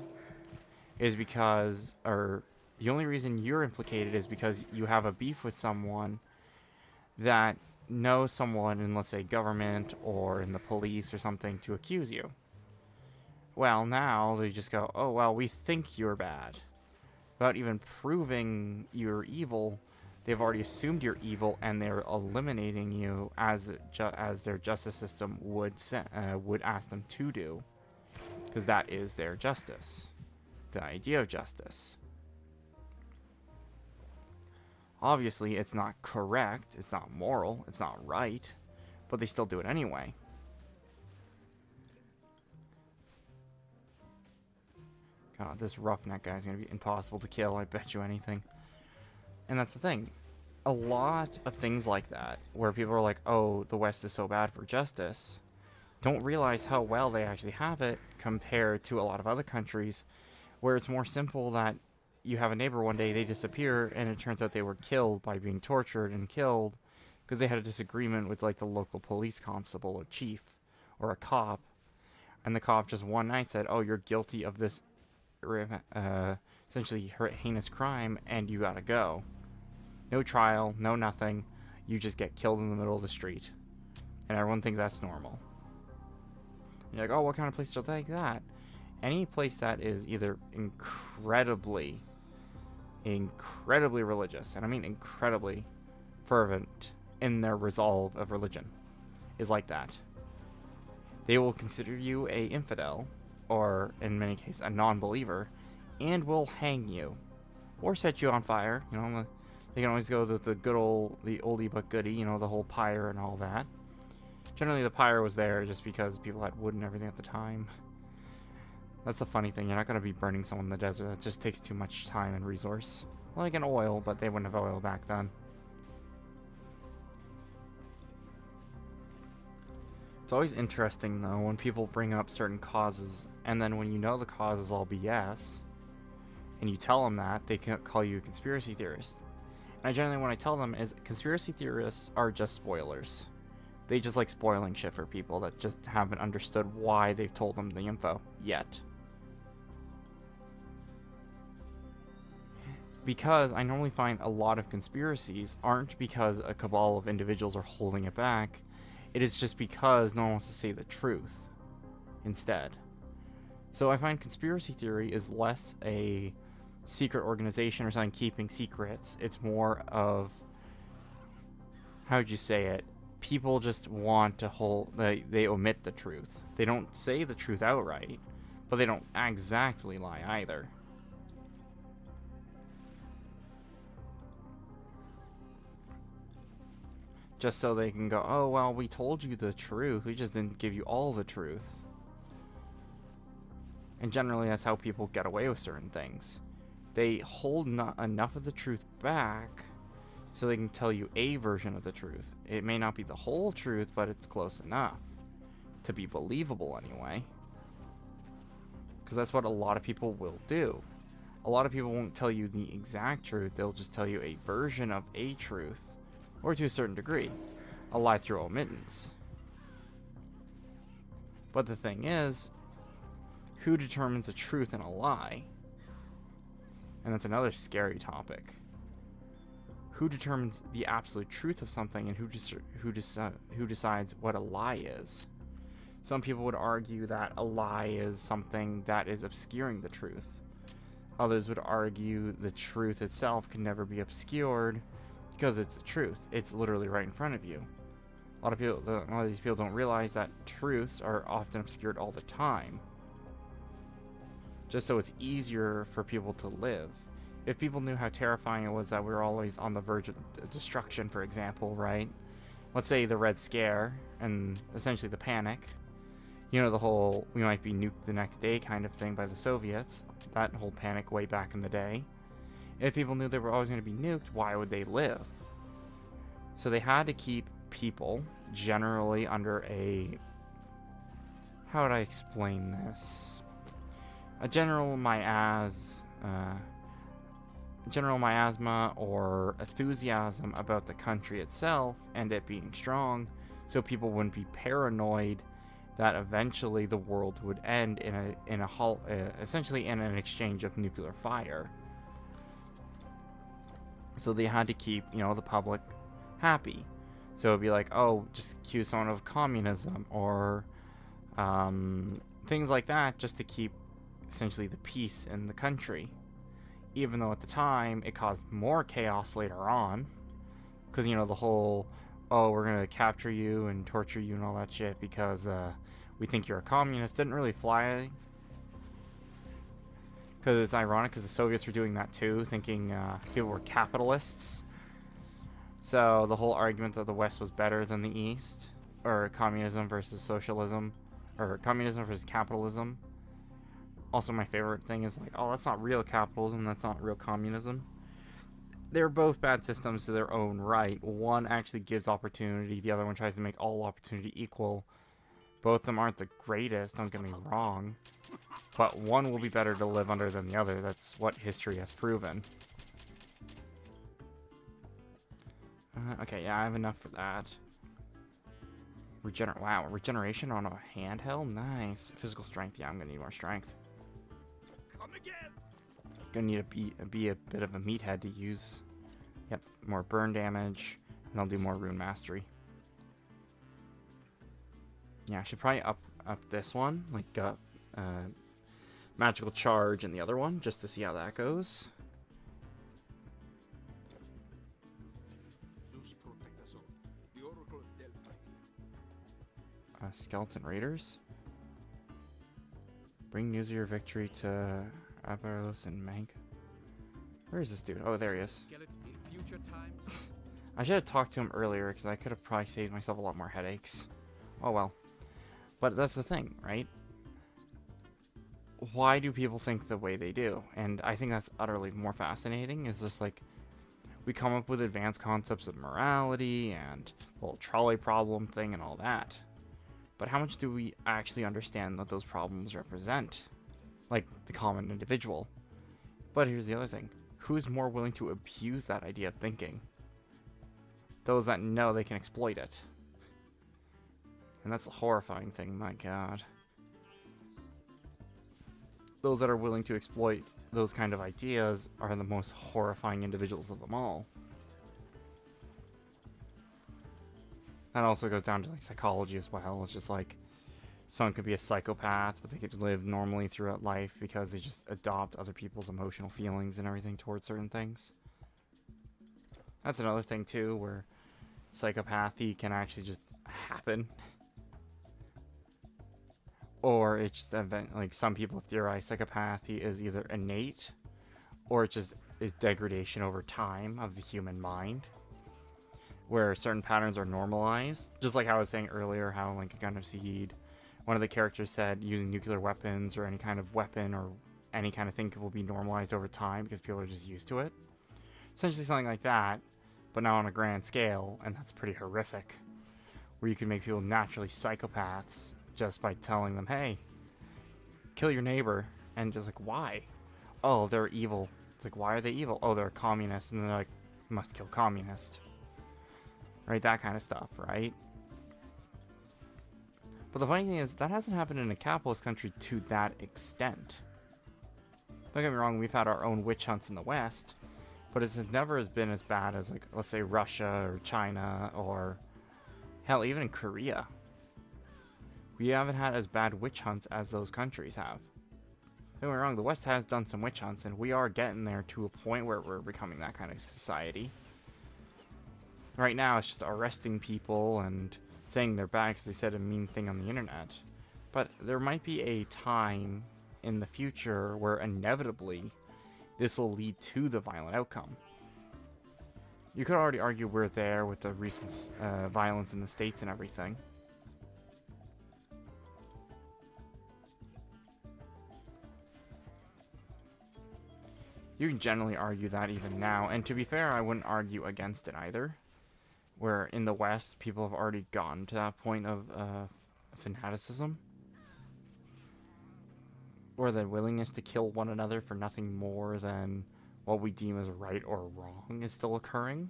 is because, or the only reason you're implicated is because you have a beef with someone that knows someone in, let's say, government or in the police or something to accuse you. Well, now they just go, oh, well, we think you're bad. Without even proving you're evil, they've already assumed you're evil, and they're eliminating you as their justice system would ask them to do. Because that is their justice. The idea of justice. Obviously, it's not correct, it's not moral, it's not right, but they still do it anyway. God, this roughneck guy is going to be impossible to kill, I bet you anything. And that's the thing. a lot of things like that, where people are like, oh, the West is so bad for justice, don't realize how well they actually have it compared to a lot of other countries, where it's more simple that you have a neighbor one day, they disappear, and it turns out they were killed by being tortured and killed because they had a disagreement with like the local police constable or chief or a cop, and the cop just one night said, oh, you're guilty of this essentially heinous crime, and you gotta go. No trial, no nothing. You just get killed in the middle of the street. And everyone thinks that's normal. And you're like, oh, what kind of place is like that? Any place that is either incredibly religious, and I mean incredibly fervent in their resolve of religion, is like that. They will consider you a infidel, or in many cases a non-believer, and will hang you or set you on fire. You know, they can always go the good old, the oldie but goodie, you know, the whole pyre and all that. Generally the pyre was there just because people had wood and everything at the time. That's the funny thing, you're not going to be burning someone in the desert. That just takes too much time and resource. Like an oil, but they wouldn't have oil back then. It's always interesting, though, when people bring up certain causes, and then when you know the cause is all BS, and you tell them that, they can call you a conspiracy theorist. And I generally, when I tell them, is conspiracy theorists are just spoilers. They just like spoiling shit for people that just haven't understood why they've told them the info yet. Because I normally find a lot of conspiracies aren't because a cabal of individuals are holding it back. It is just because no one wants to say the truth instead. So I find conspiracy theory is less a secret organization or something keeping secrets. It's more of, how would you say it? People just want to they omit the truth. They don't say the truth outright, but they don't exactly lie either. Just so they can go, oh, well, we told you the truth. We just didn't give you all the truth. And generally, that's how people get away with certain things. They hold not enough of the truth back so they can tell you a version of the truth. It may not be the whole truth, but it's close enough to be believable anyway. Because that's what a lot of people will do. A lot of people won't tell you the exact truth. They'll just tell you a version of a truth. Or to a certain degree, a lie through omittance. But the thing is, who determines a truth and a lie? And that's another scary topic. Who determines the absolute truth of something, and who decides what a lie is? Some people would argue that a lie is something that is obscuring the truth. Others would argue the truth itself can never be obscured, because it's the truth. It's literally right in front of you. A lot of these people don't realize that truths are often obscured all the time. Just so it's easier for people to live. If people knew how terrifying it was that we were always on the verge of destruction, for example, right? Let's say the Red Scare and essentially the panic. You know, the whole we might be nuked the next day kind of thing by the Soviets. That whole panic way back in the day. If people knew they were always going to be nuked, why would they live? So they had to keep people generally under a... How would I explain this? A general miasma or enthusiasm about the country itself and it being strong, so people wouldn't be paranoid that eventually the world would end essentially in an exchange of nuclear fire. So they had to keep, the public happy. So it'd be like, oh, just accuse someone of communism or things like that, just to keep essentially the peace in the country. Even though at the time it caused more chaos later on, because the whole, oh, we're gonna capture you and torture you and all that shit because we think you're a communist didn't really fly. Because it's ironic, because the Soviets were doing that too, thinking people were capitalists. So the whole argument that the West was better than the East, or communism versus socialism, or communism versus capitalism. Also, my favorite thing is like, oh, that's not real capitalism, that's not real communism. they're both bad systems to their own right. One actually gives opportunity, the other one tries to make all opportunity equal. Both of them aren't the greatest, don't get me wrong. But one will be better to live under than the other. That's what history has proven. Okay, yeah, I have enough for that. Wow, regeneration on a handheld? Nice. Physical strength, yeah, I'm gonna need more strength. Come again. Gonna need to be a bit of a meathead to use. Yep, more burn damage, and I'll do more rune mastery. Yeah, I should probably up this one, like magical charge in the other one, just to see how that goes. Zeus protect us all. The Oracle of Delphi. Skeleton Raiders. Bring news of your victory to Abaros and Mank. Where is this dude? Oh, there he is. Skeleton in future times. I should have talked to him earlier, because I could have probably saved myself a lot more headaches. Oh well. But that's the thing, right? Why do people think the way they do? And I think that's utterly more fascinating, is just like, we come up with advanced concepts of morality and the whole trolley problem thing and all that. But how much do we actually understand what those problems represent? Like, the common individual. But here's the other thing. Who's more willing to abuse that idea of thinking? Those that know they can exploit it. And that's the horrifying thing, my god. Those that are willing to exploit those kind of ideas are the most horrifying individuals of them all. That also goes down to like psychology as well. It's just like someone could be a psychopath, but they could live normally throughout life because they just adopt other people's emotional feelings and everything towards certain things. That's another thing too, where psychopathy can actually just happen. Or it's just like some people have theorized psychopathy is either innate or it's just a degradation over time of the human mind, where certain patterns are normalized. Just like how I was saying earlier, how like Gun of Seed, one of the characters said using nuclear weapons or any kind of weapon or any kind of thing will be normalized over time because people are just used to it. Essentially something like that, but now on a grand scale, and that's pretty horrific, where you can make people naturally psychopaths just by telling them, hey, kill your neighbor. And just like, why? Oh, they're evil. It's like, why are they evil? Oh, they're communists. And they're like, must kill communist. Right? That kind of stuff, right? But the funny thing is, that hasn't happened in a capitalist country to that extent. Don't get me wrong, we've had our own witch hunts in the West, but it's never has been as bad as, like, let's say Russia or China or, hell, even in Korea. We haven't had as bad witch hunts as those countries have. Don't get me wrong, the West has done some witch hunts, and we are getting there to a point where we're becoming that kind of society. Right now, it's just arresting people and saying they're bad because they said a mean thing on the internet. But there might be a time in the future where inevitably this will lead to the violent outcome. You could already argue we're there with the recent violence in the States and everything. You can generally argue that even now, and to be fair, I wouldn't argue against it either. Where in the West, people have already gotten to that point of fanaticism. Or the willingness to kill one another for nothing more than what we deem as right or wrong is still occurring.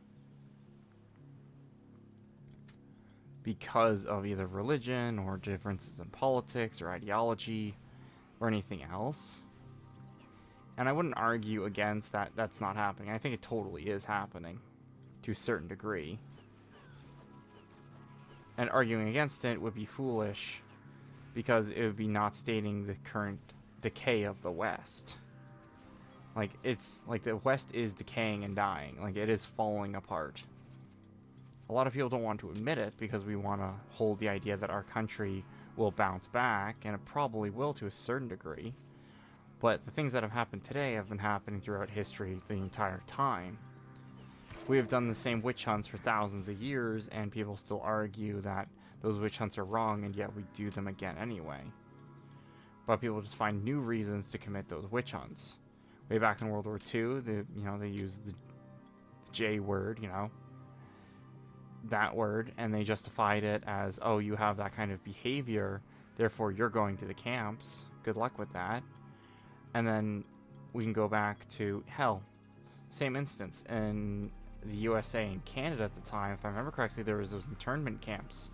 Because of either religion or differences in politics or ideology or anything else. And I wouldn't argue against that that's not happening. I think it totally is happening to a certain degree. And arguing against it would be foolish because it would be not stating the current decay of the West. Like, it's like the West is decaying and dying. Like, it is falling apart. A lot of people don't want to admit it because we want to hold the idea that our country will bounce back, and it probably will to a certain degree. But the things that have happened today have been happening throughout history the entire time. We have done the same witch hunts for thousands of years, and people still argue that those witch hunts are wrong, and yet we do them again anyway. But people just find new reasons to commit those witch hunts. Way back in World War II, they used J word, you know, that word, and they justified it as, oh, you have that kind of behavior, therefore you're going to the camps. Good luck with that. And then we can go back to, hell, same instance in the USA and Canada at the time. If I remember correctly, there was those internment camps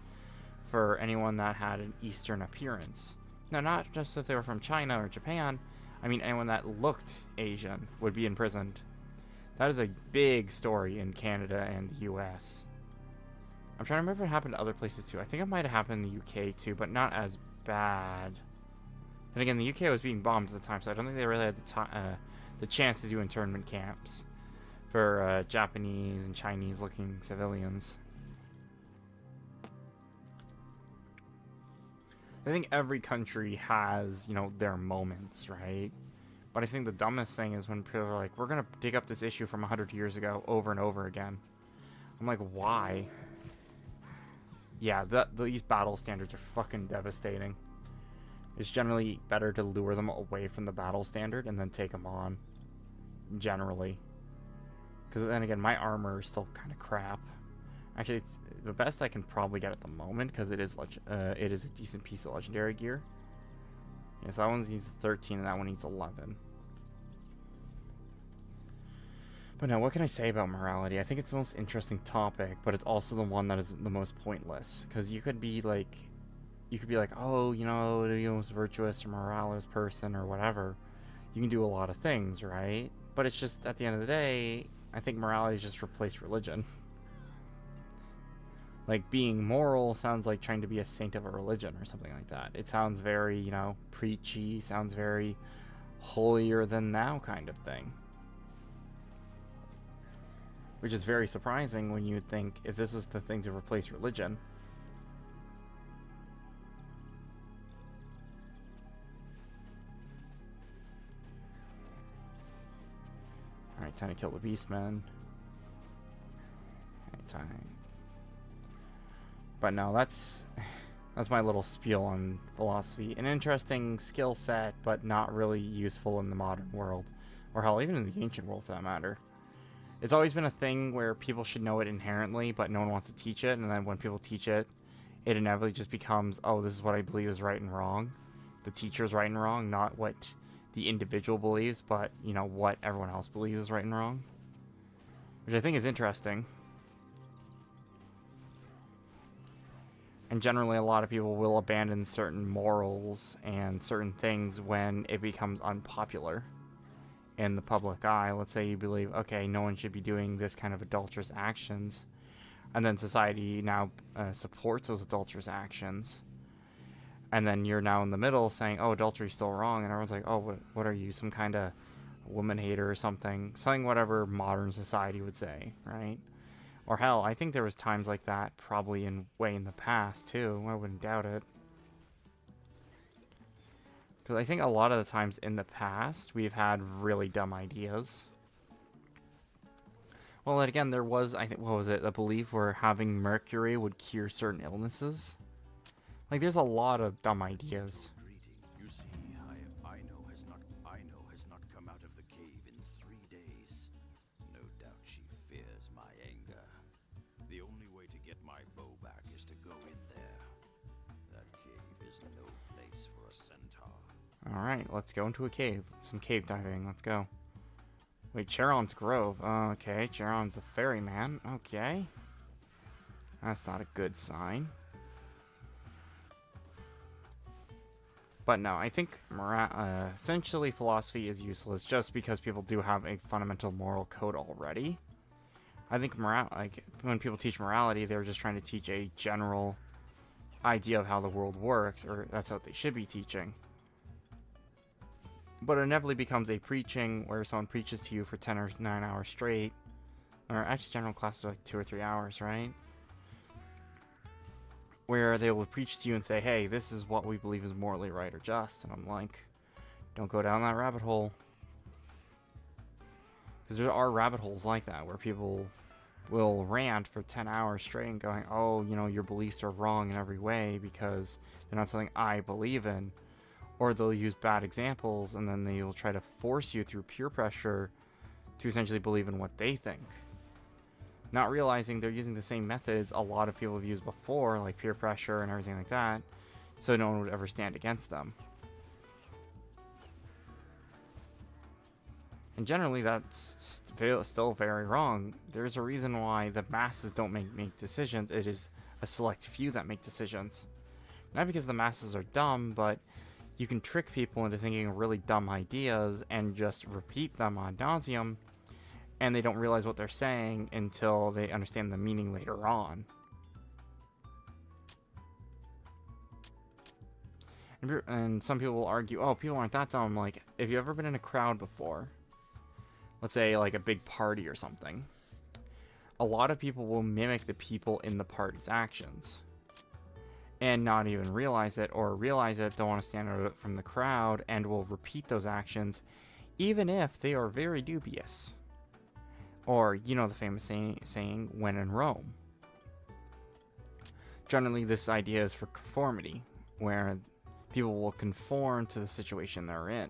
for anyone that had an Eastern appearance. Now, not just if they were from China or Japan. I mean, anyone that looked Asian would be imprisoned. That is a big story in Canada and the US. I'm trying to remember if it happened to other places too. I think it might have happened in the UK too, but not as bad. Then again, the UK was being bombed at the time, so I don't think they really had the chance to do internment camps for Japanese and Chinese-looking civilians. I think every country has, you know, their moments, right? But I think the dumbest thing is when people are like, we're going to dig up this issue from 100 years ago over and over again. I'm like, why? Yeah, these battle standards are fucking devastating. It's generally better to lure them away from the battle standard and then take them on. Generally. Because then again, my armor is still kind of crap. Actually, it's the best I can probably get at the moment, because it is a decent piece of legendary gear. Yeah, so that one needs 13 and that one needs 11. But now, what can I say about morality? I think it's the most interesting topic, but it's also the one that is the most pointless. Because you could be like, oh, you know, the most virtuous or moralist person or whatever. You can do a lot of things, right? But it's just, at the end of the day, I think morality just replaced religion. Like, being moral sounds like trying to be a saint of a religion or something like that. It sounds very, you know, preachy, sounds very holier than thou kind of thing. Which is very surprising when you think, if this was the thing to replace religion. Alright, time to kill the Beastmen. Time. But no, that's my little spiel on philosophy. An interesting skill set, but not really useful in the modern world. Or hell, even in the ancient world for that matter. It's always been a thing where people should know it inherently, but no one wants to teach it. And then when people teach it, it inevitably just becomes, oh, this is what I believe is right and wrong. The teacher's right and wrong, not what the individual believes, but, you know, what everyone else believes is right and wrong. Which I think is interesting. And generally, a lot of people will abandon certain morals and certain things when it becomes unpopular in the public eye. Let's say you believe, okay, no one should be doing this kind of adulterous actions, and then society now supports those adulterous actions, and then you're now in the middle saying, oh, adultery's still wrong, and everyone's like, oh, what are you, some kind of woman hater or something, whatever modern society would say, right? Or hell, I think there was times like that probably in the past too. I wouldn't doubt it. Because I think a lot of the times in the past, we've had really dumb ideas. Well, and again, there was, I think, what was it, a belief where having mercury would cure certain illnesses? Like, there's a lot of dumb ideas. You see, Aino has not come out of the cave in 3 days. No doubt she fears my anger. The only way to get my bow back is to go in there. That cave is no place for a centaur. Alright, let's go into a cave. Some cave diving, let's go. Wait, Charon's Grove. Okay, Charon's the ferryman. Okay. That's not a good sign. But no, I think essentially philosophy is useless just because people do have a fundamental moral code already. I think when people teach morality, they're just trying to teach a general idea of how the world works, or that's what they should be teaching. But it inevitably becomes a preaching where someone preaches to you for 10 or 9 hours straight. Or actually general classes are like 2 or 3 hours, right? Where they will preach to you and say, hey, this is what we believe is morally right or just. And I'm like, don't go down that rabbit hole. Because there are rabbit holes like that where people will rant for 10 hours straight and going, oh, you know, your beliefs are wrong in every way because they're not something I believe in. Or they'll use bad examples and then they will try to force you through peer pressure to essentially believe in what they think. not realizing they're using the same methods a lot of people have used before, like peer pressure and everything like that, so no one would ever stand against them. And generally, that's still very wrong. There's a reason why the masses don't make decisions. It is a select few that make decisions. Not because the masses are dumb, but you can trick people into thinking really dumb ideas and just repeat them ad nauseum, and they don't realize what they're saying until they understand the meaning later on. And some people will argue, oh, people aren't that dumb. Like, have you ever been in a crowd before? Let's say, like, a big party or something. A lot of people will mimic the people in the party's actions and not even realize it, or realize it, don't want to stand out from the crowd, and will repeat those actions even if they are very dubious. Or, you know the famous saying, when in Rome. Generally, this idea is for conformity, where people will conform to the situation they're in.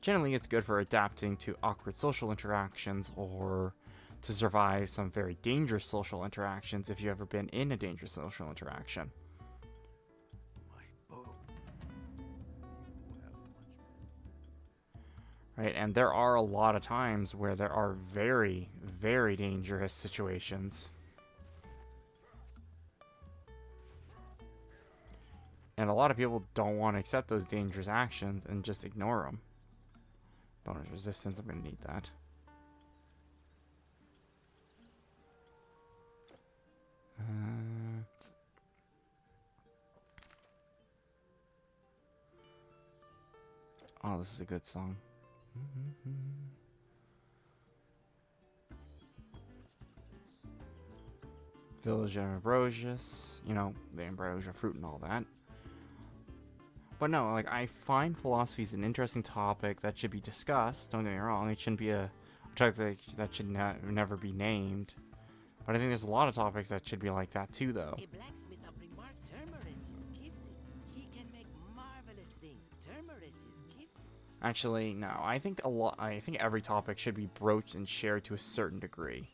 Generally, it's good for adapting to awkward social interactions or to survive some very dangerous social interactions if you've ever been in a dangerous social interaction. Right, and there are a lot of times where there are very, very dangerous situations. And a lot of people don't want to accept those dangerous actions and just ignore them. Bonus resistance, I'm going to need that. Oh, this is a good song. Village of Ambrosius, you know, the ambrosia fruit and all that. But no, like, I find philosophy is an interesting topic that should be discussed. Don't get me wrong, it shouldn't be a topic that should never be named. But I think there's a lot of topics that should be like that too, though. A blacksmith of remark Termerus is gifted. He can make marvelous things. Termerus is gifted. Actually, no. I think every topic should be broached and shared to a certain degree.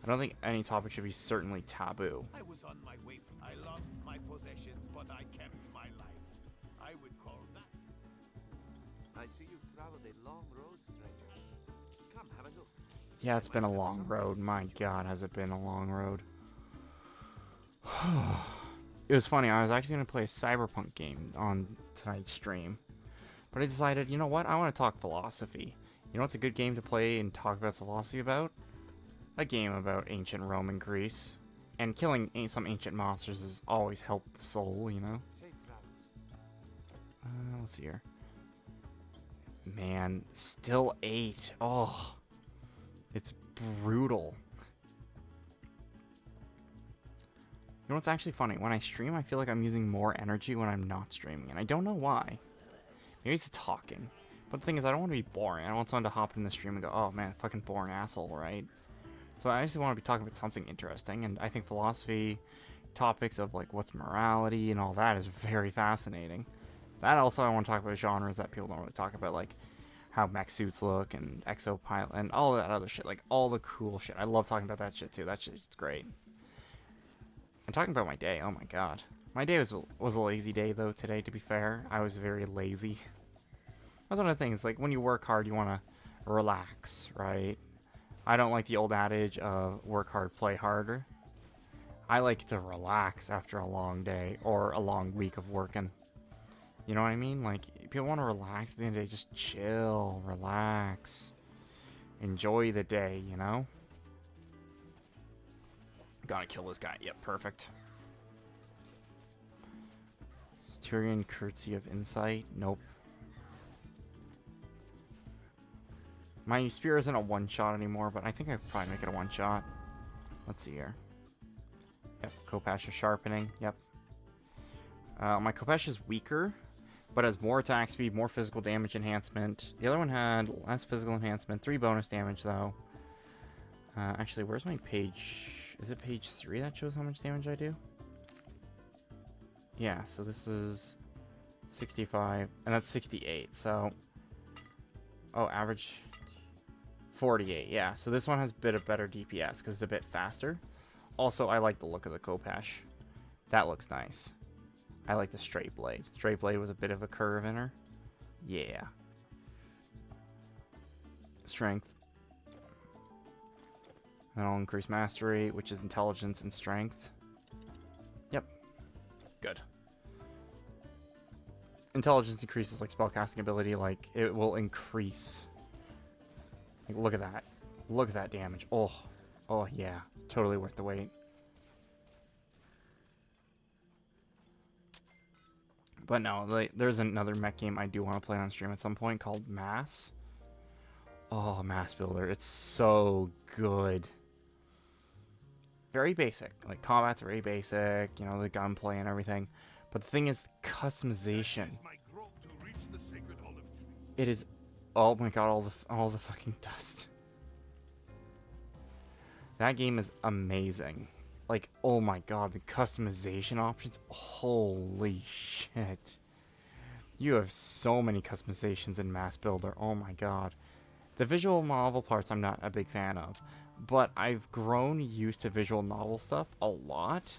I don't think any topic should be certainly taboo. I was on my way. I lost my possessions, but I kept my life. I would call that. I see you've traveled a long road, stranger. Come, have a look. Yeah, it's been a long road. My God, has it been a long road. It was funny. I was actually going to play a Cyberpunk game on tonight's stream. But I decided, you know what? I want to talk philosophy. You know what's a good game to play and talk about philosophy about? A game about ancient Rome and Greece. And killing some ancient monsters has always helped the soul, you know? Safe travels. Let's see here. Man, still 8. Oh, it's brutal. You know what's actually funny? When I stream, I feel like I'm using more energy when I'm not streaming, and I don't know why. Maybe it's talking. But the thing is, I don't want to be boring. I don't want someone to hop in the stream and go, oh man, fucking boring asshole, right? So I actually want to be talking about something interesting, and I think philosophy, topics of like what's morality and all that is very fascinating. That also, I want to talk about genres that people don't really talk about, like how mech suits look and exopilot and all that other shit, like all the cool shit. I love talking about that shit too. That shit's great. And talking about my day, oh my god. My day was a lazy day though today, to be fair. I was very lazy. That's one of the things, like when you work hard, you want to relax, right? I don't like the old adage of work hard, play harder. I like to relax after a long day or a long week of working. You know what I mean? Like, people want to relax at the end of the day, just chill, relax, enjoy the day, you know? Gotta kill this guy. Yep, perfect. Centurion Courtesy of Insight. Nope. My spear isn't a one-shot anymore, but I think I could probably make it a one-shot. Let's see here. Yep, Khopesh is sharpening. Yep. My Khopesh is weaker, but has more attack speed, more physical damage enhancement. The other one had less physical enhancement, 3 bonus damage, though. Actually, where's my page? Is it page 3 that shows how much damage I do? Yeah, so this is 65, and that's 68, so... Oh, average 48, yeah. So this one has a bit of better DPS because it's a bit faster. Also, I like the look of the Khopesh. That looks nice. I like the straight blade. Straight blade with a bit of a curve in her. Yeah. Strength. And I'll increase mastery, which is intelligence and strength. Yep. Good. Intelligence increases like spellcasting ability, like it will increase. Like, look at that. Look at that damage. Oh. Oh yeah. Totally worth the wait. But no, like, there's another mech game I do want to play on stream at some point called Mass. Oh, Mass Builder. It's so good. Very basic. Like, combat's very basic, you know, the gunplay and everything. But the thing is, the customization. It is, oh my god, all the fucking dust. That game is amazing. Like, oh my god, the customization options. Holy shit. You have so many customizations in Mass Builder. Oh my god. The visual novel parts I'm not a big fan of. But I've grown used to visual novel stuff a lot.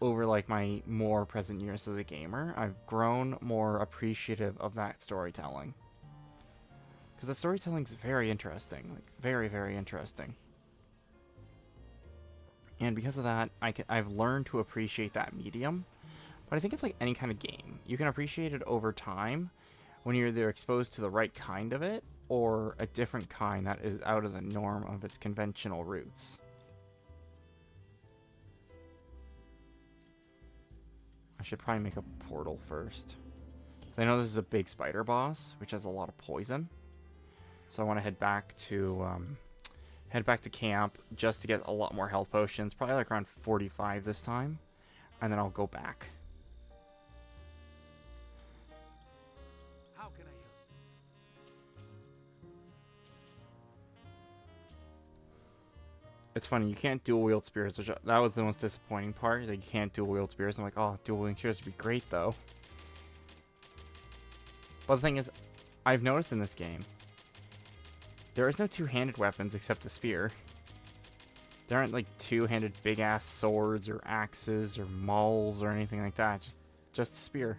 Over like my more present years as a gamer. I've grown more appreciative of that storytelling. Because the storytelling's very interesting. Like, very, very interesting. And because of that, I've learned to appreciate that medium. But I think it's like any kind of game. You can appreciate it over time when you're either exposed to the right kind of it or a different kind that is out of the norm of its conventional roots. I should probably make a portal first. I know this is a big spider boss, which has a lot of poison. So I want to head back to camp just to get a lot more health potions. Probably like around 45 this time. And then I'll go back. How can I help? It's funny, you can't dual wield spears, which that was the most disappointing part. That you can't dual wield spears. I'm like, oh, dual wielding spears would be great though. But the thing is, I've noticed in this game, there is no two-handed weapons except the spear. There aren't like two-handed big-ass swords or axes or mauls or anything like that. Just the spear.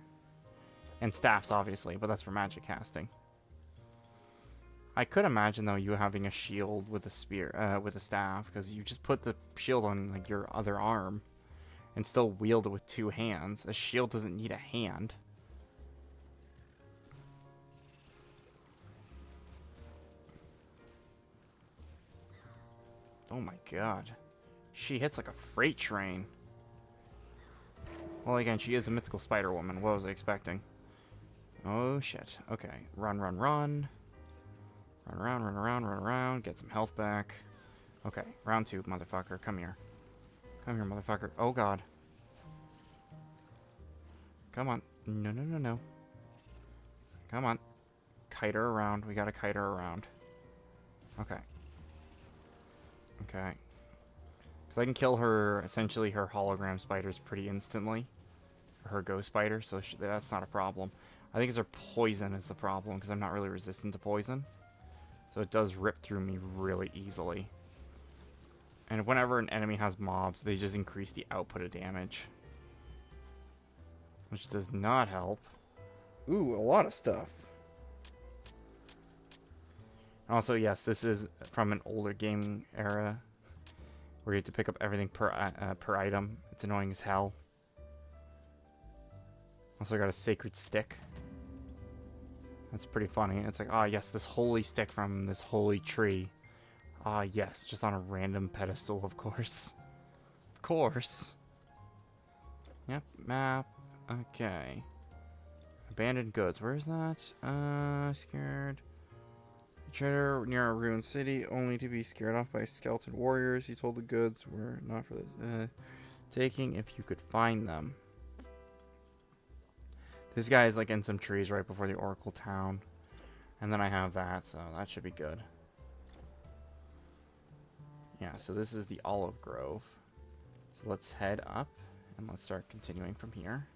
And staffs, obviously, but that's for magic casting. I could imagine, though, you having a shield with a spear, with a staff, because you just put the shield on like your other arm and still wield it with two hands. A shield doesn't need a hand. Oh my god. She hits like a freight train. Well, again, she is a mythical spider woman. What was I expecting? Oh shit. Okay. Run, run, run. Run around, run around, run around. Get some health back. Okay. Round 2, motherfucker. Come here. Come here, motherfucker. Oh god. Come on. No, no, no, no. Come on. Kite her around. We gotta kite her around. Okay. Okay. Because I can kill her, essentially, her hologram spiders pretty instantly. Or her ghost spider, so that's not a problem. I think it's her poison is the problem, because I'm not really resistant to poison. So it does rip through me really easily. And whenever an enemy has mobs, they just increase the output of damage. Which does not help. Ooh, a lot of stuff. Also, yes, this is from an older gaming era where you have to pick up everything per item. It's annoying as hell. Also got a sacred stick. That's pretty funny. It's like, ah, yes, this holy stick from this holy tree. Ah, yes, just on a random pedestal, of course. Of course. Yep, map. Okay. Abandoned goods. Where is that? Scared. Trader near a ruined city, only to be scared off by skeleton warriors. He told the goods were not for this taking if you could find them. This guy is like in some trees right before the Oracle town. And then I have that, so that should be good. Yeah, so this is the Olive Grove. So let's head up and let's start continuing from here.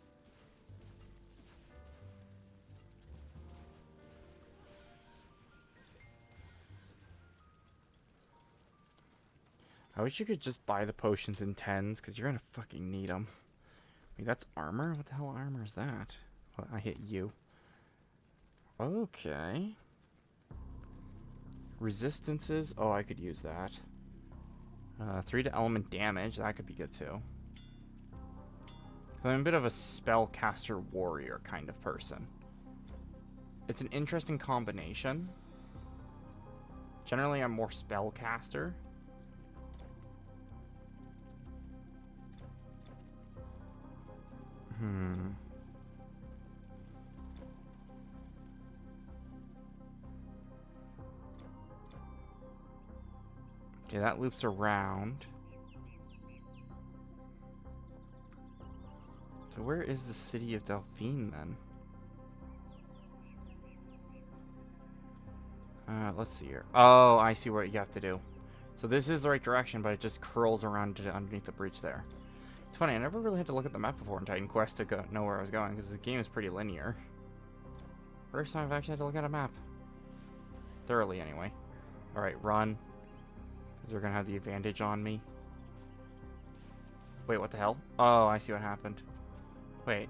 I wish you could just buy the potions in 10s, because you're going to fucking need them. Wait, that's armor? What the hell armor is that? Well, I hit you. Okay. Resistances. Oh, I could use that. 3 to element damage. That could be good too. I'm a bit of a spellcaster warrior kind of person. It's an interesting combination. Generally, I'm more spellcaster. Okay, that loops around. So where is the city of Delphine then? Let's see here. Oh, I see what you have to do. So this is the right direction, but it just curls around to underneath the breach there. It's funny, I never really had to look at the map before in Titan Quest to know where I was going, because the game is pretty linear. First time I've actually had to look at a map. Thoroughly, anyway. Alright, run. Because they're going to have the advantage on me. Wait, what the hell? Oh, I see what happened. Wait.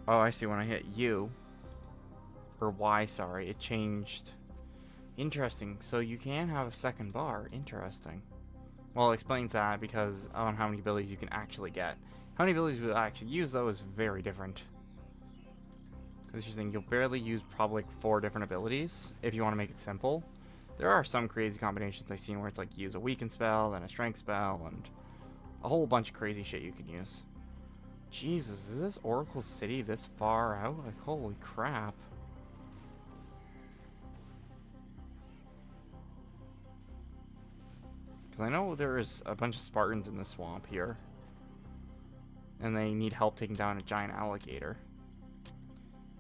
Oh, I see. When I hit U, or Y, sorry, it changed. Interesting. So you can have a second bar. Interesting. Well, it explains that because on how many abilities you can actually get. How many abilities we'll actually use, though, is very different. Because you're saying you'll barely use probably like 4 different abilities if you want to make it simple. There are some crazy combinations I've seen where it's like use a weaken spell, then a strength spell, and a whole bunch of crazy shit you can use. Jesus, is this Oracle City this far out? Like, holy crap. Because I know there's a bunch of Spartans in the swamp here. And they need help taking down a giant alligator.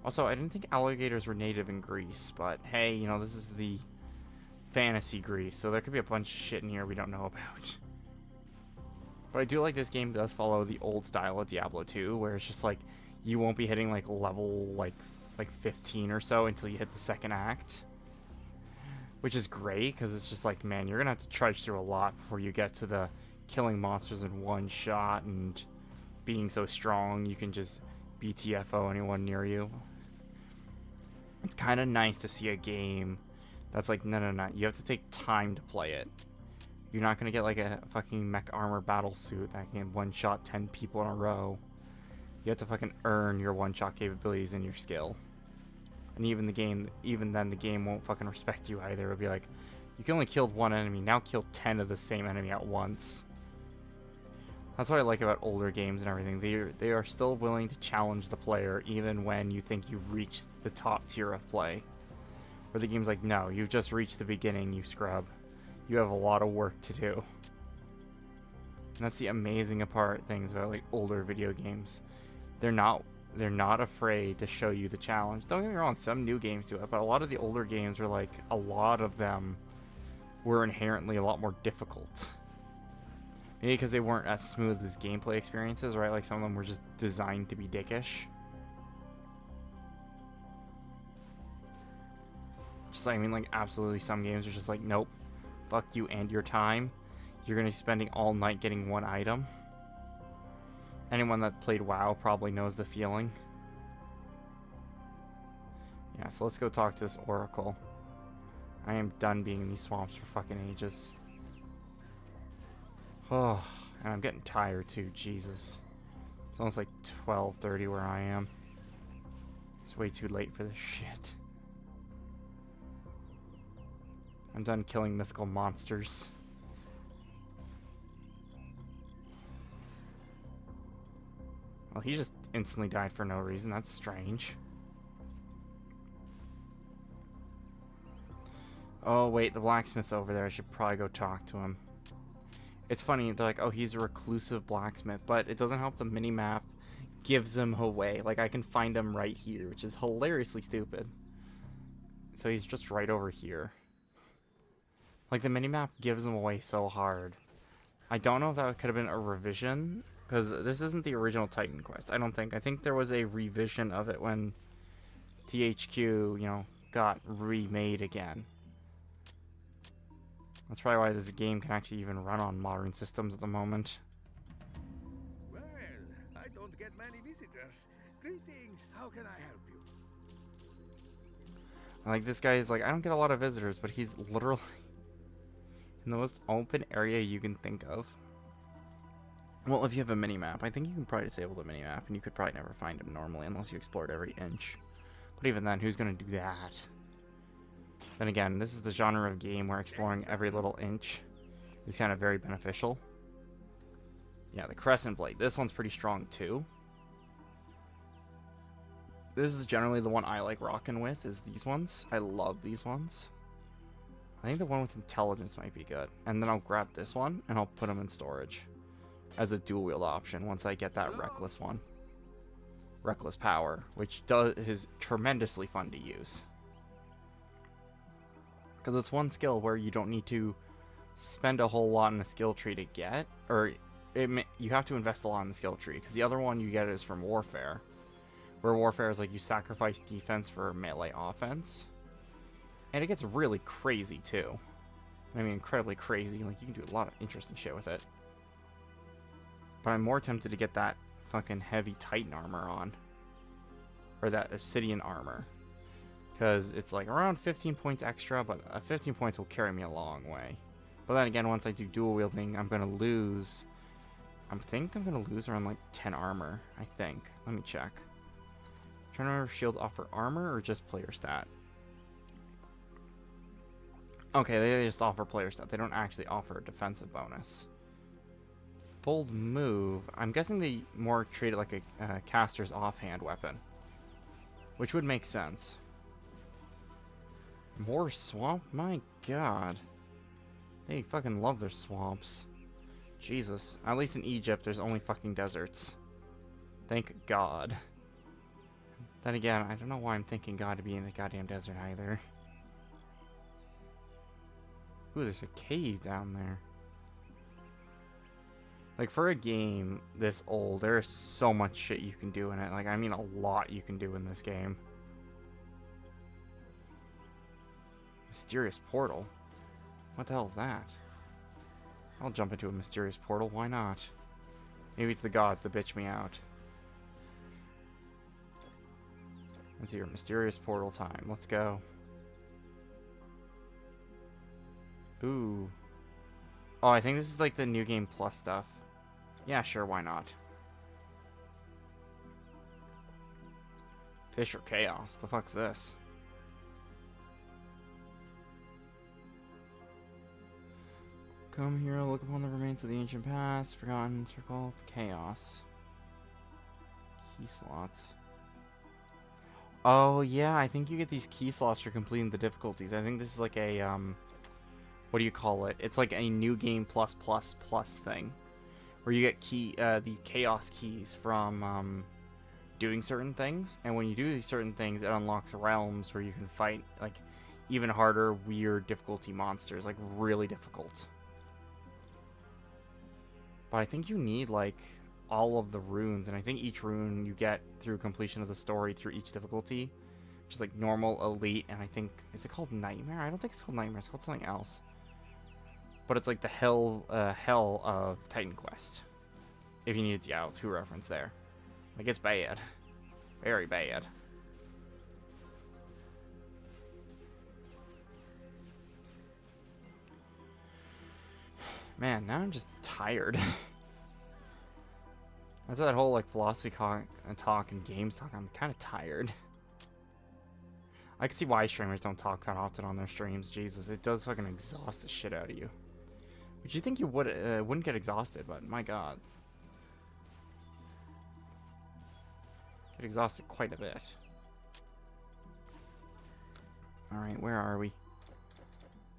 Also, I didn't think alligators were native in Greece, but hey, you know, this is the fantasy Greece, so there could be a bunch of shit in here we don't know about. But I do like this game does follow the old style of Diablo 2, where it's just like, you won't be hitting like level like 15 or so until you hit the second act. Which is great, because it's just like, man, you're going to have to trudge through a lot before you get to the killing monsters in one shot and being so strong you can just BTFO anyone near you. It's kind of nice to see a game that's like, no, you have to take time to play it. You're not going to get like a fucking mech armor battle suit that can one-shot 10 people in a row. You have to fucking earn your one-shot capabilities and your skill. And even then the game won't fucking respect you either. It'll be like, you can only kill one enemy, now kill 10 of the same enemy at once. That's what I like about older games and everything. They are still willing to challenge the player even when you think you've reached the top tier of play. Where the game's like, no, you've just reached the beginning, you scrub. You have a lot of work to do. And that's the amazing things about like older video games. They're not afraid to show you the challenge. Don't get me wrong, some new games do it, but a lot of the older games are like, a lot of them were inherently a lot more difficult. Maybe because they weren't as smooth as gameplay experiences, right? Like some of them were just designed to be dickish. Just like, I mean, like absolutely some games are just like, nope, fuck you and your time. You're going to be spending all night getting one item. Anyone that played WoW probably knows the feeling. Yeah, so let's go talk to this Oracle. I am done being in these swamps for fucking ages. Oh, and I'm getting tired too, Jesus. It's almost like 12:30 where I am. It's way too late for this shit. I'm done killing mythical monsters. Well, he just instantly died for no reason. That's strange. Oh, wait, the blacksmith's over there. I should probably go talk to him. It's funny, they're like, oh, he's a reclusive blacksmith, but it doesn't help the minimap gives him away. Like, I can find him right here, which is hilariously stupid. So he's just right over here. Like, the minimap gives him away so hard. I don't know if that could have been a revision, because this isn't the original Titan Quest, I don't think. I think there was a revision of it when THQ, you know, got remade again. That's probably why this game can actually even run on modern systems at the moment. Well, I don't get many visitors. Greetings. How can I help you? Like, this guy is like, I don't get a lot of visitors, but he's literally in the most open area you can think of. Well, if you have a mini-map, I think you can probably disable the mini-map, and you could probably never find him normally unless you explored every inch. But even then, who's going to do that? Then again, this is the genre of game where exploring every little inch is kind of very beneficial. Yeah, the Crescent Blade. This one's pretty strong, too. This is generally the one I like rocking with, is these ones. I love these ones. I think the one with intelligence might be good. And then I'll grab this one, and I'll put them in storage as a dual wield option once I get that reckless one. Reckless power, which is tremendously fun to use. Because it's one skill where you don't need to spend a whole lot in a skill tree to get, or you have to invest a lot in the skill tree, because the other one you get is from Warfare, where Warfare is like you sacrifice defense for melee offense. And it gets really crazy too. I mean, incredibly crazy. Like, you can do a lot of interesting shit with it. But I'm more tempted to get that fucking heavy Titan armor on. Or that Obsidian armor. Because it's like around 15 points extra, but 15 points will carry me a long way. But then again, once I do dual wielding, I'm going to lose... I think I'm going to lose around like 10 armor, I think. Let me check. I'm trying to remember if shields offer armor or just player stat. Okay, they just offer player stat. They don't actually offer a defensive bonus. Bold move. I'm guessing they more treat it like a caster's offhand weapon. Which would make sense. More swamp? My god. They fucking love their swamps. Jesus. At least in Egypt, there's only fucking deserts. Thank God. Then again, I don't know why I'm thinking God to be in the goddamn desert either. Ooh, there's a cave down there. Like, for a game this old, there's so much shit you can do in it. Like, I mean, a lot you can do in this game. Mysterious portal? What the hell is that? I'll jump into a mysterious portal, why not? Maybe it's the gods that bitch me out. Let's see your mysterious portal time. Let's go. Ooh. Oh, I think this is like the new game plus stuff. Yeah, sure, why not? Fish or Chaos? The fuck's this? Come here, look upon the remains of the ancient past, forgotten circle of chaos. Key slots. Oh, yeah, I think you get these key slots for completing the difficulties. I think this is like a, what do you call it? It's like a new game plus thing. Where you get these chaos keys from, doing certain things. And when you do these certain things, it unlocks realms where you can fight, like, even harder, weird difficulty monsters. Like, really difficult. But I think you need, like, all of the runes, and I think each rune you get through completion of the story through each difficulty. Which is like normal, elite, and I think... Is it called Nightmare? I don't think it's called Nightmare, it's called something else. But it's like the hell of Titan Quest. If you need a Diablo 2 reference there. Like, it's bad. Very bad. Man, now I'm just tired. After that whole like philosophy talk and games talk, I'm kind of tired. I can see why streamers don't talk that often on their streams. Jesus, it does fucking exhaust the shit out of you. Which you think you wouldn't get exhausted, but my god. Get exhausted quite a bit. Alright, where are we?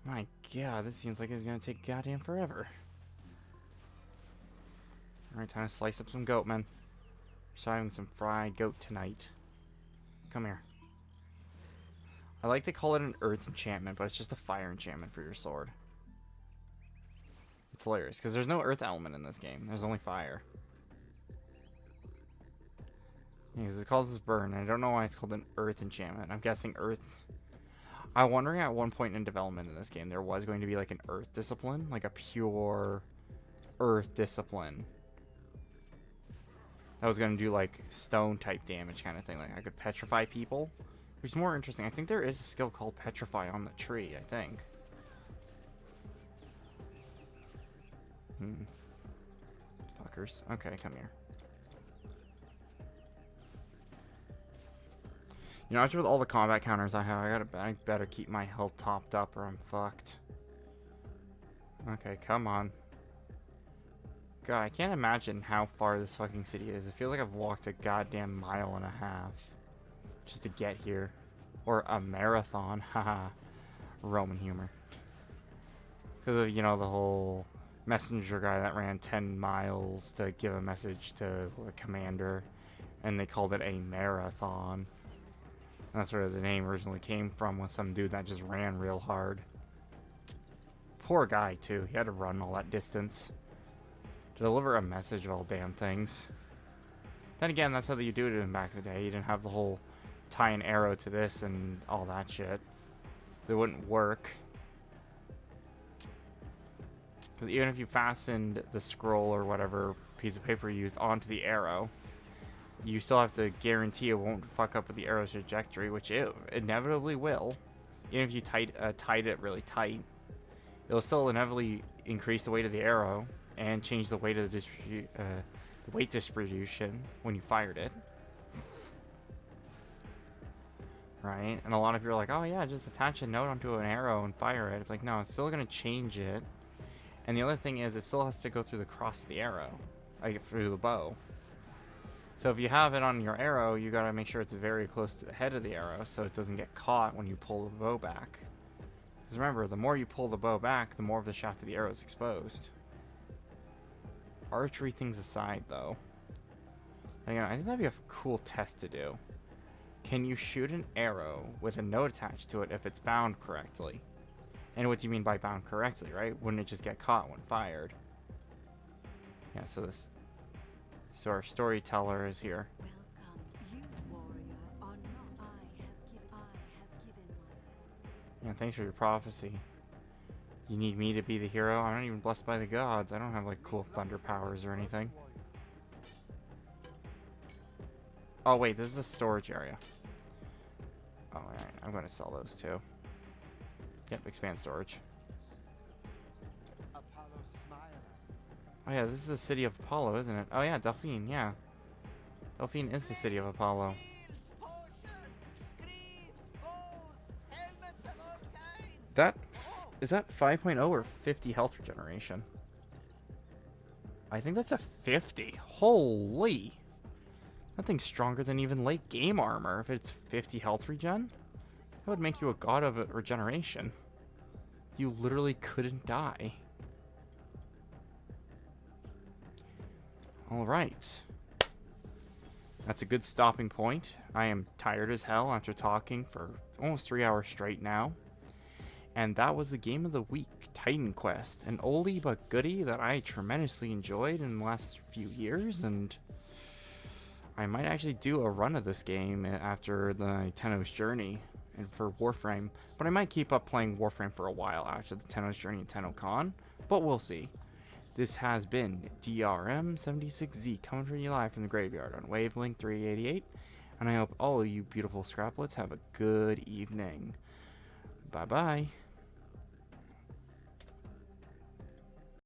My god, this seems like it's gonna take goddamn forever. Alright, time to slice up some goat, man. We're having some fried goat tonight. Come here. I like to call it an earth enchantment, but it's just a fire enchantment for your sword. It's hilarious, because there's no earth element in this game. There's only fire. Because it calls this burn, and I don't know why it's called an earth enchantment. I'm guessing earth... I'm wondering at one point in development in this game there was going to be like an earth discipline, like a pure earth discipline that was going to do like stone type damage kind of thing. Like I could petrify people, which is more interesting. I think there is a skill called petrify on the tree, I think. Fuckers. Okay, come here. You know, after with all the combat counters I have, I better keep my health topped up or I'm fucked. Okay, come on. God, I can't imagine how far this fucking city is. It feels like I've walked a goddamn mile and a half just to get here. Or a marathon. Haha. Roman humor. Because of, you know, the whole messenger guy that ran 10 miles to give a message to a commander. And they called it a marathon. And that's where the name originally came from, was some dude that just ran real hard. Poor guy, too. He had to run all that distance to deliver a message of all damn things. Then again, that's how you do it in back in the day. You didn't have the whole tie an arrow to this and all that shit. It wouldn't work. Because even if you fastened the scroll or whatever piece of paper you used onto the arrow, you still have to guarantee it won't fuck up with the arrow's trajectory, which it inevitably will. Even if you tied it really tight, it'll still inevitably increase the weight of the arrow and change the weight of the weight distribution when you fired it. Right? And a lot of people are like, oh yeah, just attach a note onto an arrow and fire it. It's like, no, it's still going to change it. And the other thing is, it still has to go through the cross of the arrow, like through the bow. So if you have it on your arrow, you got to make sure it's very close to the head of the arrow so it doesn't get caught when you pull the bow back. Because remember, the more you pull the bow back, the more of the shaft of the arrow is exposed. Archery things aside, though, again, I think that'd be a cool test to do. Can you shoot an arrow with a note attached to it if it's bound correctly? And what do you mean by bound correctly, right? Wouldn't it just get caught when fired? Yeah, so our storyteller is here. Welcome, you warrior. On no, I have given my. Yeah, thanks for your prophecy. You need me to be the hero? I'm not even blessed by the gods. I don't have like cool thunder powers or anything. Oh wait, this is a storage area. Oh, alright, I'm gonna sell those too. Yep, expand storage. Oh yeah, this is the city of Apollo, isn't it? Oh yeah, Delphine, yeah. Delphine is the city of Apollo. Is that 5.0 or 50 health regeneration? I think that's a 50. Holy! That thing's stronger than even late game armor. If it's 50 health regen, that would make you a god of regeneration. You literally couldn't die. Alright. That's a good stopping point. I am tired as hell after talking for almost 3 hours straight now. And that was the game of the week, Titan Quest. An oldie but goodie that I tremendously enjoyed in the last few years. And I might actually do a run of this game after the Tenno's Journey and for Warframe. But I might keep up playing Warframe for a while after the Tenno's Journey and TennoCon. But we'll see. This has been DRM76Z coming to you live from the graveyard on Wavelength 388. And I hope all of you beautiful scraplets have a good evening. Bye-bye.